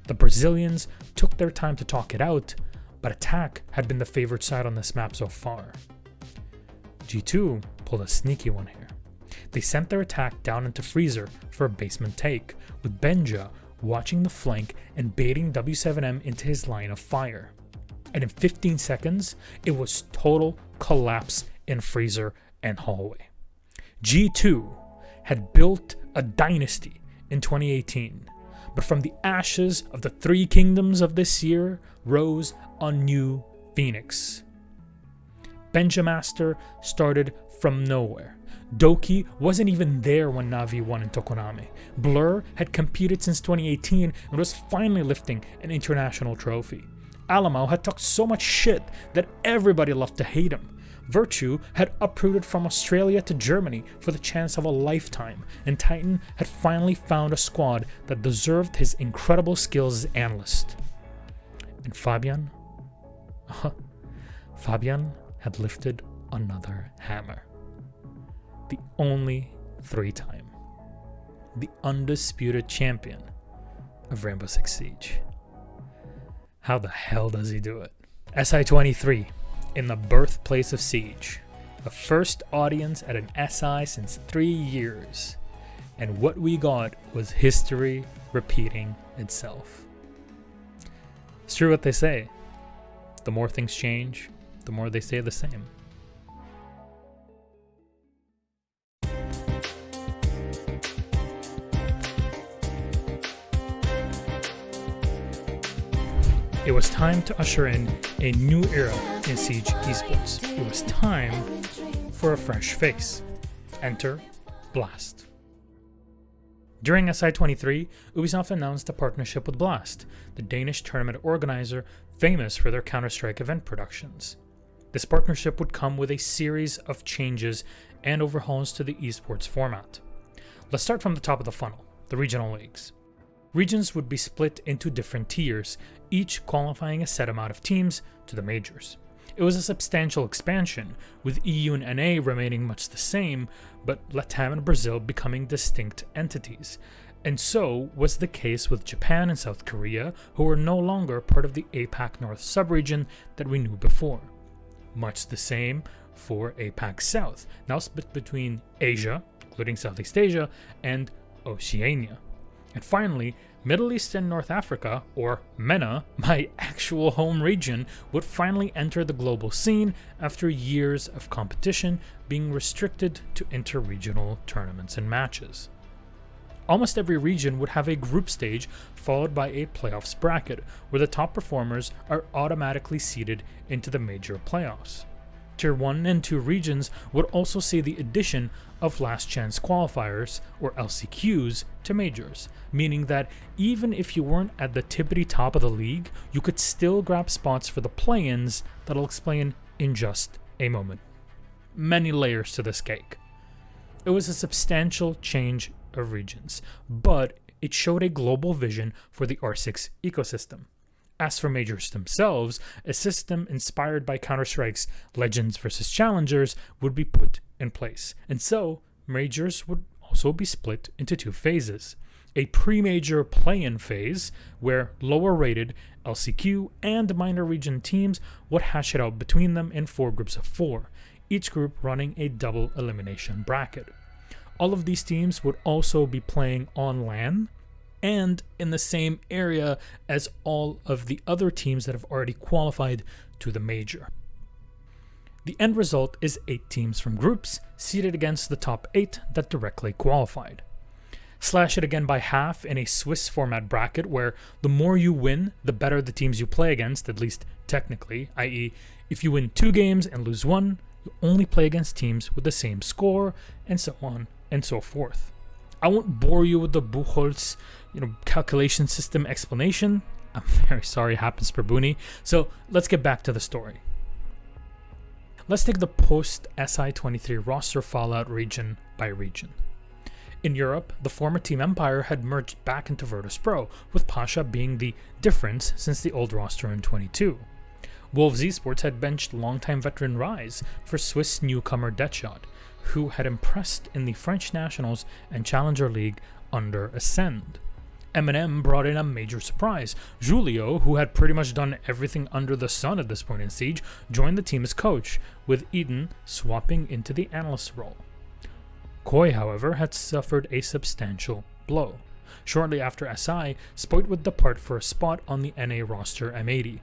The Brazilians took their time to talk it out, but attack had been the favored side on this map so far. G2 pulled a sneaky one here. They sent their attack down into Freezer for a basement take, with Benja watching the flank and baiting W7M into his line of fire. And in 15 seconds, it was total collapse in Freezer and hallway. G2 had built a dynasty in 2018, but from the ashes of the 3 kingdoms of this year rose a new phoenix. Benjamaster started from nowhere. Doki wasn't even there when Na'Vi won in Tokonami. Blur had competed since 2018 and was finally lifting an international trophy. Alamao had talked so much shit that everybody loved to hate him. Virtue had uprooted from Australia to Germany for the chance of a lifetime, and Titan had finally found a squad that deserved his incredible skills as analyst. And Fabian had lifted another hammer. The only 3-time. The undisputed champion of Rainbow Six Siege. How the hell does he do it? SI23, in the birthplace of Siege. The first audience at an SI since 3 years. And what we got was history repeating itself. It's true what they say. The more things change, the more they stay the same. It was time to usher in a new era in Siege Esports. It was time for a fresh face. Enter Blast. During SI23, Ubisoft announced a partnership with Blast, the Danish tournament organizer famous for their Counter-Strike event productions. This partnership would come with a series of changes and overhauls to the esports format. Let's start from the top of the funnel, the regional leagues. Regions would be split into different tiers, each qualifying a set amount of teams to the majors. It was a substantial expansion, with EU and NA remaining much the same, but Latam and Brazil becoming distinct entities. And so was the case with Japan and South Korea, who were no longer part of the APAC North subregion that we knew before. Much the same for APAC South, now split between Asia, including Southeast Asia, and Oceania. And finally, Middle East and North Africa, or MENA, my actual home region, would finally enter the global scene after years of competition being restricted to inter-regional tournaments and matches. Almost every region would have a group stage followed by a playoffs bracket, where the top performers are automatically seeded into the major playoffs. Tier 1 and 2 regions would also see the addition of last chance qualifiers, or LCQs, to majors, meaning that even if you weren't at the tippity top of the league, you could still grab spots for the play-ins that I'll explain in just a moment. Many layers to this cake. It was a substantial change of regions, but it showed a global vision for the R6 ecosystem. As for majors themselves, a system inspired by Counter-Strike's Legends vs. Challengers would be put in place, and so majors would also be split into two phases. A pre-major play-in phase, where lower-rated LCQ and minor region teams would hash it out between them in 4 groups of 4, each group running a double elimination bracket. All of these teams would also be playing on LAN, and in the same area as all of the other teams that have already qualified to the major. The end result is 8 teams from groups, seeded against the top 8 that directly qualified. Slash it again by half in a Swiss format bracket, where the more you win, the better the teams you play against, at least technically, i.e. if you win 2 games and lose 1, you only play against teams with the same score, and so on and so forth. I won't bore you with the Buchholz, calculation system explanation. I'm very sorry it happens per Booney. So let's get back to the story. Let's take the post-SI23 roster fallout region by region. In Europe, the former Team Empire had merged back into Virtus Pro, with Pasha being the difference since the old roster in 22. Wolves Esports had benched longtime veteran Rise for Swiss newcomer Deadshot, who had impressed in the French Nationals and Challenger League under Ascend. M&M brought in a major surprise. Julio, who had pretty much done everything under the sun at this point in Siege, joined the team as coach, with Eden swapping into the analyst role. Koi, however, had suffered a substantial blow. Shortly after SI, Spoit would depart for a spot on the NA roster M80.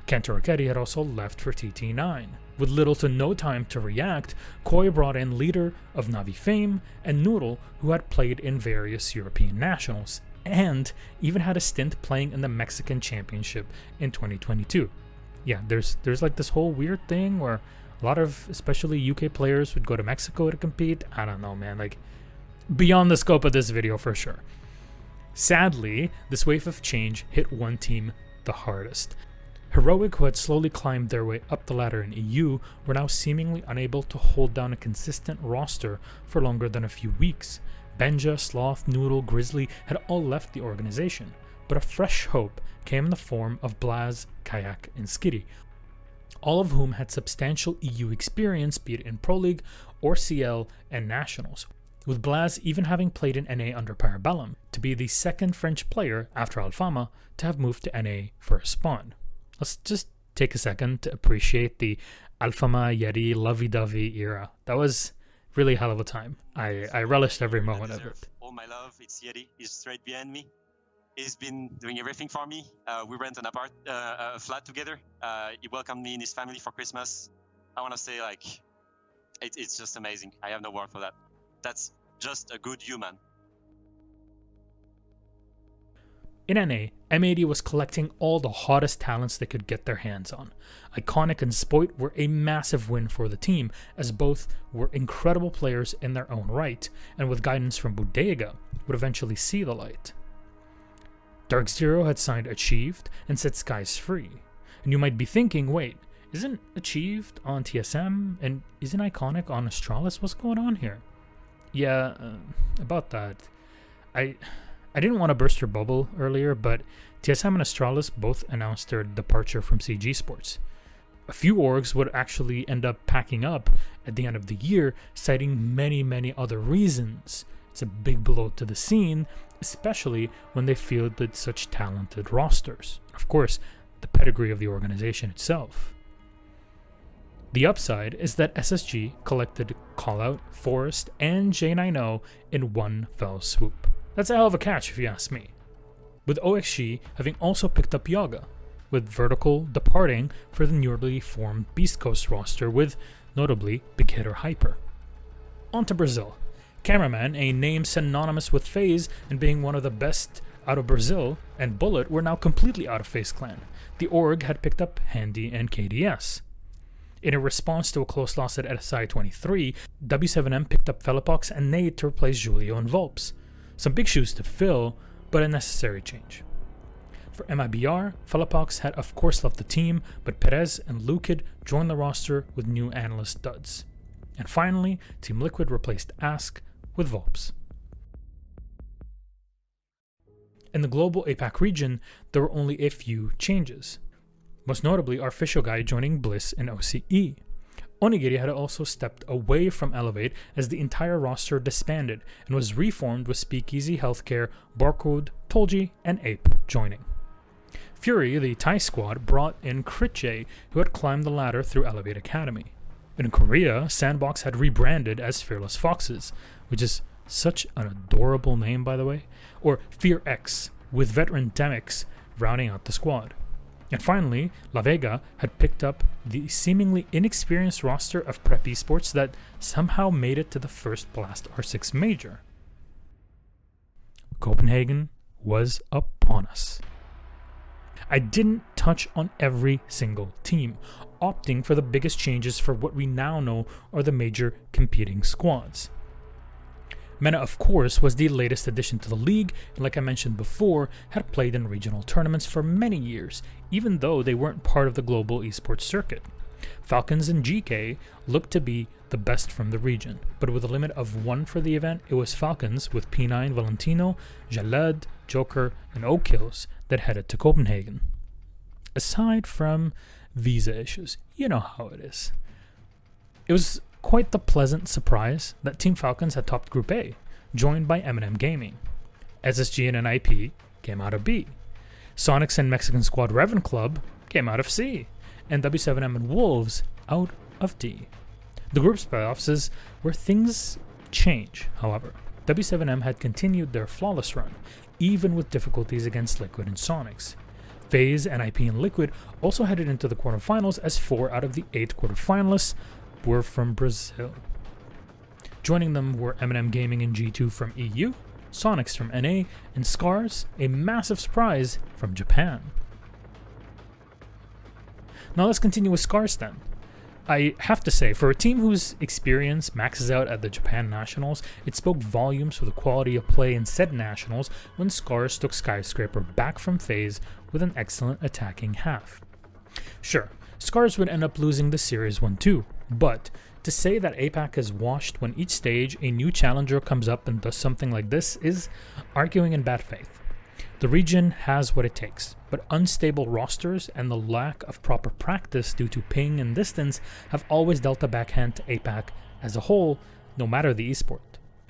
Kento Raketti had also left for TT9. With little to no time to react, Koi brought in leader of Navi fame and Noodle, who had played in various European nationals, and even had a stint playing in the Mexican Championship in 2022. Yeah, there's like this whole weird thing where a lot of especially UK players would go to Mexico to compete. I don't know, man, like beyond the scope of this video for sure. Sadly, this wave of change hit one team the hardest. Heroic, who had slowly climbed their way up the ladder in EU, were now seemingly unable to hold down a consistent roster for longer than a few weeks. Benja, Sloth, Noodle, Grizzly had all left the organization, but a fresh hope came in the form of Blaz, Kayak, and Skitty, all of whom had substantial EU experience, be it in Pro League or CL and Nationals, with Blaz even having played in NA under Parabellum, to be the second French player after Alfama to have moved to NA for a spawn. Let's just take a second to appreciate the Alfama Yeti lovey-dovey era. That was really a hell of a time. I relished every moment of it. All my love, it's Yeti. He's straight behind me. He's been doing everything for me. We rent a flat together. He welcomed me in his family for Christmas. I want to say, like, it's just amazing. I have no word for that. That's just a good human. In NA, M80 was collecting all the hottest talents they could get their hands on. Iconic and Spoit were a massive win for the team, as both were incredible players in their own right, and with guidance from Bodega, would eventually see the light. Dark Zero had signed Achieved and set Skies free. And you might be thinking, wait, isn't Achieved on TSM and isn't Iconic on Astralis? What's going on here? Yeah, about that. I didn't want to burst your bubble earlier, but TSM and Astralis both announced their departure from Siege Esports. A few orgs would actually end up packing up at the end of the year, citing many other reasons. It's a big blow to the scene, especially when they fielded such talented rosters. Of course, the pedigree of the organization itself. The upside is that SSG collected Callout, Forest, and J90 in one fell swoop. That's a hell of a catch if you ask me. With OXG having also picked up Yaga, with Vertical departing for the newly formed Beast Coast roster with, notably, Big Hitter Hyper. On to Brazil. Cameraman, a name synonymous with FaZe and being one of the best out of Brazil, and Bullet were now completely out of FaZe Clan. The org had picked up Handy and KDS. In a response to a close loss at SI 23, W7M picked up Felipox and Nate to replace Julio and Volps. Some big shoes to fill, but a necessary change. For MIBR, Felipox had of course left the team, but Perez and Lukid joined the roster with new analyst duds. And finally, Team Liquid replaced Ask with Volps. In the global APAC region, there were only a few changes. Most notably, our official guy joining Bliss in OCE. Onigiri had also stepped away from Elevate as the entire roster disbanded and was reformed with Speakeasy Healthcare, Barcode, Tolji, and Ape joining. Fury, the Thai squad, brought in Critche, who had climbed the ladder through Elevate Academy. In Korea, Sandbox had rebranded as Fearless Foxes, which is such an adorable name, by the way, or Fear X, with veteran Demix rounding out the squad. And finally, La Vega had picked up the seemingly inexperienced roster of Prep Esports that somehow made it to the first Blast R6 Major. Copenhagen was upon us. I didn't touch on every single team, opting for the biggest changes for what we now know are the major competing squads. MENA, of course, was the latest addition to the league, and like I mentioned before, had played in regional tournaments for many years, even though they weren't part of the global esports circuit. Falcons and GK looked to be the best from the region, but with a limit of one for the event, it was Falcons with P9 Valentino, Jaled, Joker, and O'Kills that headed to Copenhagen. Aside from visa issues, you know how it is. It was quite the pleasant surprise that Team Falcons had topped Group A, joined by M&M Gaming. SSG and NIP came out of B. Sonics and Mexican squad Revan Club came out of C, and W7M and Wolves out of D. The group's playoffs is where things change, however. W7M had continued their flawless run, even with difficulties against Liquid and Sonics. FaZe, NIP, and Liquid also headed into the quarterfinals as 4 out of the 8 quarterfinalists were from Brazil. Joining them were M&M Gaming and G2 from EU, Sonics from NA, and Scars, a massive surprise, from Japan. Now let's continue with Scars then. I have to say, for a team whose experience maxes out at the Japan Nationals, it spoke volumes for the quality of play in said Nationals when Scars took Skyscraper back from FaZe with an excellent attacking half. Sure, Scars would end up losing the series 1-2, but to say that APAC is washed when each stage a new challenger comes up and does something like this is arguing in bad faith. The region has what it takes, but unstable rosters and the lack of proper practice due to ping and distance have always dealt a backhand to APAC as a whole, no matter the esport.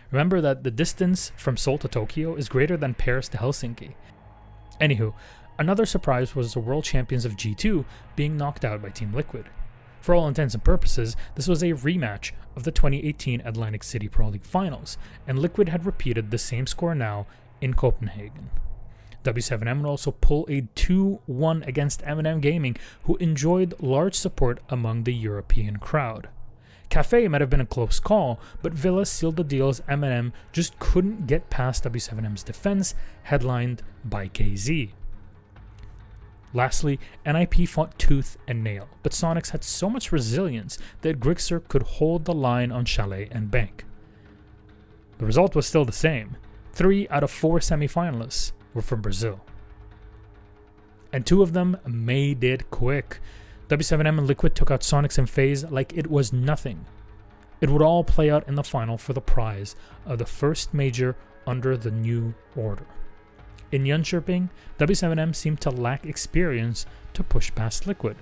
Remember that the distance from Seoul to Tokyo is greater than Paris to Helsinki. Anywho, another surprise was the world champions of G2 being knocked out by Team Liquid. For all intents and purposes, this was a rematch of the 2018 Atlantic City Pro League Finals, and Liquid had repeated the same score now in Copenhagen. W7M would also pull a 2-1 against M&M Gaming, who enjoyed large support among the European crowd. Cafe might have been a close call, but Villa sealed the deal as M&M just couldn't get past W7M's defense, headlined by KZ. Lastly, NIP fought tooth and nail, but Sonics had so much resilience that Grixer could hold the line on Chalet and Bank. The result was still the same. 3 out of 4 semifinalists were from Brazil. And 2 of them made it quick. W7M and Liquid took out Sonics and FaZe like it was nothing. It would all play out in the final for the prize of the first major under the new order. In Jönköping, W7M seemed to lack experience to push past Liquid.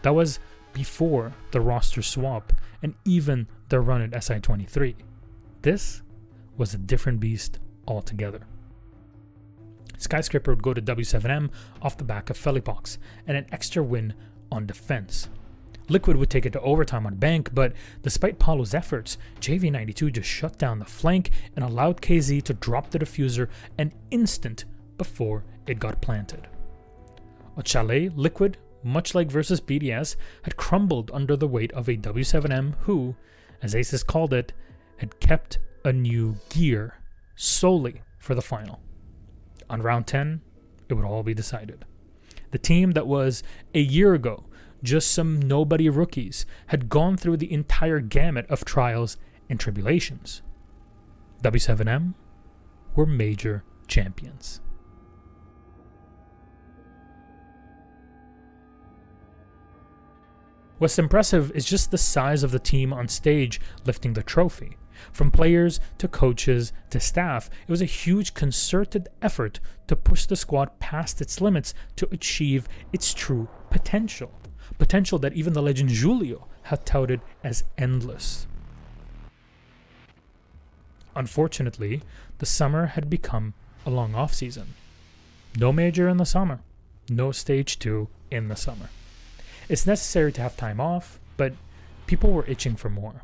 That was before the roster swap and even their run at SI23. This was a different beast altogether. Skyscraper would go to W7M off the back of Felipox and an extra win on defense. Liquid would take it to overtime on Bank, but despite Paulo's efforts, JV92 just shut down the flank and allowed KZ to drop the diffuser an instant before it got planted. On Chalet, Liquid, much like versus BDS, had crumbled under the weight of a W7M who, as Aces called it, had kept a new gear solely for the final. On round 10, it would all be decided. The team that was, a year ago, just some nobody rookies had gone through the entire gamut of trials and tribulations. W7M were major champions. What's impressive is just the size of the team on stage lifting the trophy. From players to coaches to staff, it was a huge concerted effort to push the squad past its limits to achieve its true potential. Potential that even the legend Julio had touted as endless. Unfortunately, the summer had become a long off-season. No major in the summer, no stage 2 in the summer. It's necessary to have time off, but people were itching for more.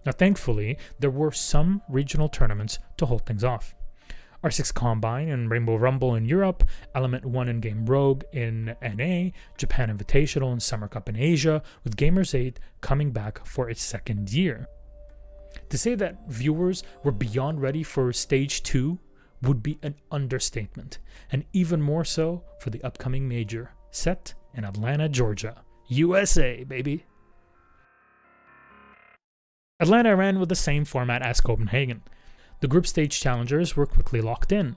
Now, thankfully, there were some regional tournaments to hold things off. R6 Combine and Rainbow Rumble in Europe, Element 1 and Game Rogue in NA, Japan Invitational and Summer Cup in Asia, with Gamers 8 coming back for its second year. To say that viewers were beyond ready for Stage 2 would be an understatement, and even more so for the upcoming major, set in Atlanta, Georgia. USA, baby! Atlanta ran with the same format as Copenhagen. The group stage challengers were quickly locked in.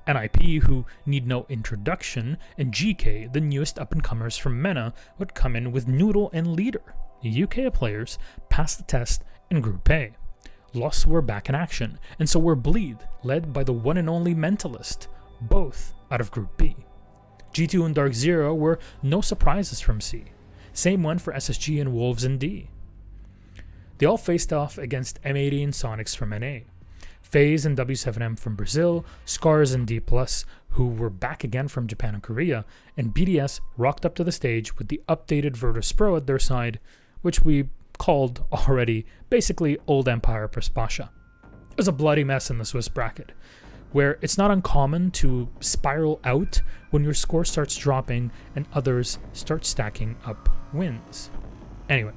NIP, who need no introduction, and GK, the newest up-and-comers from MENA, would come in with Noodle and Leader. The UK players passed the test in Group A. Lost were back in action, and so were Bleed, led by the one and only Mentalist, both out of Group B. G2 and Dark Zero were no surprises from C. Same one for SSG and Wolves in D. They all faced off against M80 and Sonics from NA. FaZe and W7M from Brazil, Scars and D+, who were back again from Japan and Korea, and BDS rocked up to the stage with the updated Virtus Pro at their side, which we called already basically Old Empire plus Pasha. It was a bloody mess in the Swiss bracket, where it's not uncommon to spiral out when your score starts dropping and others start stacking up wins. Anyway,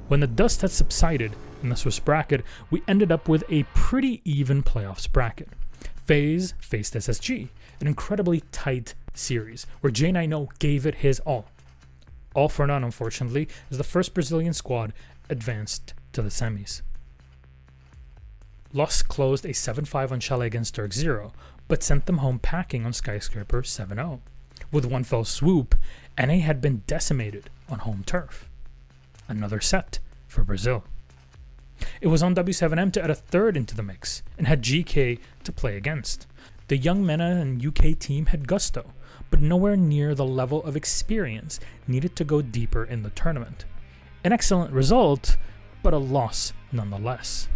when the dust had subsided in the Swiss bracket, we ended up with a pretty even playoffs bracket. FaZe faced SSG, an incredibly tight series, where J90 gave it his all. All for none, unfortunately, as the first Brazilian squad advanced to the semis. Lost closed a 7-5 on Chalet against Dark Zero, but sent them home packing on Skyscraper 7-0. With one fell swoop, NA had been decimated on home turf. Another set for Brazil. It was on W7M to add a third into the mix, and had GK to play against. The young MENA and UK team had gusto, but nowhere near the level of experience needed to go deeper in the tournament. An excellent result, but a loss nonetheless.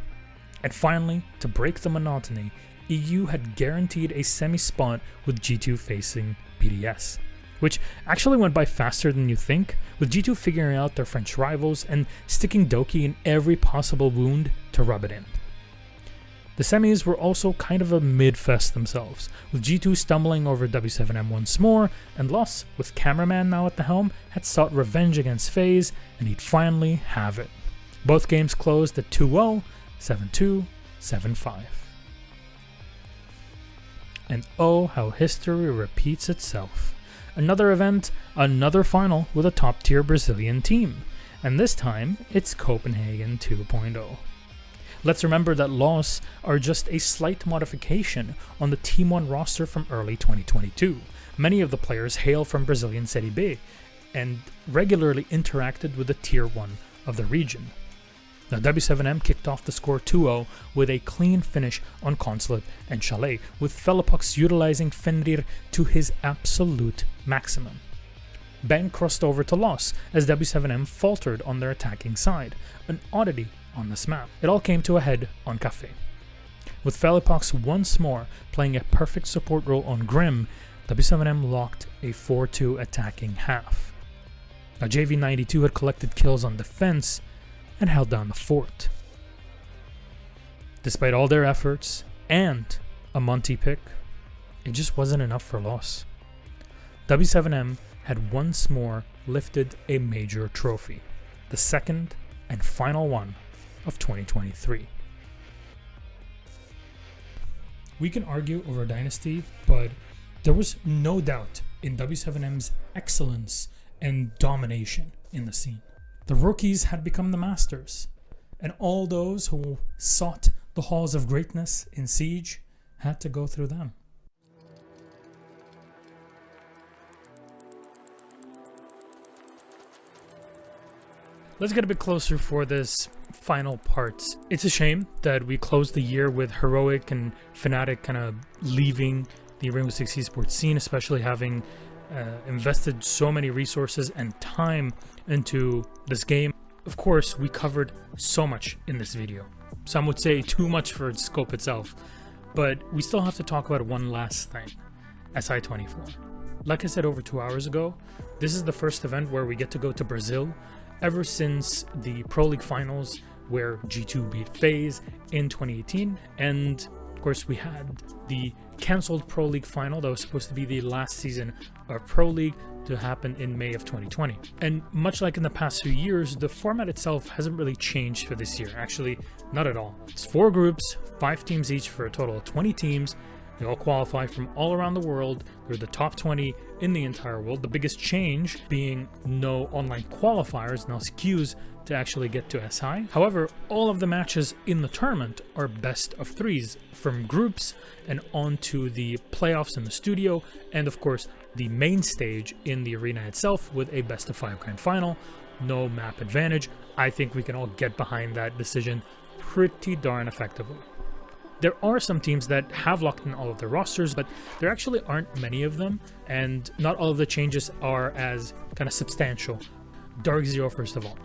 And finally, to break the monotony, EU had guaranteed a semi-spot with G2 facing BDS, which actually went by faster than you think, with G2 figuring out their French rivals and sticking Doki in every possible wound to rub it in. The semis were also kind of a mid-fest themselves, with G2 stumbling over W7M once more, and Loss, with Cameraman now at the helm, had sought revenge against FaZe, and he'd finally have it. Both games closed at 2-0, 7-2, 7-5. And oh, how history repeats itself. Another event, another final with a top-tier Brazilian team. And this time, it's Copenhagen 2.0. Let's remember that LOS are just a slight modification on the Team 1 roster from early 2022. Many of the players hail from Brazilian Serie B and regularly interacted with the Tier 1 of the region. Now, W7M kicked off the score 2-0 with a clean finish on Consulate and Chalet, with Felipox utilizing Fenrir to his absolute maximum. Ben crossed over to LOS as W7M faltered on their attacking side, an oddity on this map. It all came to a head on Café. With Felipox once more playing a perfect support role on Grim, W7M locked a 4-2 attacking half. Now, JV92 had collected kills on defense and held down the fort. Despite all their efforts and a Monty pick, it just wasn't enough for LOS. W7M had once more lifted a major trophy, the second and final one of 2023. We can argue over Dynasty, but there was no doubt in W7M's excellence and domination in the scene. The rookies had become the masters, and all those who sought the halls of greatness in Siege had to go through them. Let's get a bit closer for this final part. It's a shame that we closed the year with Heroic and Fnatic kind of leaving the Rainbow Six Esports scene, especially having invested so many resources and time into this game. Of course, we covered so much in this video. Some would say too much for its scope itself, but we still have to talk about one last thing, SI24. Like I said over 2 hours ago, this is the first event where we get to go to Brazil ever since the Pro League Finals, where G2 beat FaZe in 2018, and of course we had the cancelled Pro League Final that was supposed to be the last season of Pro League to happen in May of 2020. And much like in the past few years, the format itself hasn't really changed for this year. Actually, not at all. It's 4 groups, 5 teams each for a total of 20 teams. They all qualify from all around the world. They're the top 20 in the entire world. The biggest change being no online qualifiers, no queues to actually get to SI. However, all of the matches in the tournament are best of 3s from groups and onto the playoffs in the studio, and of course the main stage in the arena itself with a best of 5 grand final. No map advantage. I think we can all get behind that decision pretty darn effectively. There are some teams that have locked in all of their rosters, but there actually aren't many of them, and not all of the changes are as kind of substantial. Dark Zero, first of all.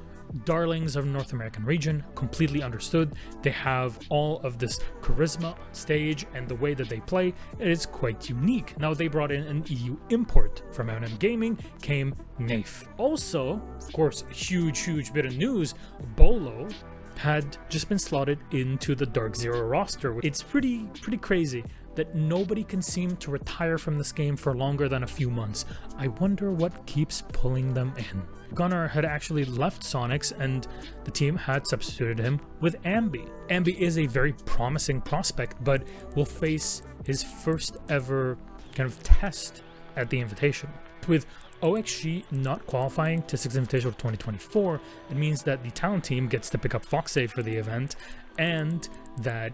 Darlings of North American region, completely understood. They have all of this charisma on stage, and the way that they play, it is quite unique. Now, they brought in an EU import. From M&M Gaming came Nafe. Also, of course, huge bit of news, Bolo had just been slotted into the Dark Zero roster. It's pretty crazy that nobody can seem to retire from this game for longer than a few months. I wonder what keeps pulling them in. Gunnar had actually left Sonics, and the team had substituted him with Ambi. Ambi is a very promising prospect, but will face his first ever kind of test at the Invitational. With OXG not qualifying to Six Invitational 2024, it means that the talent team gets to pick up Foxay for the event, and that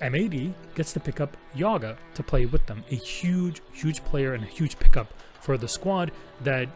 M80 gets to pick up Yaga to play with them. A huge player and a huge pickup for the squad that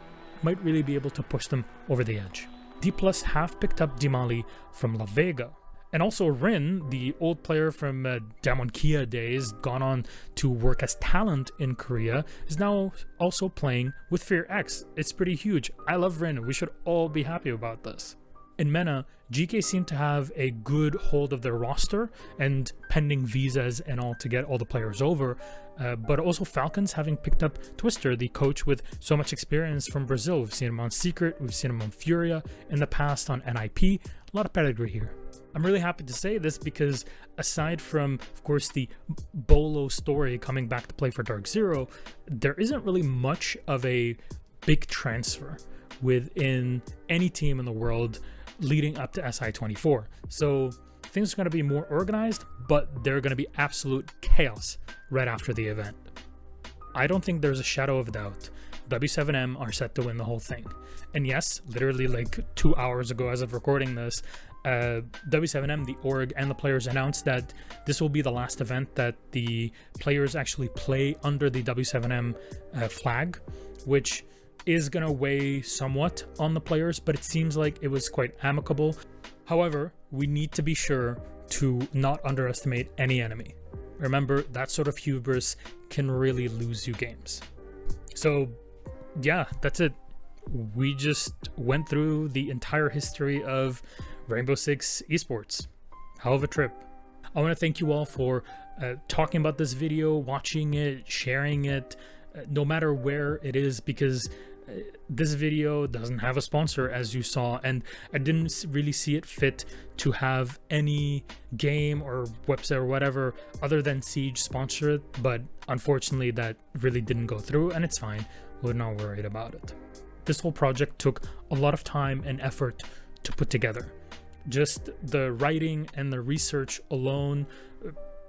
might really be able to push them over the edge. D+ have picked up Dimali from La Vega. And also Rin, the old player from Damwon Kia days, gone on to work as talent in Korea, is now also playing with Fear X. It's pretty huge. I love Rin. We should all be happy about this. In MENA, GK seem to have a good hold of their roster and pending visas and all to get all the players over, but also Falcons having picked up Twister, the coach with so much experience from Brazil. We've seen him on Secret, we've seen him on Furia, in the past on NIP, a lot of pedigree here. I'm really happy to say this because aside from, of course, the Bolo story coming back to play for Dark Zero, there isn't really much of a big transfer within any team in the world leading up to SI24. So things are going to be more organized, but they're going to be absolute chaos right after the event. I don't think there's a shadow of a doubt W7M are set to win the whole thing. And yes, literally like 2 hours ago as of recording this, W7M, the org, and the players announced that this will be the last event that the players actually play under the W7M flag, which is going to weigh somewhat on the players, but it seems like it was quite amicable. However, we need to be sure to not underestimate any enemy. Remember, that sort of hubris can really lose you games. So yeah, that's it. We just went through the entire history of Rainbow Six Esports. Hell of a trip. I want to thank you all for talking about this video, watching it, sharing it, no matter where it is, because this video doesn't have a sponsor, as you saw, and I didn't really see it fit to have any game or website or whatever other than Siege sponsor it, but unfortunately that really didn't go through, and it's fine. We're not worried about it. This whole project took a lot of time and effort to put together. Just the writing and the research alone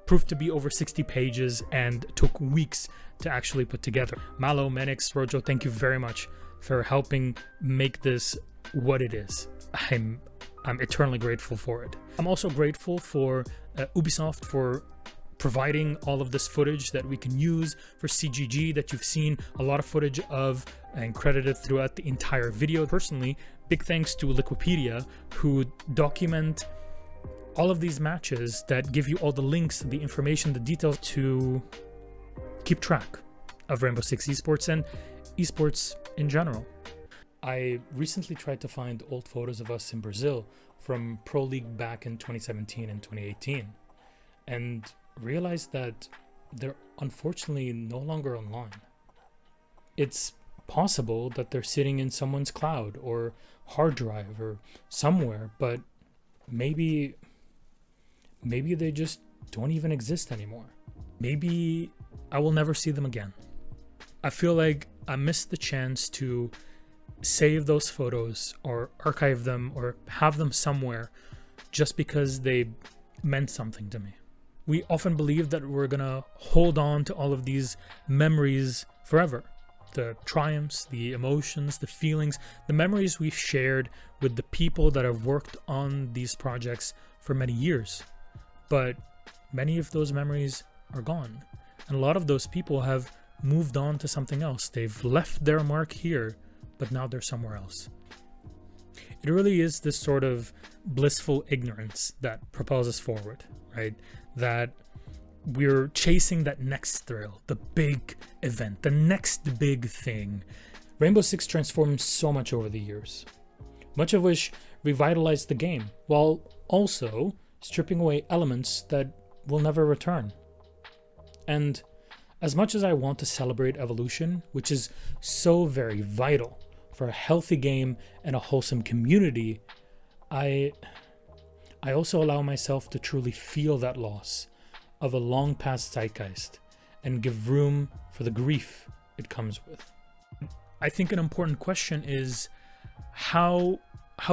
proved to be over 60 pages and took weeks to actually put together. Malo, Menix, Rojo, thank you very much for helping make this what it is. I'm eternally grateful for it. I'm also grateful for Ubisoft for providing all of this footage that we can use for CGG that you've seen a lot of footage of and credited throughout the entire video. Personally, big thanks to Liquipedia, who document all of these matches that give you all the links, the information, the details to keep track of Rainbow Six Esports and esports in general. I recently tried to find old photos of us in Brazil from Pro League back in 2017 and 2018 and realized that they're unfortunately no longer online. It's possible that they're sitting in someone's cloud or hard drive or somewhere, but maybe they just don't even exist anymore. Maybe I will never see them again. I feel like I missed the chance to save those photos or archive them or have them somewhere just because they meant something to me. We often believe that we're gonna hold on to all of these memories forever. The triumphs, the emotions, the feelings, the memories we've shared with the people that have worked on these projects for many years. But many of those memories are gone. And a lot of those people have moved on to something else. They've left their mark here, but now they're somewhere else. It really is this sort of blissful ignorance that propels us forward, right? That we're chasing that next thrill, the big event, the next big thing. Rainbow Six transformed so much over the years, much of which revitalized the game, while also stripping away elements that will never return. And as much as I want to celebrate evolution, which is so very vital for a healthy game and a wholesome community, I also allow myself to truly feel that loss of a long past zeitgeist and give room for the grief it comes with. I think an important question is how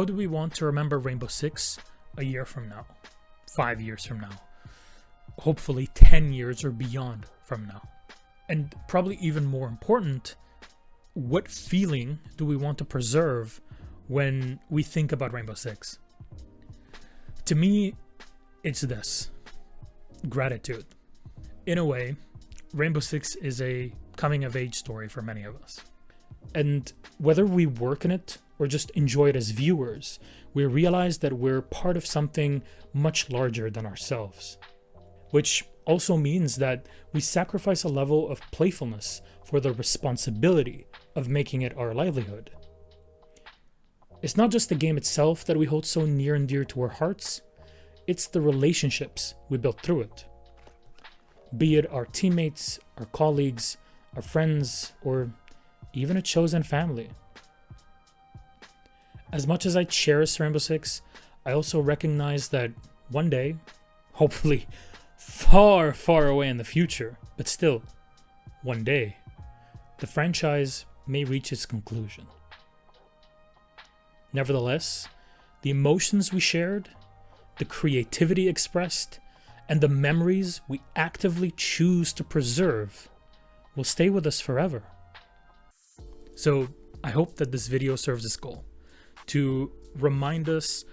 do we want to remember Rainbow Six a year from now, 5 years from now, hopefully 10 years or beyond from now? And probably even more important, what feeling do we want to preserve when we think about Rainbow Six? To me, it's this: gratitude. In a way, Rainbow Six is a coming-of-age story for many of us. And whether we work in it or just enjoy it as viewers, we realize that we're part of something much larger than ourselves. Which also means that we sacrifice a level of playfulness for the responsibility of making it our livelihood. It's not just the game itself that we hold so near and dear to our hearts, it's the relationships we built through it. Be it our teammates, our colleagues, our friends, or even a chosen family. As much as I cherish Rainbow Six, I also recognize that one day, hopefully far, far away in the future, but still, one day, the franchise may reach its conclusion. Nevertheless, the emotions we shared, the creativity expressed, and the memories we actively choose to preserve will stay with us forever. So I hope that this video serves its goal, to remind us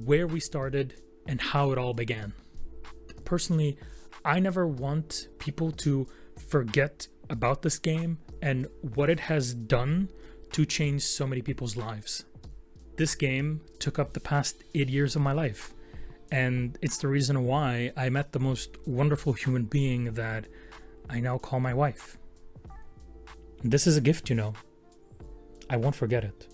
where we started and how it all began. Personally, I never want people to forget about this game and what it has done to change so many people's lives. This game took up the past 8 years of my life, and it's the reason why I met the most wonderful human being that I now call my wife. This is a gift, you know. I won't forget it.